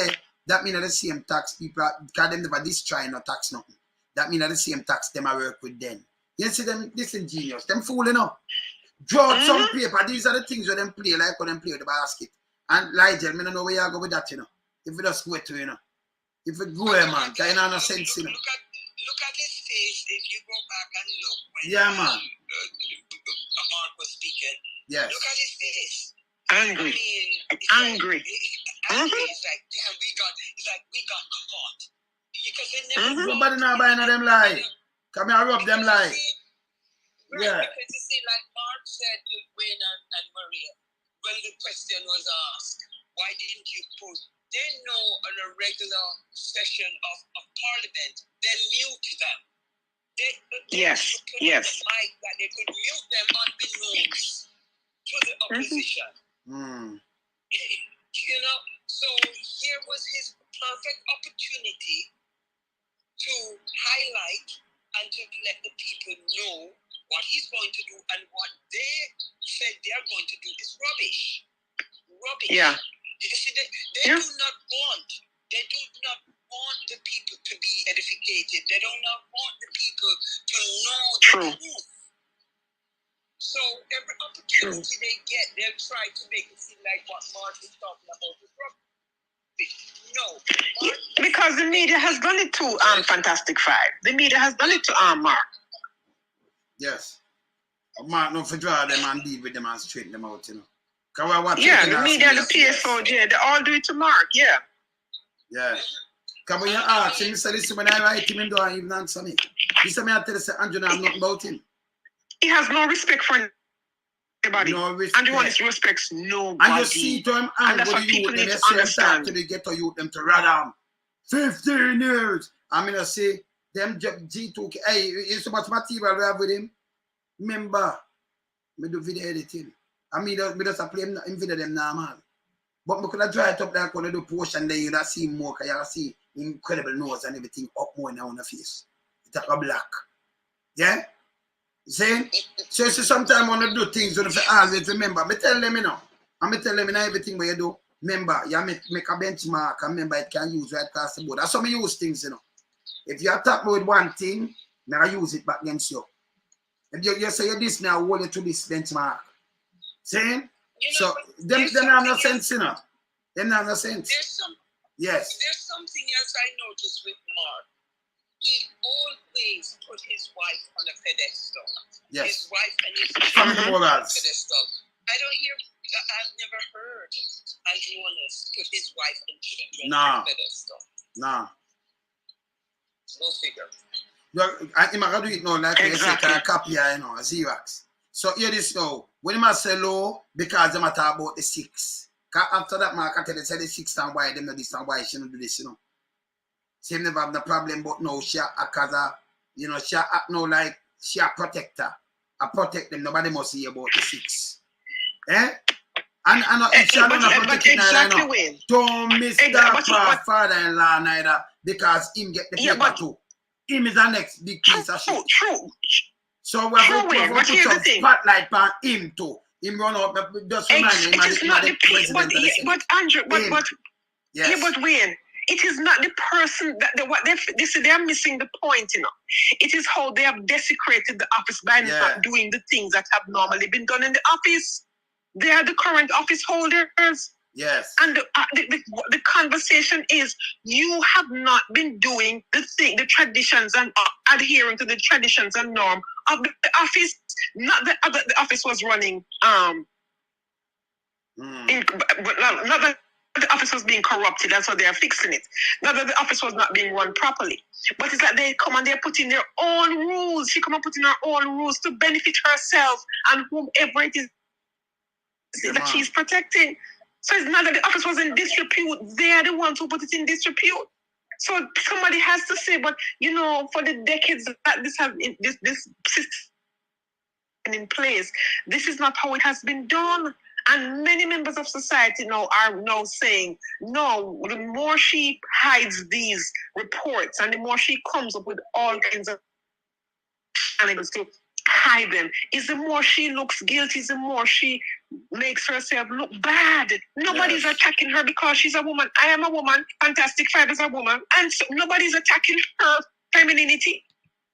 that means the same tax people, because them never destroy no tax nothing. That means the same tax them I work with them. You see them disingenuous, them fooling up. Draw some paper, these are the things where them play, like when them play with the basket. And Ligel, I don't know where you go with that, you know. If it just go to, you know. If it go, man, that ain't no sense, you know. Look at his face if you go back and look when man. Mark was speaking. Yes. Look at his face. Angry. Angry. It's like, damn, we got caught. Because they never Nobody not buying them lie. Come here, rub them lie. Yeah. Because you see, like Mark said to Wayne and Maria, when the question was asked, why didn't you put? They know on a regular session of Parliament, they mute them. Yes. Mic that they could mute them unbeknownst to the opposition. You know, so here was his perfect opportunity to highlight and to let the people know what he's going to do, and what they said they're going to do is rubbish. Yeah. You see, they do not want the people to be edificated. They do not want the people to know the truth. So every opportunity they get, they'll try to make it seem like what Mark is talking about is rubbish. No. Because the media has done it to Fantastic Five. The media has done it to Mark. Yes. Mark, no for draw them and deal with them and straighten them out, you know. The media and the PSOJ, they all do it to Mark, yeah. Yeah. Because when you ask him, he said, listen, when I write him, he don't even answer me. He said, I tell you, Andrew, I have nothing about him. He has no respect for anybody. No respect. Andrew respects nobody. And you see to him, and that's what people need to understand. To the ghetto youth, them to run 15 years. I mean, I say, them G2K, hey, you so much material we have with him. Remember, me do video editing. I mean, we just play him video them now, man. But we could have dried up like when I do portion there, you see more, because you see incredible nose and everything up more now on the face. It's like a black. Yeah? See? So you see, sometimes when you do things, you have to always remember. I tell them, you know. I tell them, you know, everything what you do. Remember, you make a benchmark and remember it can use right across the board. That's how I use things, you know. If you attack me with one thing, I use it back against you. If you say this now, hold it to this benchmark. See? So them have no sense, you know. Them have no sense. Yes. There's something else I noticed with Mark. He always put his wife on a pedestal. Yes. His wife and his children on a pedestal. I've never heard Andrew Holness put his wife and children on a pedestal. Nah. No figure. I'm going to do it now, like I say, a copy, you know, a Xerox. So here this now. When you must say low, because they matter about the 6. After that, Mark, I tell you, say the 6 and why, them know this and why she don't do this, you know. She never have the problem, but no, she act as a, she act no like she a protector. I protect them. Nobody must hear about the 6. Eh? And if she don't protect it neither, don't miss Dog Paw father-in-law neither, because him get the paper too. Him is the next big piece of shit. True. So we have to put some spotlight on him too. Him run out, just remind him. It is not the people, but Andrew, but Wayne, it is not the person that they are missing the point, It is how they have desecrated the office by not doing the things that have normally been done in the office. They are the current office holders. Yes. And the conversation is, you have not been doing the traditions and adhering to the traditions and norm of the office. Not that the office was running not that the office was being corrupted, and so they are fixing it. Not that the office was not being run properly, but it's that they come and they're putting their own rules. She come and put in her own rules to benefit herself and whomever it is that she's protecting. So it's not that the office was in disrepute. They are the ones who put it in disrepute. So somebody has to say, but for the decades that this system in place, this is not how it has been done. And many members of society now are now saying, no, the more she hides these reports and the more she comes up with all kinds of shenanigans to hide them, is the more she looks guilty, the more she makes herself look bad. Nobody's attacking her because she's a woman. I am a woman. Fantastic Five is a woman. And so nobody's attacking her femininity.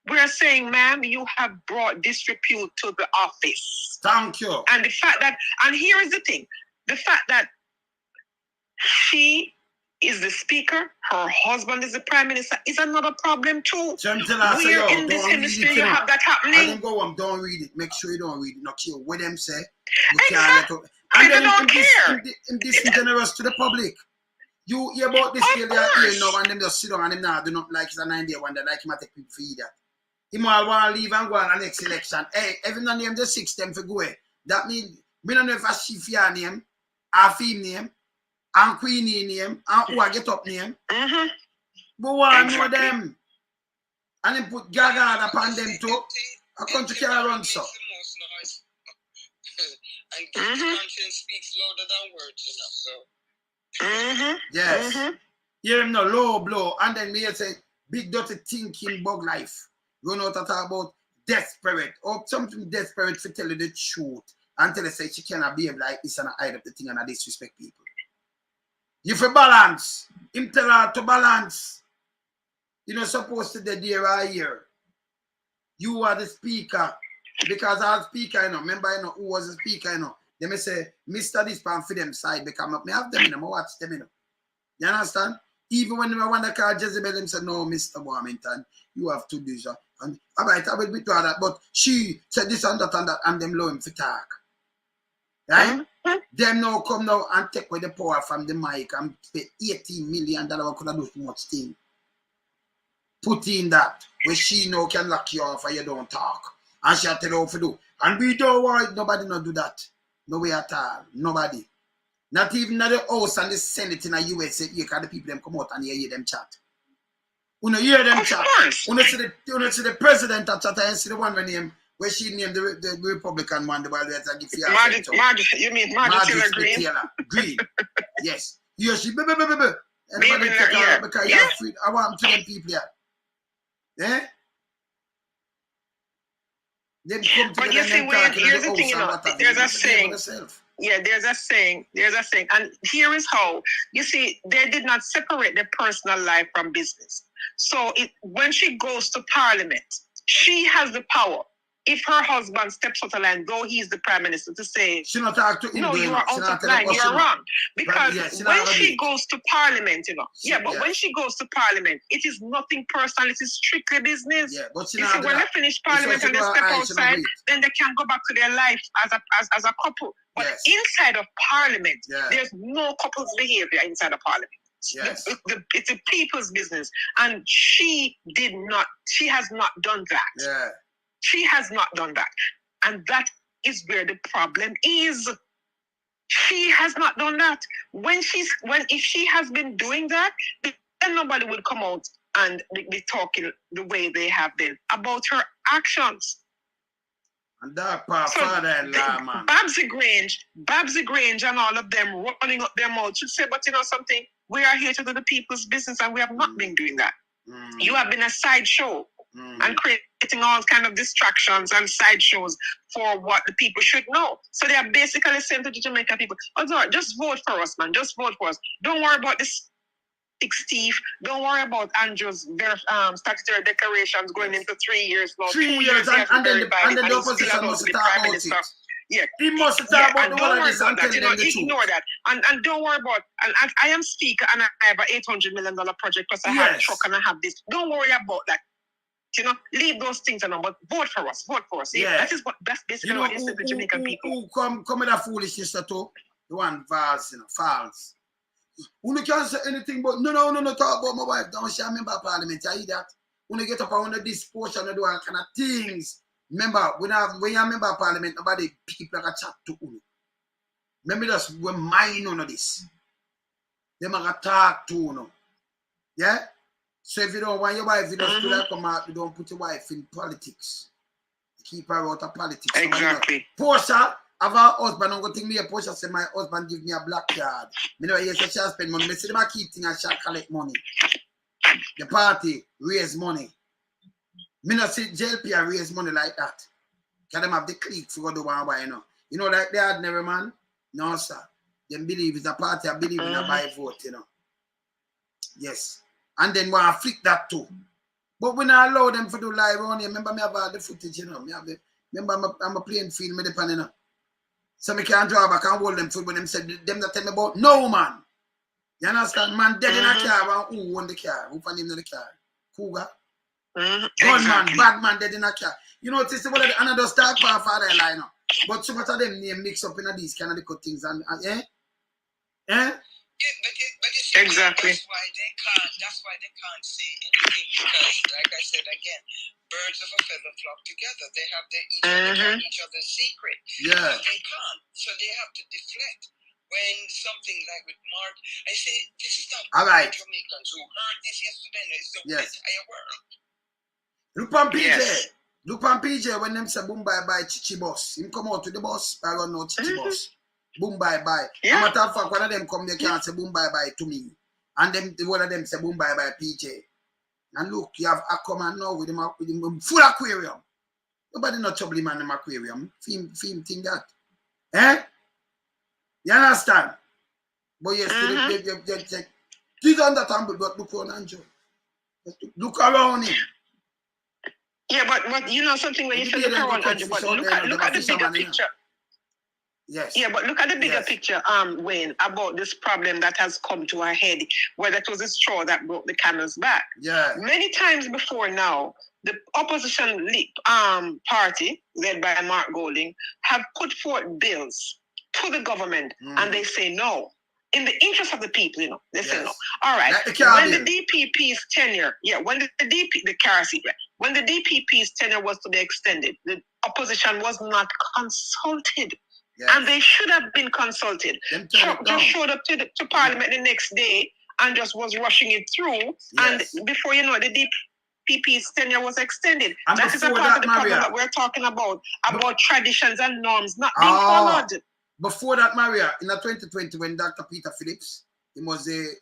We're saying, ma'am, you have brought disrepute to the office. Thank you. And the fact that, and here is the thing, the fact that she is the speaker, her husband is the prime minister, is another problem too. Where in this industry you have that happening? I don't go on, don't read it. Make sure you don't read it. Not care what them say. Exactly. And then don't care. In disingenuous to the public. You hear about this here, they are here now, and then just sit down and them now do not like it's an idea one that like him take people for that. Him all want to leave and go on the next election. Hey, everyone name the 6 them for go away. That means we don't know if a chief name, a theme name, and queenie name, and who a get up name. Mm-hmm. But one know them. And then put gaga upon them too. A country can run so. And conscience speaks louder than words, so. Yes. Mm-hmm. Hear him no low blow. And then me say, big dirty thinking bug life. You know what I talk about? Desperate. Or something desperate to tell you the truth. Until they say she cannot behave like this and hide up the thing and I disrespect people. You for balance. Him tell her to balance. You're not supposed to be there right here. You are the speaker. Because as speaker, remember, who was the speaker, They may say, Mr. This pan for them side because I have them in them, I watch them, You understand? Even when they want to call Jezebel, them say, no, Mr. Warmington, you have to do so. And all right, I will withdraw that. But she said this and that, and them low him for talk. Right? Them now come now and take away the power from the mic and pay $18 million we could have do too much thing. Put in that where she now can lock you off and you don't talk. And she'll tell you how to do. And we don't want nobody not do that. No way at all. Nobody. Not even the House and the Senate in the USA, because the people them come out and you hear them chat. You know, hear them chat. You know, see the president of chat and see the one where she named the Republican one, the one where I give you you mean Marjorie Taylor Green? Yes. Yeah, she everybody take her because you're free. I want to them people here. Eh? But you see, Wayne, here's the thing, there's a saying. Yeah, there's a saying. And here is how. You see, they did not separate their personal life from business. So when she goes to Parliament, she has the power. If her husband steps out of line, though he's the prime minister, to say, she not talk to him, no, you are out of line, you're wrong. Because when she goes to Parliament, but when she goes to Parliament, it is nothing personal, it is strictly business. Yeah, but you see, when they finish Parliament and they step outside, then they can go back to their life as a couple. But inside of Parliament, there's no couple's behavior inside of Parliament. Yes. It's a people's business. And she has not done that. Yeah. She has not done that. And that is where the problem is. She has not done that. If she has been doing that, then nobody will come out and be talking the way they have been about her actions. And Dog Paw Father, man. Babsy Grange and all of them running up their mouths should say, but you know something, we are here to do the people's business and we have not been doing that. You have been a sideshow and creating all kind of distractions and sideshows for what the people should know. So they are basically saying to the Jamaican people, oh, just vote for us, man. Just vote for us. Don't worry about this Steve. Don't worry about Andrew's statutory declarations going into 3 years now. 3 years, and then the opposition must talk about it. Yeah, he must talk about the one of this and tell them the ignore truth. that, and don't worry about. And I am speaker, and I have an $800 million project because I have a truck and I have this. Don't worry about that. You know, leave those things alone. But vote for us. Vote for us. Yeah, that's basically what is the Jamaican people. Who come with that foolishness too? The one false, false. Who can't say anything but no, talk about my wife. Don't she a member of parliament? I hear that. When you get up on this portion of do all kind of things. Remember, when you're a member of parliament, nobody people like a chat to you. Remember just we mind on this. They might talk to you. Yeah? So if you don't want your wife, you just do that come out, you don't put your wife in politics. Keep her out of politics. Exactly. Portia, have her husband, I'm going to think me a Portia say my husband give me a black card. You know, yes, she spend money. I see them keep things and she collect money. The party raise money. Me not see JLP raise money like that. Can them have the clique for the one by you know. You know, like the ordinary man? No, sir. Them believe it's a party, I believe in a buy vote, you know. Yes. And then want to flick that too. But when I allow them to do live on here, remember me have all the footage, you know. Remember I'm a playing field, me depending on. So me can't draw back and hold them food when them said them that tell me about no man. You understand? Man dead in a car, and who won the car? Who found him in the car? Cougar. Gunman, bad man dead in a car. You know, it's one of the another Dog Paw Father line up. But so much of them name mix up in these kind of little things and yeah? Yeah, but you see, exactly. That's why they can't say anything because, like I said again, birds of a feather flock together. They have each other's secret. Yeah. So they can't. So they have to deflect. When something like with Mark, I say this is not all right. Jamaicans who heard this yesterday. No, it's the entire world. Look on PJ. Yes. Look on PJ when them say boom bye bye Chichi bus. Him come out to the bus. I don't know Chichi bus. Boom bye bye. Yeah. Matter of fact, one of them come they can't say boom bye bye to me. And them one of them say boom bye bye PJ. And look, you have Aquaman now with him full aquarium. Nobody not trouble him in them aquarium. Film think that. Eh? You understand? But yes, he's on that time, but look on Andrew. Look around him. Yeah, but you know something when you say look around Andrew, but look at the bigger picture. Yes. Yeah, but look at the bigger picture, Wayne, about this problem that has come to a head, whether it was a straw that broke the camel's back. Yeah. Many times before now, the opposition party, led by Mark Golding, have put forth bills to the government, and they say no. In the interest of the people, you know, they say no. All right. When the DPP's tenure, when the car seat, when the DPP's tenure was to be extended, the opposition was not consulted. Yes. And they should have been consulted. Just showed up to Parliament the next day and just was rushing it through. Yes. And before you know it, the DPP's tenure was extended. And that is a part of the problem that we're talking about traditions and norms not being followed. Before that, Maria, in 2020, when Dr. Peter Phillips, he was the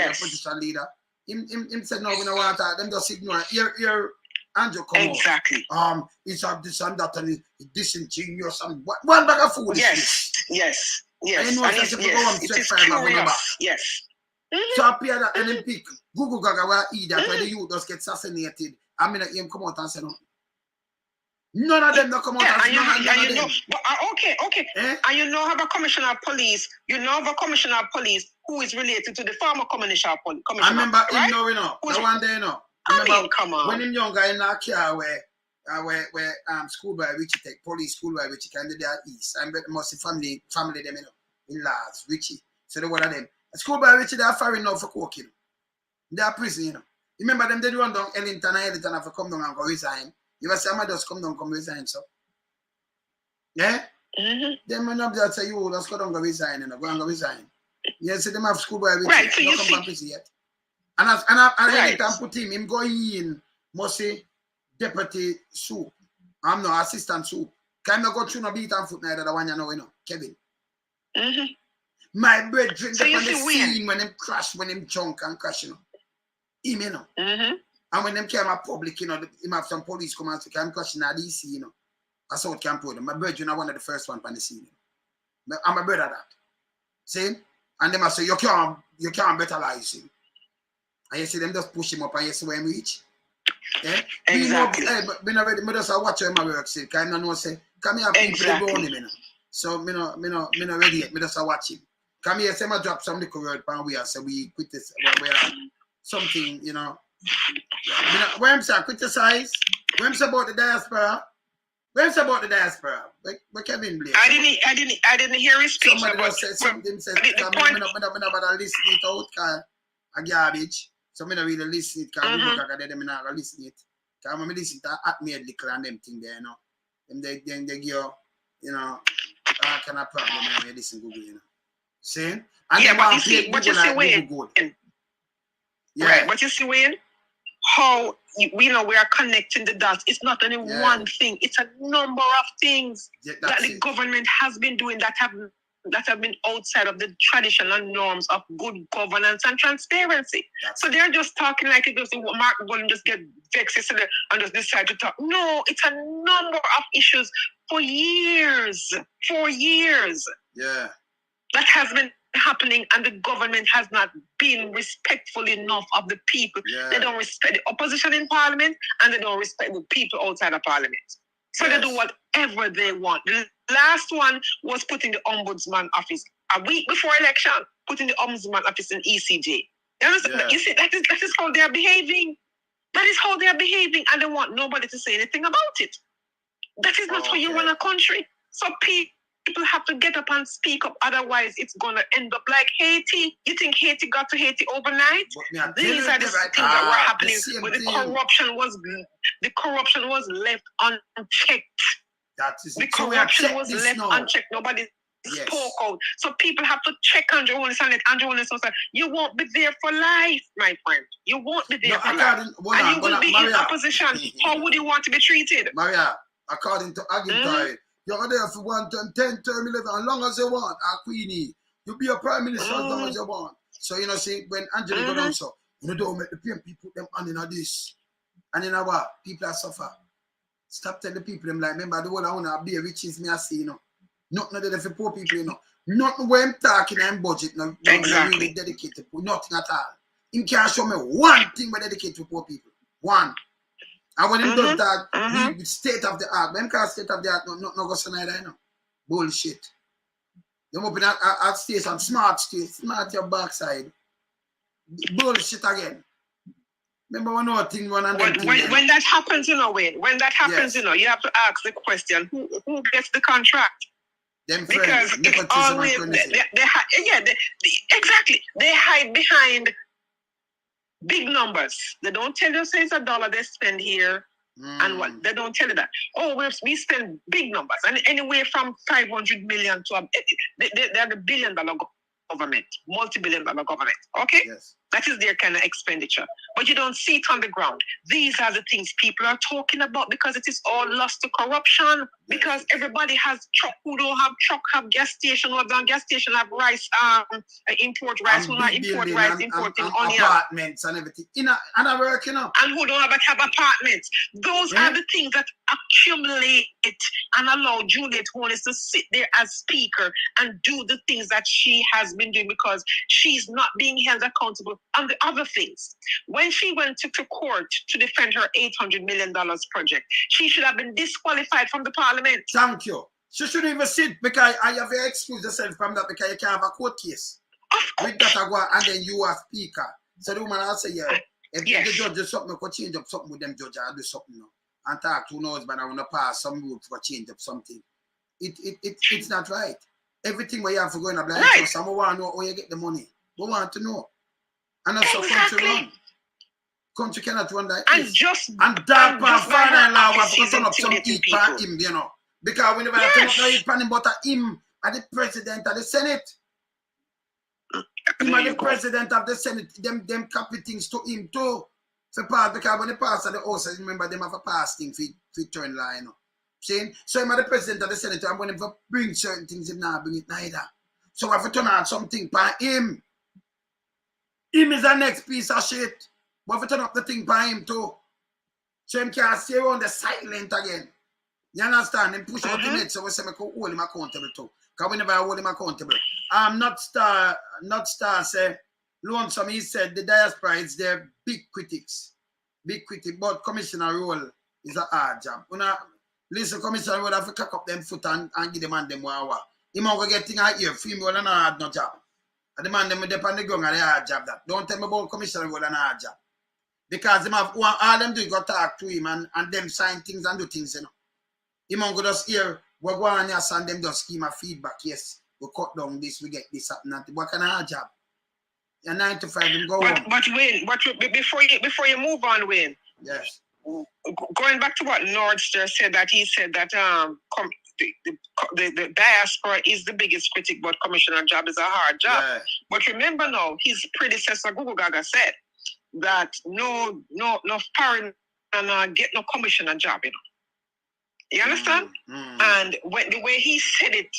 opposition leader, him said, no, we don't want that. Them just ignore it. Andrew come exactly. out. It's this and that and it's disingenuous and one bag of food. Yes. And you know, it is curious. Yes. So I appear that and then pick Google Gaga where eat that where the youth just get assassinated. I mean, him come out and say no. None of them don't come out and say no. Okay. And you know have a commissioner of police. You know have a commissioner of police who is related to the former commissioner of police. I remember him now, you know. The one day, you know. Remember, come on. When him young guy in that car where schoolboy Richie take police schoolboy Richie kind of there east. I bet must family them, you know, in Lars, Richie. So the one of them. Schoolboy Richie they are foreign now for coking. They are prison, you know. Remember them they run down Ellington have to come down and go resign. You ever say I just come down come resign, so. Yeah? Them when up there say you just go down go resign, you know, go and go resign. You see them have schoolboy Richie, right, so they you come from prison yet. And I can put him going in, must say, deputy soup. I'm no assistant soup. Can I go through no beat and foot neither the one you know, Kevin? My brethren so on the scene when him crash, when him junk and crash, Him, And when them came up public, him have some police come and say, I'm crashing at DC, I saw it Camp Road. My brethren are one of the first one on the scene. I'm a brother that. See? And them I say, you can't brutalize him. And you see them just push him up and you see where him reach. Yeah? Exactly. But me not ready. Me just watch him my work. See, I know say, come here, people go on him. So me not ready yet. Me just watch him. Come here, say I drop some little word pan we are so we quit this something, Yeah. When I'm saying criticize, when I'm about the diaspora, where Kevin Blake? I didn't hear his speech. Somebody just said something said I'm not listen it out cause a garbage. So me not really listen it because we look at them not gonna listen it. Cause when me listen to Atmade Little and them thing there, They give you, all kind of problem when you listen to Google, See? And yeah, but you see Wayne. Yeah. Right, but you see Wayne, how we are connecting the dots. It's not only one thing, it's a number of things that the government has been doing that have been outside of the traditional norms of good governance and transparency. So they're just talking like it doesn't Mark Golden just get vexed and just decide to talk. No, it's a number of issues for years. Yeah. That has been happening, and the government has not been respectful enough of the people. Yeah. They don't respect the opposition in parliament, and they don't respect the people outside of parliament. So they do whatever they want. The last one was putting the ombudsman office a week before election, putting the ombudsman office in ECJ. You see, that is how they're behaving. That is how they're behaving, and they want nobody to say anything about it. That is not how you run a country. So people have to get up and speak up, otherwise it's gonna end up like Haiti. You think Haiti got to Haiti overnight? These are the things that were happening where the corruption was left unchecked. The corruption was left unchecked. Nobody spoke out. So people have to check Andrew Holness and let Andrew Holness say, you won't be there for life, my friend. You won't be there for life. And you will be in opposition. How would you want to be treated? Maria, according to Agintai, you're there for 1 term, 10 term, 11, as long as you want, Queenie. You be a prime minister as long as you want. So, see, when Angela go down, so, don't make the PMP put them on in this. And you know what? People are suffer. Stop telling the people, them like, remember, the whole I want to be riches, me I see, Nothing there for poor people, Nothing where I'm talking and budget, exactly. Really dedicated to nothing at all. He can't show me one thing we dedicate to poor people. One. And when he does that, the state of the art, when he state of the art, no go so neither, Bullshit. Them open at station, smart your backside. Bullshit again. Remember one other thing, when that happens, when that happens, you have to ask the question, who gets the contract? Them because friends, it's always, exactly. They hide behind big numbers. They don't tell you, say it's $1 they spend here and what. They don't tell you that. Oh, we spend big numbers. And anywhere from 500 million to they're the $1 billion government, multi-billion-dollar government. Okay? Yes. That is their kind of expenditure. But you don't see it on the ground. These are the things people are talking about because it is all lost to corruption. Because everybody has truck who don't have truck, have gas station, who have done gas station, have rice, import rice, who not import rice, importing onion. Apartments and everything. And I work, And who don't have apartments. Those are the things that accumulate and allow Juliet Holness to sit there as speaker and do the things that she has been doing because she's not being held accountable on the other things. When she went to court to defend her $800 million project, she should have been disqualified from the parliament. Thank you. She shouldn't even sit because I have to excuse yourself from that because you can't have a court case. With that, I go and then you are speaker. So the woman will say, if the judge does something, I could change up something with them judge, I'll do something now. And talk to knows, but I want to pass some rules for change up something. It's not right. Everything where you have to go in a blind house, someone want to know where you get the money. We want to know. And that's how country run. Country cannot run like this. And Dog Paw Father-in-law was to turn up some heat for him, Because whenever I turn up the heat for him, but him and the president and the Senate. Him and the president of the Senate, them copy things to him too. For part, because when they pass at the house, I remember them have a pass thing for turn line. See? So him and the president of the Senate, I'm going to bring certain things, him now bring it neither. So I have to turn on something by him. Him is the next piece of shit. We have to turn up the thing by him too. So him can't stay on the silent again. You understand? Him push out the net, so we say we can hold him accountable too. Because we never hold him accountable. Not star say, Lonesome, he said the diaspora is their big critics. Big critic, but commissioner role is a hard job. Listen, commissioner role have to cock up them foot and give them and them one. He might go get things out here, female and hard no job. And the man them dep on the ground and they hard job that. Don't tell me about commissioner role and hard job. Because them have all them do go talk to him and them sign things and do things, you know. He might go just hear what go on yes and them just give him a feedback. Yes, we cut down this, we get this happening. What kind of hard job? You're 9 to 5 and go home. But Wayne, before you move on, Wayne. Yes. Going back to what Nordster said, that he said that the diaspora is the biggest critic, but commissioner job is a hard job. Yeah. But remember now, his predecessor Gugu Gaga said that no foreign get no commissioner job, you know. You understand? And the way he said it,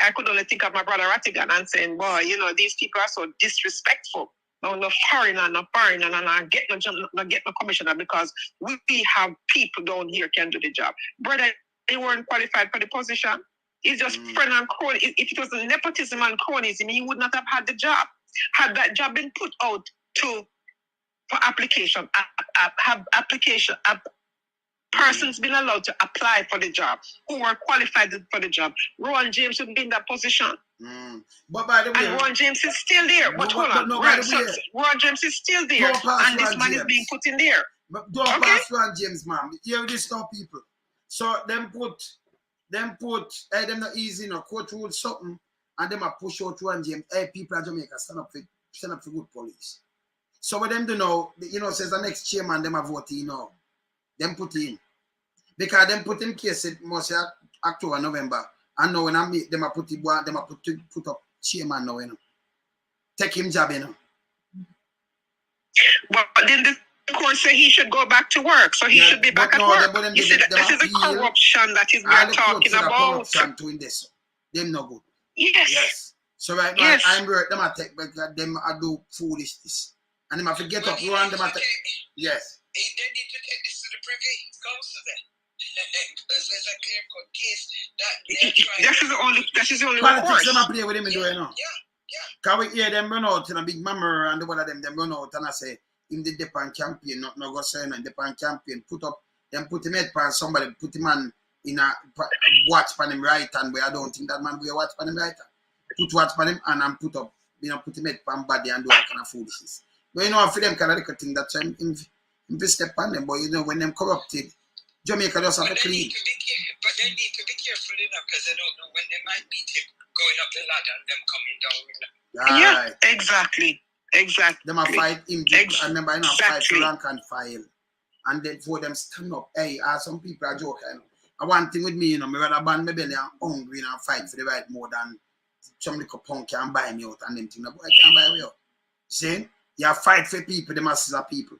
I could only think of my brother Rattigan and saying, boy, you know, these people are so disrespectful. No foreigner, and get no commissioner because we have people down here can do the job. Brother, they weren't qualified for the position. It's just friend and crony. If it was nepotism and cronyism, he would not have had the job. Had that job been put out for application, persons been allowed to apply for the job who were qualified for the job, Ron James would be in that position. But by the way, and Ron James is still there. But hold on, Ron James is still there, and this man is being put in there. But don't pass Ron James, man. Hear this now, people. So them put, them not easy, no court rule something, and them a push out Ron James. Hey, people of Jamaica, stand up for good police. So what them do now, you know, says the next chairman, them a vote in now. Them put in. Because them put in case it must October, November. And now when I meet them, I put up chairman now, you know. Take him job, you know. But then the court say he should go back to work, so he should be back at work. You see, this is the corruption that is we are talking about. Corruption to in this. Them no good. Yes. So right now, I'm work them I take because them I do foolishness. And them I forget up run them I take. Yes. They need to take this to the Privy Council then. Because there's a clear-cut case that they're trying. That is the only politics them I play with him in doing now. Can we hear them run out in a big murmur and one of them run out and I say in the Depan campaign, not no go say no Depan campaign, put him head pan somebody, put him on in a watch pan him right hand where I don't think that man will watch pan him right hand. Put watch pan him and put him head pan body and do all kind of foolishness. But you know for them kind of thing that's if step on them, but you know when them corrupted, Jamaica just have to clean. But they need to be careful enough because they don't know when they might meet him going up the ladder and them coming down. Yeah, exactly. Them a fight him, and remember you know fight to rank and file, and then for them stand up. Hey, some people are joking. You know. And one thing with me, you know, me rather ban my belly and hungry and fight for the right more than some little punk can buy me out and them things. Boy can't buy me out. See, you fight for people, the masses of people.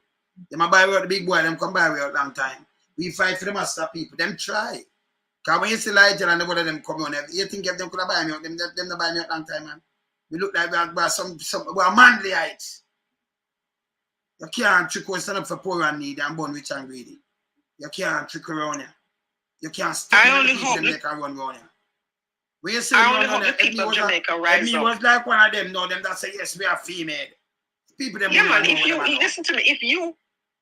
Them a buy out the big boy, them come buy out long time. We fight for the master people. Them try. Because when you see Ligel and the one of them come on, you think if them could buy me out, them not buy me out long time, man. We look like we are we are manly heights. You can't trick us stand up for poor and needy and born rich and greedy. You can't trick around here. You can't stick in the people them can run around here. When you say I only hope the people of Jamaica rise up. Was like one of them, no, them that say yes, we are female. People them man, if you listen to me, if you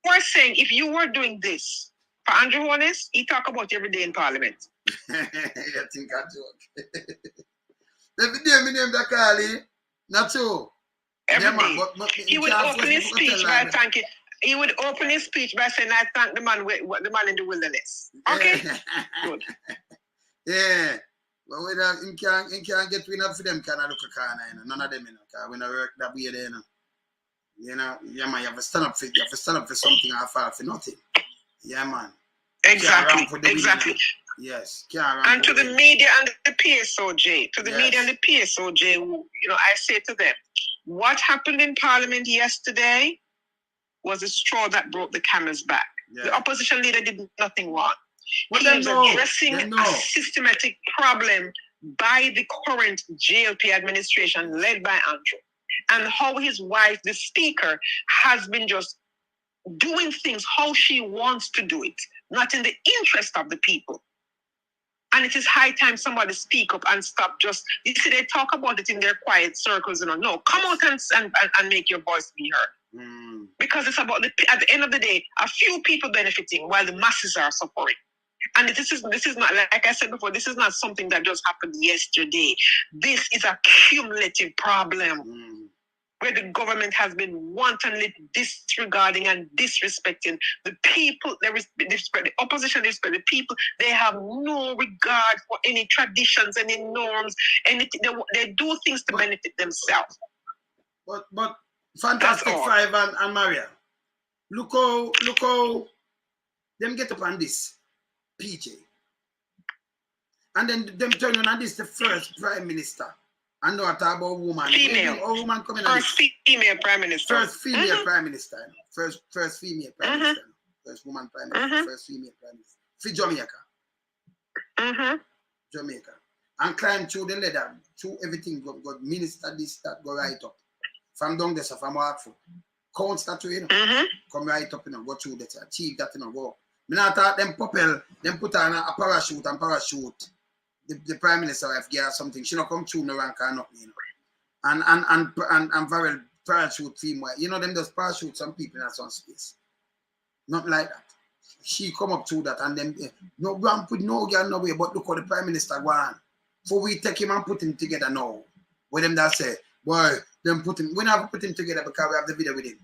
were saying if you were doing this for Andrew Holness, he talk about every day in Parliament. I think I joke. Every day me name that Carly, not so. Every day. He would open his speech by thanking. He would open his speech by saying, "I thank the man in the wilderness." Okay, good. Yeah, but we don't. He can't get enough for them kind of look a corner. You know, none of them. You know, cause we don't work that way there. You know, yeah man, you have to stand up for something and fall for nothing. Yeah man. Exactly. Yes. And to the media and the PSOJ, media and the PSOJ, I say to them, what happened in Parliament yesterday was a straw that broke the camel's back. Yeah. The opposition leader did nothing wrong. He was addressing a systematic problem by the current JLP administration led by Andrew, and how his wife, the speaker, has been just doing things how she wants to do it, not in the interest of the people. And it is high time somebody speak up and stop just, you see, they talk about it in their quiet circles, No, come out and make your voice be heard. Because it's about, at the end of the day, a few people benefiting while the masses are suffering. And this is not, like I said before, this is not something that just happened yesterday. This is a cumulative problem where the government has been wantonly disregarding and disrespecting the people. They respect the opposition, they respect the people. They have no regard for any traditions, any norms, anything. They do things to benefit themselves. But Fantastic Five and Maria, look how them get up on this, PJ. And then them turn on this, the first Prime Minister. And not about woman. Female. Or woman coming First female Prime Minister. First female Prime Minister. First female Prime Minister. First woman Prime Minister. First female Prime Minister. For Jamaica. Jamaica. And climb through the ladder. Through everything. Go minister this, that, go right up. From down there, from Hartford. Count that way, come right up, go through that, achieve that, go. I not thought them couple, them put on a parachute and parachute. The Prime Minister have gear something. She not come through no rank or nothing, And very parachute theme. Them just parachute some people in some space. Not like that. She come up through that and then no one put no girl no way, but look how the Prime Minister go on. So we take him and put him together now. With them that say, boy, them put him, we never put him together because we have the video with him.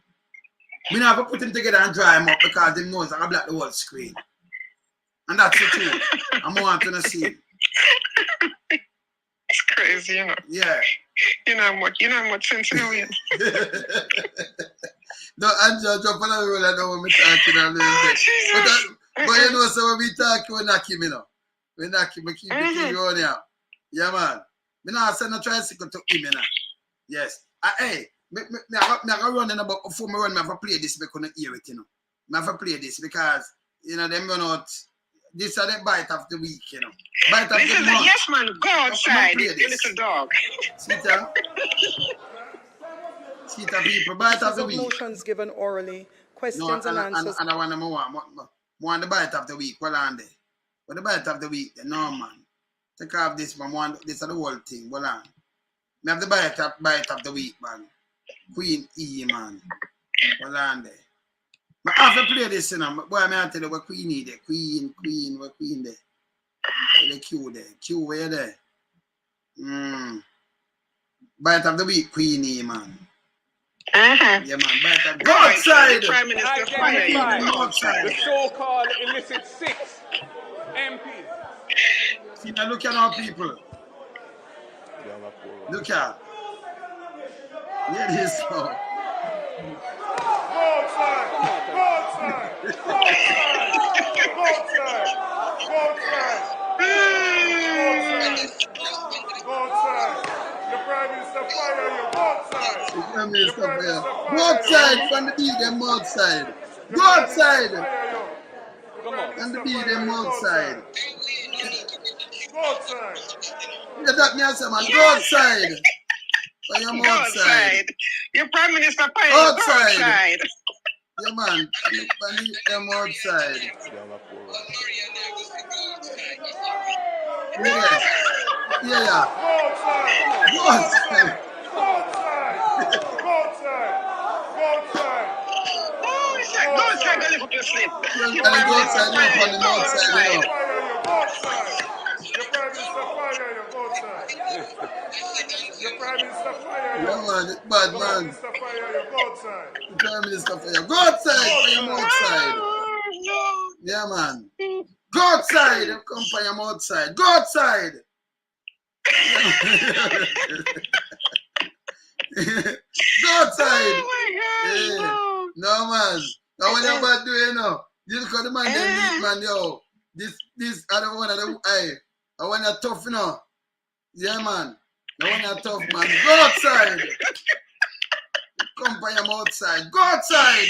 We never put him together and dry him up because them knows I black the whole screen. And that's the truth. I'm wanting to see him. It's crazy, Yeah. You know what sense in a way. No, Angela, jump on the roll. I know what I'm talking a little bit. But so when we talk, we knock him, We knock him, we keep it on here. Yeah, man. Me not send a tricycle to him, Yes. Hey, me run in about before me run, I have to play this because I couldn't hear it, I have to play this because, them run out. This is the bite of the week, Bite of the month. Yes, man, go outside, you little dog. Sita people, bite of the week. Motions given orally, questions and answers. And I want the bite of the week. Well, on there. But the bite of the week, no, man. Take off this, man. This is the whole thing. Well, on. I have the bite of the week, man. Queen E, man. Well, on there. I have to play this, Boy, I tell you what Queen E there. Queen, what Queen there? The Q there. Q, where there? Bite of the week, Queen E, man. Yeah, man. Bite of the Go outside! Prime Minister, fire you. The so-called illicit 6 MPs. See, now look at our people. Look at. Here it is, so. Go outside from the beat them outside. Go outside. And the beat them outside. You got me answer, man. Go outside. Go outside. Your Prime Minister fire you. Go outside. Yeah, man. I'm outside. Yeah. Yeah. Go outside. Oh, he said, go outside, go look to sleep. And go outside, you're on the outside, Your Prime Minister fire you. Yeah, man, it's bad, man. Minister fire you. Go outside. The Prime Minister fire. Go outside, for your outside. Yeah, man. Go outside. Come for your outside. Go outside. Go outside. Oh my God. Yeah. No, man. Now what you about doing now? You look at the man, them man, yo. This, I don't want to, I want to tough, you know. Yeah, man. I want to tough, man. Go outside. Come by him outside. Go outside.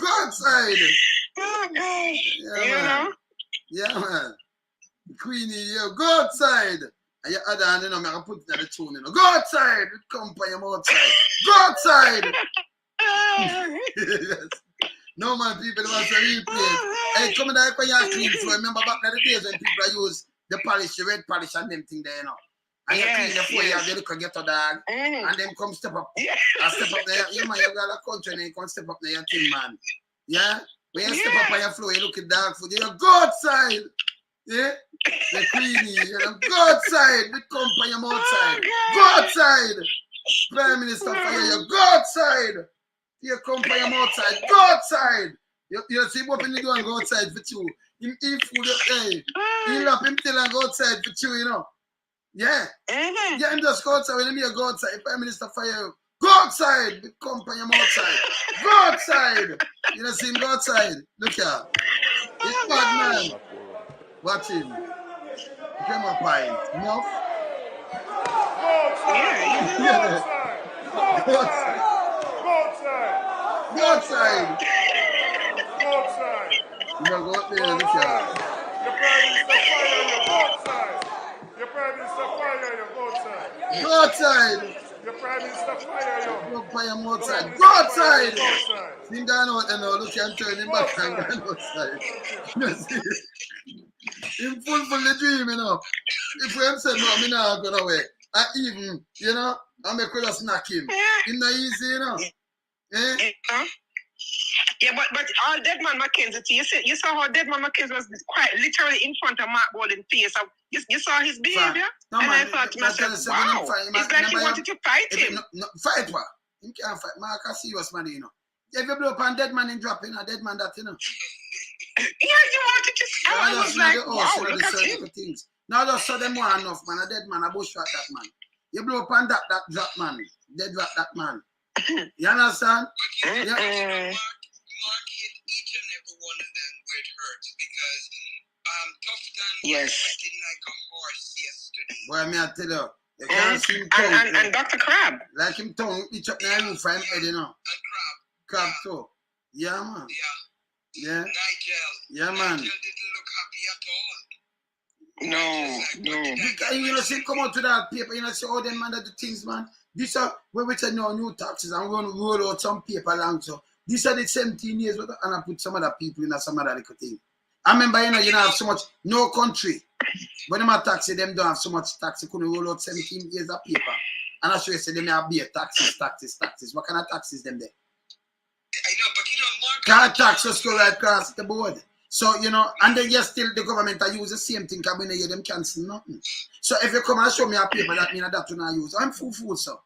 Go outside. Oh, gosh. Yeah, You man. know? Yeah, man. Queenie, yo, go outside. And your other hand, you know, I can put it in the tune, you know. Go outside. Come by him outside. Go outside. Yes. No, man, people want to replay. Hey, come in there for your clean floor. Remember back in the days when people use the polish, the red polish and them thing there, you know. And you clean the floor, you have the little ghetto dog. And then come step up. And step up there. Yeah, man, you got a country and then you come step up there, your thing, man. Yeah? When you step up on your floor, you look at dog food. You go outside. Yeah? The Queenie, you know, go outside. We come for your outside. Go outside. Prime Minister for you, go outside. You come for your outside. Go outside. You see what when you go and go outside for you. Him eat food, hey. He love him till and go outside for you, you know. Yeah. Yeah, him just go outside. When you go outside, Prime Minister for you. Go outside. We come for your outside. Go outside. You know, see him go outside. Look here. It's bad man. Watch him. Come on, pint. Enough? Yeah. Go outside. Go outside. Go outside. You know, go up there, look at Your Prime Minister fire you, go outside. Your Prime Minister fire you, go outside. Go outside. Your Prime Minister fire you. Go fire him outside. Go outside. Him going out and now look and turn him back and going outside. You see? Him fulfill the dream, you know. If we said no, I'm not going away. And even, you know, I make we just knock him. It's not easy, you know. Eh? Yeah, but all Deadman Mackenzie, you saw how Deadman Mackenzie was quite literally in front of Mark Golden's face. You saw his behavior? No, and man, I thought to myself, wow, it's like he wanted to fight him. No, fight what? He can't fight. Mark, I see serious man, you know. If you blow up on dead man and drop in a dead man that, you know. Yeah, you wanted to see. I was like, wow, look at him. Things. Now just saw them one enough, man. A dead man, a bushwhack that man. You blow up on that drop man. Dead drop that man. You understand? Yeah. Mark hit each and every one of them where it hurts because Tufton was fighting like a horse yesterday. Boy, me I tell you can't see him and Dr. Crab. Like him tongue, each up the roof for him head, you know. And Crab too. Yeah, man. Yeah. Nigel. Yeah, man. Nigel didn't look happy at all. No. Because you know, see, come out to that paper, you know, see all them man that do things, man. These are where we say no new taxes and we're going to roll out some paper along. So these are the 17 years and I put some other people in some other little thing. I remember, you know, have so much, no country. When them are taxi, them don't have so much tax, they couldn't roll out 17 years of paper. And I sure you say them have beer taxes. What kind of taxes them there? I know, but you know, Mark. Can't tax us go right across the board. So, you know, and then yes, still the government are use the same thing because when they hear them cancel nothing. So if you come and show me a paper, that means that you not use. I'm full, so.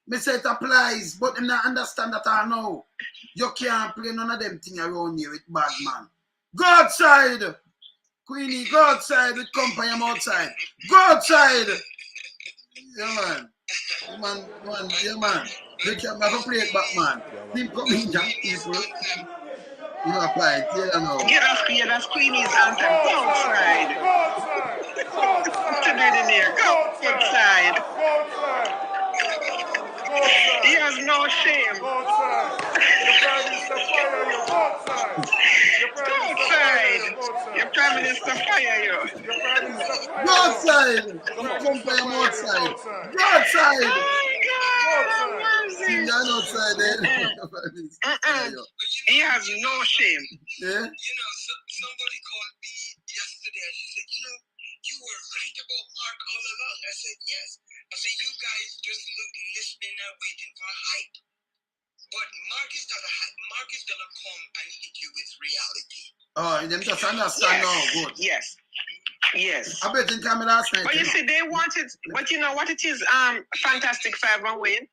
Me say it applies, but them not understand that I know. You can't play none of them thing around here with bad man. Go outside! Queenie, go outside with company, I'm outside. Go outside! Yeah, man. Yeah, man. They can't have a play it back, man. People come in, young people. You apply it, yeah, no. That's Queenie's anthem. Go outside. What you doing in here? Go outside. He has no shame. Go outside. Your Prime Minister fire you. Go outside. Come by him outside. Go outside. Oh, God. Outside there. He has no shame. Yeah? You know, somebody called me yesterday and she said, you know, you were right about Mark all along. I said, yes. I said, you guys just listening and waiting for a hype. But Mark is not a hype. Mark is going to come and hit you with reality. Oh, them just understand now. Good. Yes. I bet in camera last night. But you see, they wanted, but you know what it is, Fantastic Five and Wayne?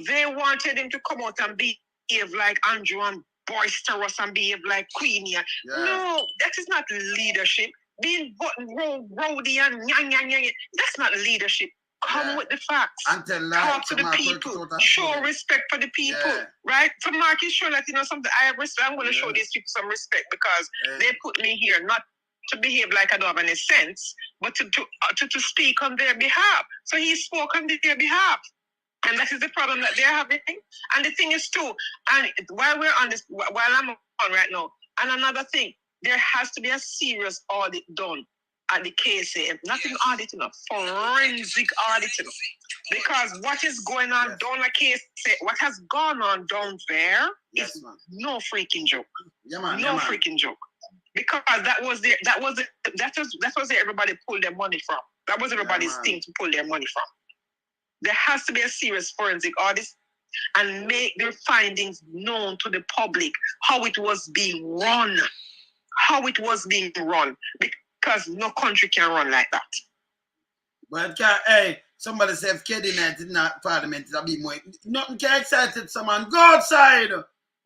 They wanted him to come out and behave like Andrew and boisterous and behave like Queenie. Yeah. No, that is not leadership. Being rowdy and that's not leadership. Come with the facts. And tell Talk to the people. Show respect for the people. Right? For Marcus, show that, you know, something. I'm going to show these people some respect because they put me here not to behave like I don't have any sense, but to speak on their behalf. So he spoke on their behalf. And that is the problem that they're having. And the thing is too, and while we're on this, while I'm on right now, and another thing, there has to be a serious audit done at the KSA. Not an audit, you know, forensic audit. You know, because what is going on down at KSA, what has gone on down there is no freaking joke. Freaking joke. Because that was where everybody pulled their money from. That was everybody's thing to pull their money from. There has to be a serious forensic audit and make their findings known to the public, how it was being run. Because no country can run like that. But somebody said if Keddy Night is not parliament, it'll be more. Nothing can excited someone. Go outside.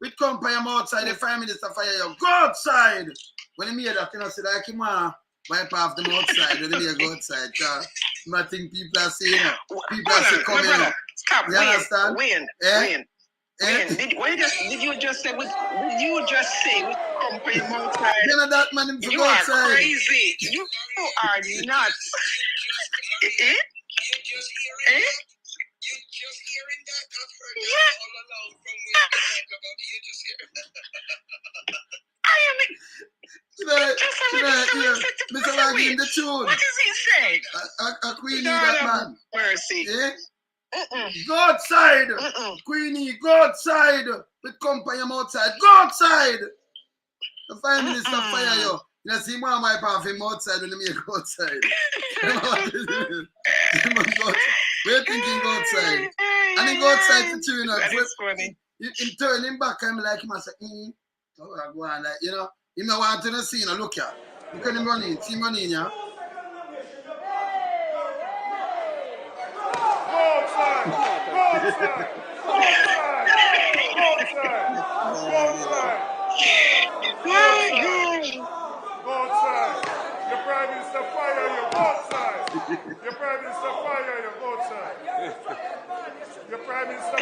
With company outside, the Prime Minister fire you. Go outside. When he made that, you know, say like him wipe off them outside when they go outside. I think people are saying people are saying come here. Stop. You understand? Wayne. Did you just say with company outside? You know that man him to go outside. You are crazy. You are nuts. You're just hearing that. I've heard that all along from when you talk about you just hearing. Mr. Waggy in the tune. What does he say? A Queenie, that man. Mercy. Go outside. Queenie, go outside. With company outside. Go outside. The Prime Minister fire you. You see more my path him outside when he go outside. We're thinking go outside. And he go outside to tune up. That is funny. He turn him back and like him and say, oh, I go on like, you know. He don't want to see, you know, look here. You can run in, see money in here. Go outside. Your Prime Minister fire you. Go outside. Your Prime Minister fire you. Go outside. Your Prime Minister fire you.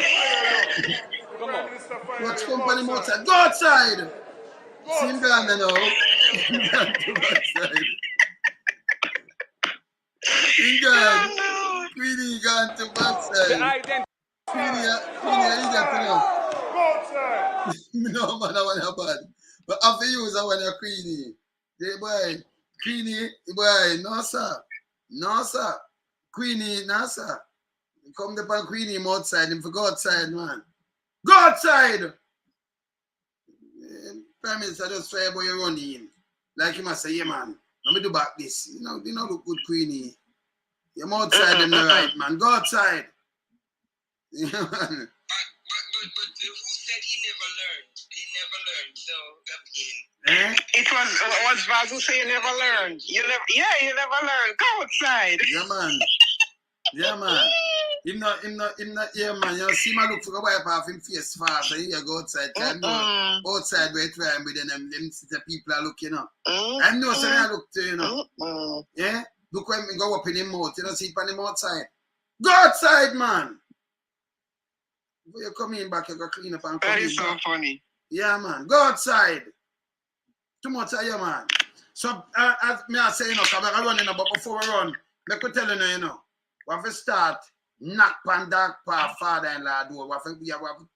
Your Prime Minister fire you. What's company outside? Go outside. See him down there now. He gone to backside. Queenie gone to backside. Queenie, you got to know. Go outside. No, man, I want to bad. But after you, I want a Queenie. Hey, boy. Queenie, boy, no, sir. No, sir. Queenie, no, sir. Come to Queenie outside. Him for go outside, man. Go outside. Prime Minister just try about you running. Like he must say, yeah, man, let me do back this. You know, look good, Queenie. You're outside them the right, man. Go outside. Yeah, man. But who said he never learned? He never learned, so It was Vaz who said you never learned. You never learned. Go outside. Yeah, man. Yeah, man. Him not, yeah, man. You see my look for a wipe off him face fast. So he go outside. Outside where try and with them the people are looking up. I know so I look to, you know. Yeah? Look when me go up in him mouth. You don't see it on him outside. Go outside, man. Before you come in back, you go clean up and come in. That is so funny. Yeah, man. Go outside. Too much of you, man. So, as me I say, you know, because we're running, but before we run, let me tell you know, we have to start knock on Dog Paw Father-in-law door. We have to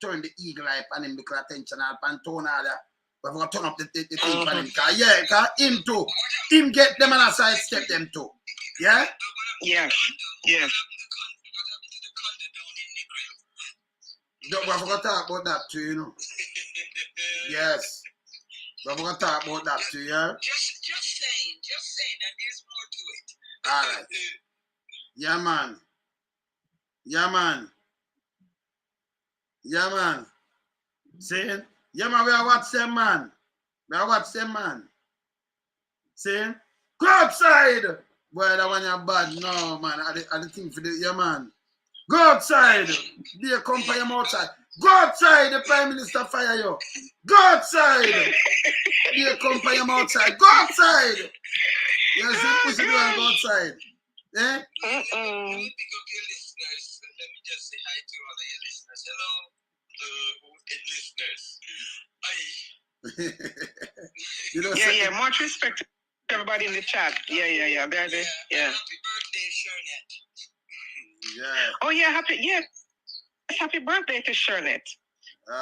turn the eagle eye on him, because attention and tone all that. We have to turn up the thing on him. Because him too. Him get them and I side step them too. Yeah? Yes. Yes. We have to talk about that too, you know. Yes. We have to talk about that too, yeah? Just saying that there's more to it. All right. Yeah, man. Yeah, man. Yeah, man. See? Yeah, man, we are watch them, man. We are watch them, man. See? Go outside! Boy, that one you're bad. No, man. I the thing for the, yeah, man. Go outside. Be a company outside. Go outside. The Prime Minister fire you. Go outside. Be a company outside. Go outside. You see, push it down, go outside. Eh? me just say hi to all of your listeners. Hello, listeners. Yeah, much respect to everybody in the chat. Yeah. They're there. Yeah. Happy birthday, Shernet. Yeah. Oh yeah, happy birthday to Shernet.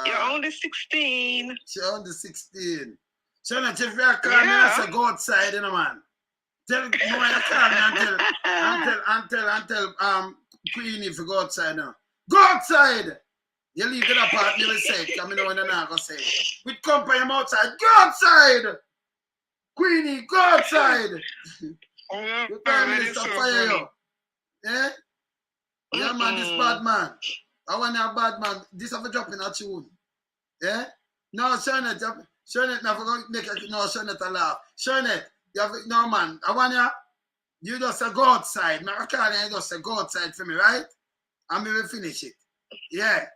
You're only 16. She's only 16. Shernet, if you call me, I say go outside, you know, man. Tell you call me and tell Queenie if you go outside now. Go outside! You leave the apartment, you will say it. I know when I'm not going to say it. With company, I'm outside. Go outside! Queenie, go outside! The Prime Minister fire you. Yeah? Yeah, man, this bad man. I want a bad man. This have a drop in a tune. Yeah? No, Shernet, never going to make a... No, Shernet, a laugh. Shernet, you have... No, man. I want you just say go outside. I call you just say go outside for me, right? And we will finish it. Yeah.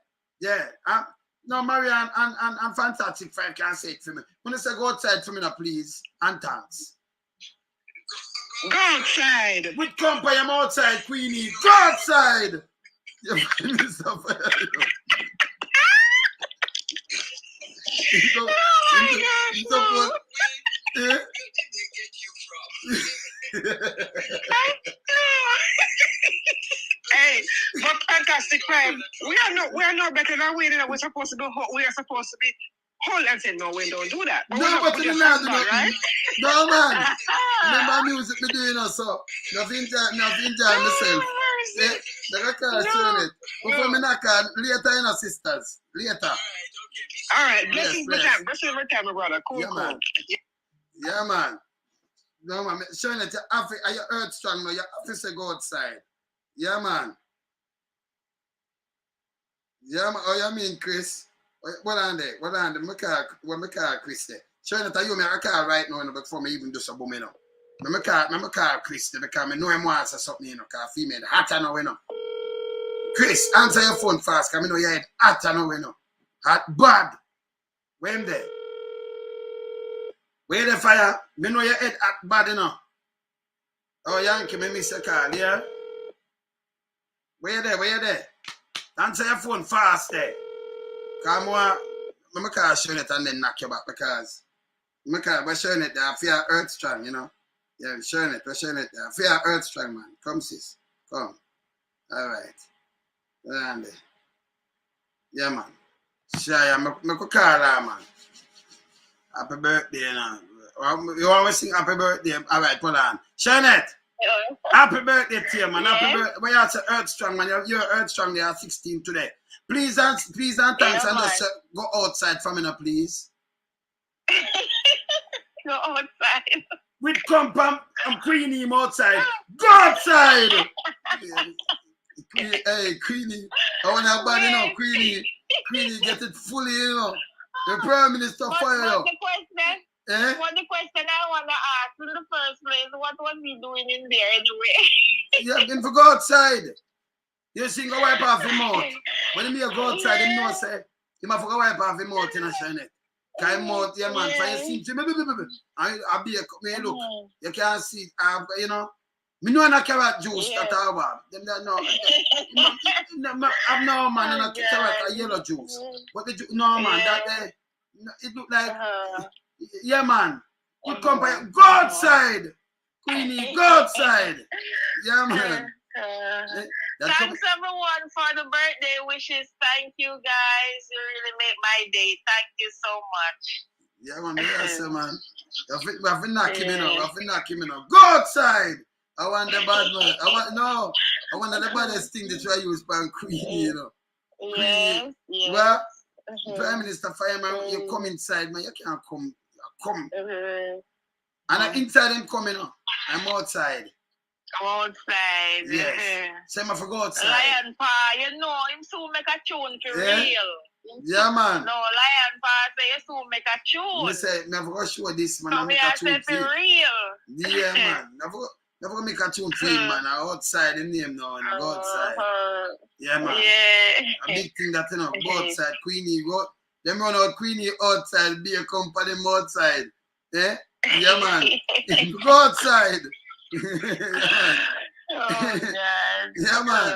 No, Marianne and Fantastic Five can say it for me. When you say go outside for me now, please. And thanks. Go outside. With company, I'm outside, Queenie. Go outside. You're Mr. Fire. Hey, but Fantastic Five, we are no better than we. We're supposed to be. We are supposed to be whole and say no. We don't do that. No, but you not do that, right? No, man. Remember music me doing also. Nothing myself. I can't show it. Before me not call later, you know, sisters. Later. All right, blessings for time. Blessings for time, my brother. Cool. Yeah, man. No, man. Showing that are you earth strong now? You have to say go outside. Yeah, man. Yeah, man. Oh, you mean Chris? What on there? What on there? My car Chris there. Showing that you make a car right now before me even do some boom, you know. My car Chris there because I know him wants or something, you know, because female hotter now, you know. Chris, answer your phone fast because I know your head hotter now, you know. Hot bad. Where there? Where the fire? Me know your head hot bad, you know. Oh, Yankee, me miss a call, yeah? Where there? Answer your phone fast there. Come on. I'm going to show it and then knock you back because we're showing it there. I feel earth strong, you know. Yeah, we're showing it there. I feel earth strong, man. Come, sis. Come. All right. And yeah, man. Sure, I'm going to call her, man. Happy birthday, you know. You always sing happy birthday. All right, hold on. Shernet. Happy birthday to you, man. Happy birthday. When you say earth strong, man, you're earth strong. You are 16 today. Please and thanks, and just go outside for me now, please. Go outside. With Compam and Queenie outside. Go outside! Hey, Queenie. I want your body now, Queenie. Queenie, get it fully, you know. The Prime Minister fire you. What's the question? What the question I want to ask in the first place? What was he doing in there anyway? Yeah, then for go outside. You see, go wipe off your mouth. When you go outside, you know, say, you must go wipe off your mouth in a Shernet. Because mouth, yeah, man, for you see, I'll be a look. You can't see, you know. Me know no carrot juice that I want. Them that no. I'm no man, no carrot or yellow juice. But the no man, that it look like yeah, man. Good company. Go outside. Queenie, go outside. Yeah, man. Thanks everyone for the birthday wishes. Thank you guys. You really make my day. Thank you so much. Yeah, man. Yes, man. I've been knocking me now. Go outside. I want the bad man. I want the baddest thing that you use for Queenie, you know. Yes. Well, Prime Minister Fireman, you come inside, man. You can't come. Come. And I'm inside him coming up. I'm outside. Outside. Yes. So I'm go outside. Lion Pa, you know, him soon make a tune for real. Yeah, man. No, Lion Pa say you soon make a tune. I say, never go show this, man. So I make a tune for real. Yeah, man. Never make a tune for him, man. I'm outside the name now, and I go outside. Yeah, man. Yeah. A big thing that, you know, go outside. Queenie, go. Them run out Queenie outside, be a company outside. Yeah? Yeah, man. Go outside. Yeah, man. Oh, God. Yeah, man.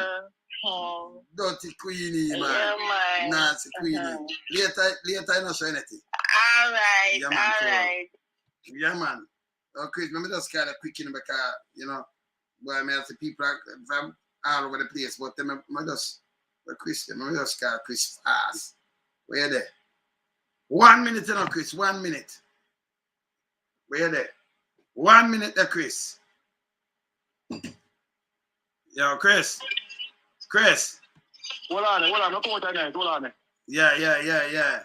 Dirty Queenie, man. Yeah, man. Nancy Queenie. Later, I not show anything. All right, Yeah, man, all cool. right. Yeah, man. Okay, let me just kind of quick in because, you know, boy, I have the people from all over the place, but them, I just, Chris, I just call Chris fast. Where you there? 1 minute, you know, Chris, 1 minute. Where you there? 1 minute there, Chris. Yo, Chris. Hold on, not out tonight, hold on. Yeah.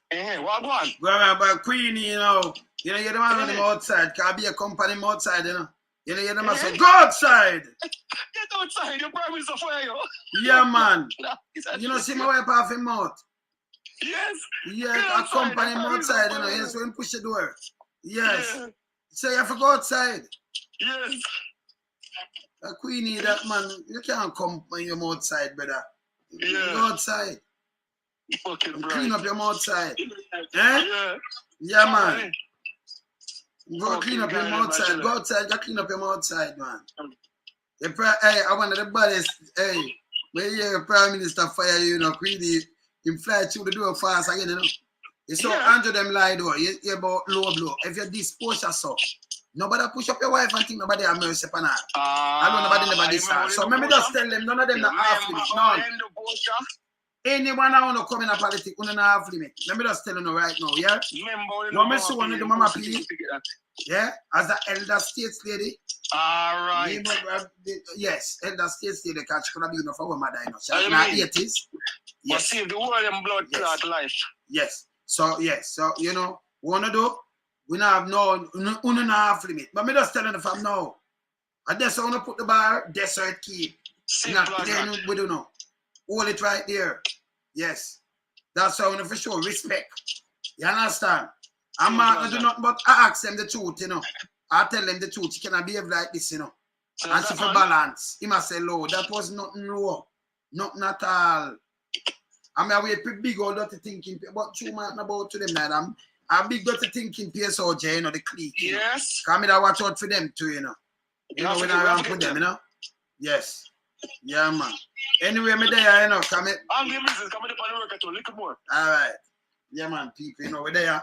Hey, what one? Go around by Queenie, you know. You know, you're the man on them outside. Can't be a company outside, you know. You know, you're the man, so go outside. Get outside, your brother is a fire. Yeah, man. You know, see my wipe off him mouth. Yes. Yeah, accompany him outside, you know. Yes, when push the door. Yes. Yeah. So you have to go outside. Yes. Queenie, that man, you can't come when you're outside, brother. Yeah. Go outside. Fucking clean up your outside. Yeah. Yeah, man. Go clean up your outside. Go outside, go clean up your outside, man. Hey, I want the baddest. Hey, when your Prime Minister fire you, know, Queenie, him fly through the door fast again, you know. You saw Andrew them lie door. You about low blow. If you dispose yourself, nobody push up your wife and think nobody have mercy upon her. I don't nobody never decide. So maybe just tell them none of them not half limit. None. Anyone I want to come in a politics, we don't have limit. Let me just tell you right now, yeah? What me see one of the Mama P, yeah? As the elder states lady. All right. Yes, elder states lady, because she could have been enough for her mother, you know. She's in her 80s. Yes. Save the world and blood clot life. Yes. So, you know, what we do, we don't have no half limit. But me just tell you from now, and that's how we put the bar, that's how it keep. Not playing, we don't know. Hold it right there. Yes. That's how we for sure respect. You understand? And Mark do nothing but I ask them the truth, you know. I tell them the truth. You cannot behave like this, you know. So and she for balance. He must say low. That was nothing low. Nothing at all. I mean, we big old dirty thinking, but two man about to them now. I'm big dirty thinking PSOJ, you know, the clique. Yes. Come in, I watch out for them too, you know. You know, when I run for them, you know. Yes. Yeah, man. Anyway, me there, you know, come in. I'm giving this, come in the work at a little more. All right. Yeah, man, people, you know, we're there.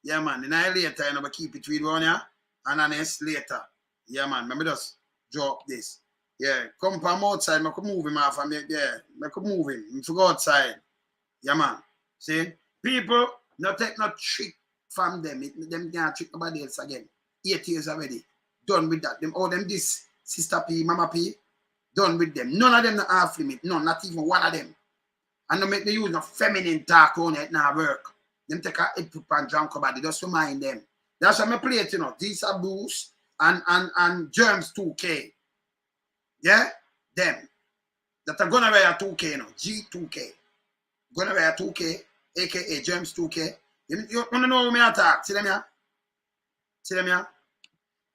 Yeah, man. Then I later, you know, but keep it with one, yeah. And honest later. Yeah, man. Let me just drop this. Yeah, come from outside, I could move him off and I could move him. If you go outside. Yeah, man. See? People, not take no trick from them. Them can't trick nobody else again. 8 years already. Done with that. Them all them this Sister P, Mama P. Done with them. None of them not half limit. None, not even one of them. And they make the use no feminine talk on it now work. Them take a head put and drunk body. Just remind them. That's why I play it, you know. These are Boost and Germs 2K. Yeah? Them. That are gonna wear 2K, you know. G2K. Gonna wear 2K, aka Germs 2K. You wanna know who me attack? See them here? See them here?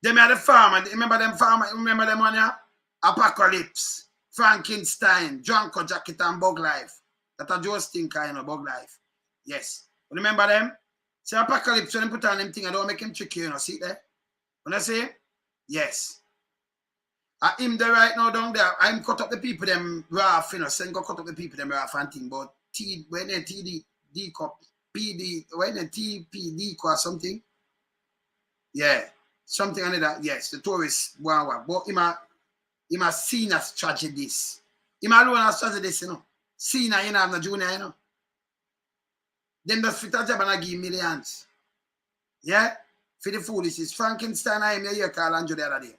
Them are the farmer. Remember them farmer? Remember them one here? Apocalypse, Frankenstein, Junko Jacket and Bug Life. That are just thinker, you know, Bug Life. Yes. Remember them? See Apocalypse, when they put on them thing, I don't make him tricky, you know, see there? When I say? Yes. Him there right now down there, I'm cut up the people them rough, you know, so go cut up the people them rough and thing, but when they TD cup, PD, when they TPD or something, yeah, something like that, yes, the tourist, wow, but he must seen as tragedies. He must alone as tragedies, you know. Senior, you know, I'm not junior, you know. Them just fit a job and I give millions. Yeah? For the foolishness. Frankenstein, I am here, call Andrew the other day.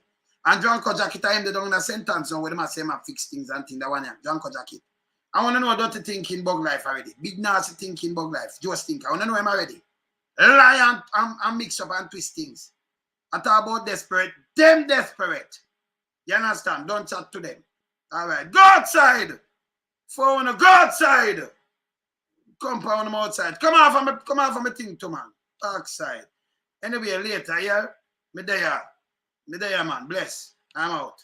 And Junko Jacket, I am the down in a sentence now where they must say, I fix things and things, that one here. Junko Jacket. I want to know dirty thinking Bug Life already. Big nasty thinking Bug Life. Just think. I want to know him already. Lie and mix up and twist things. I talk about desperate. Them desperate. You understand? Don't chat to them. All right. Go outside. For to go outside. Come on them outside. Come off from a thing to man. Outside. Anyway, later, yeah. Me there, man. Bless. I'm out.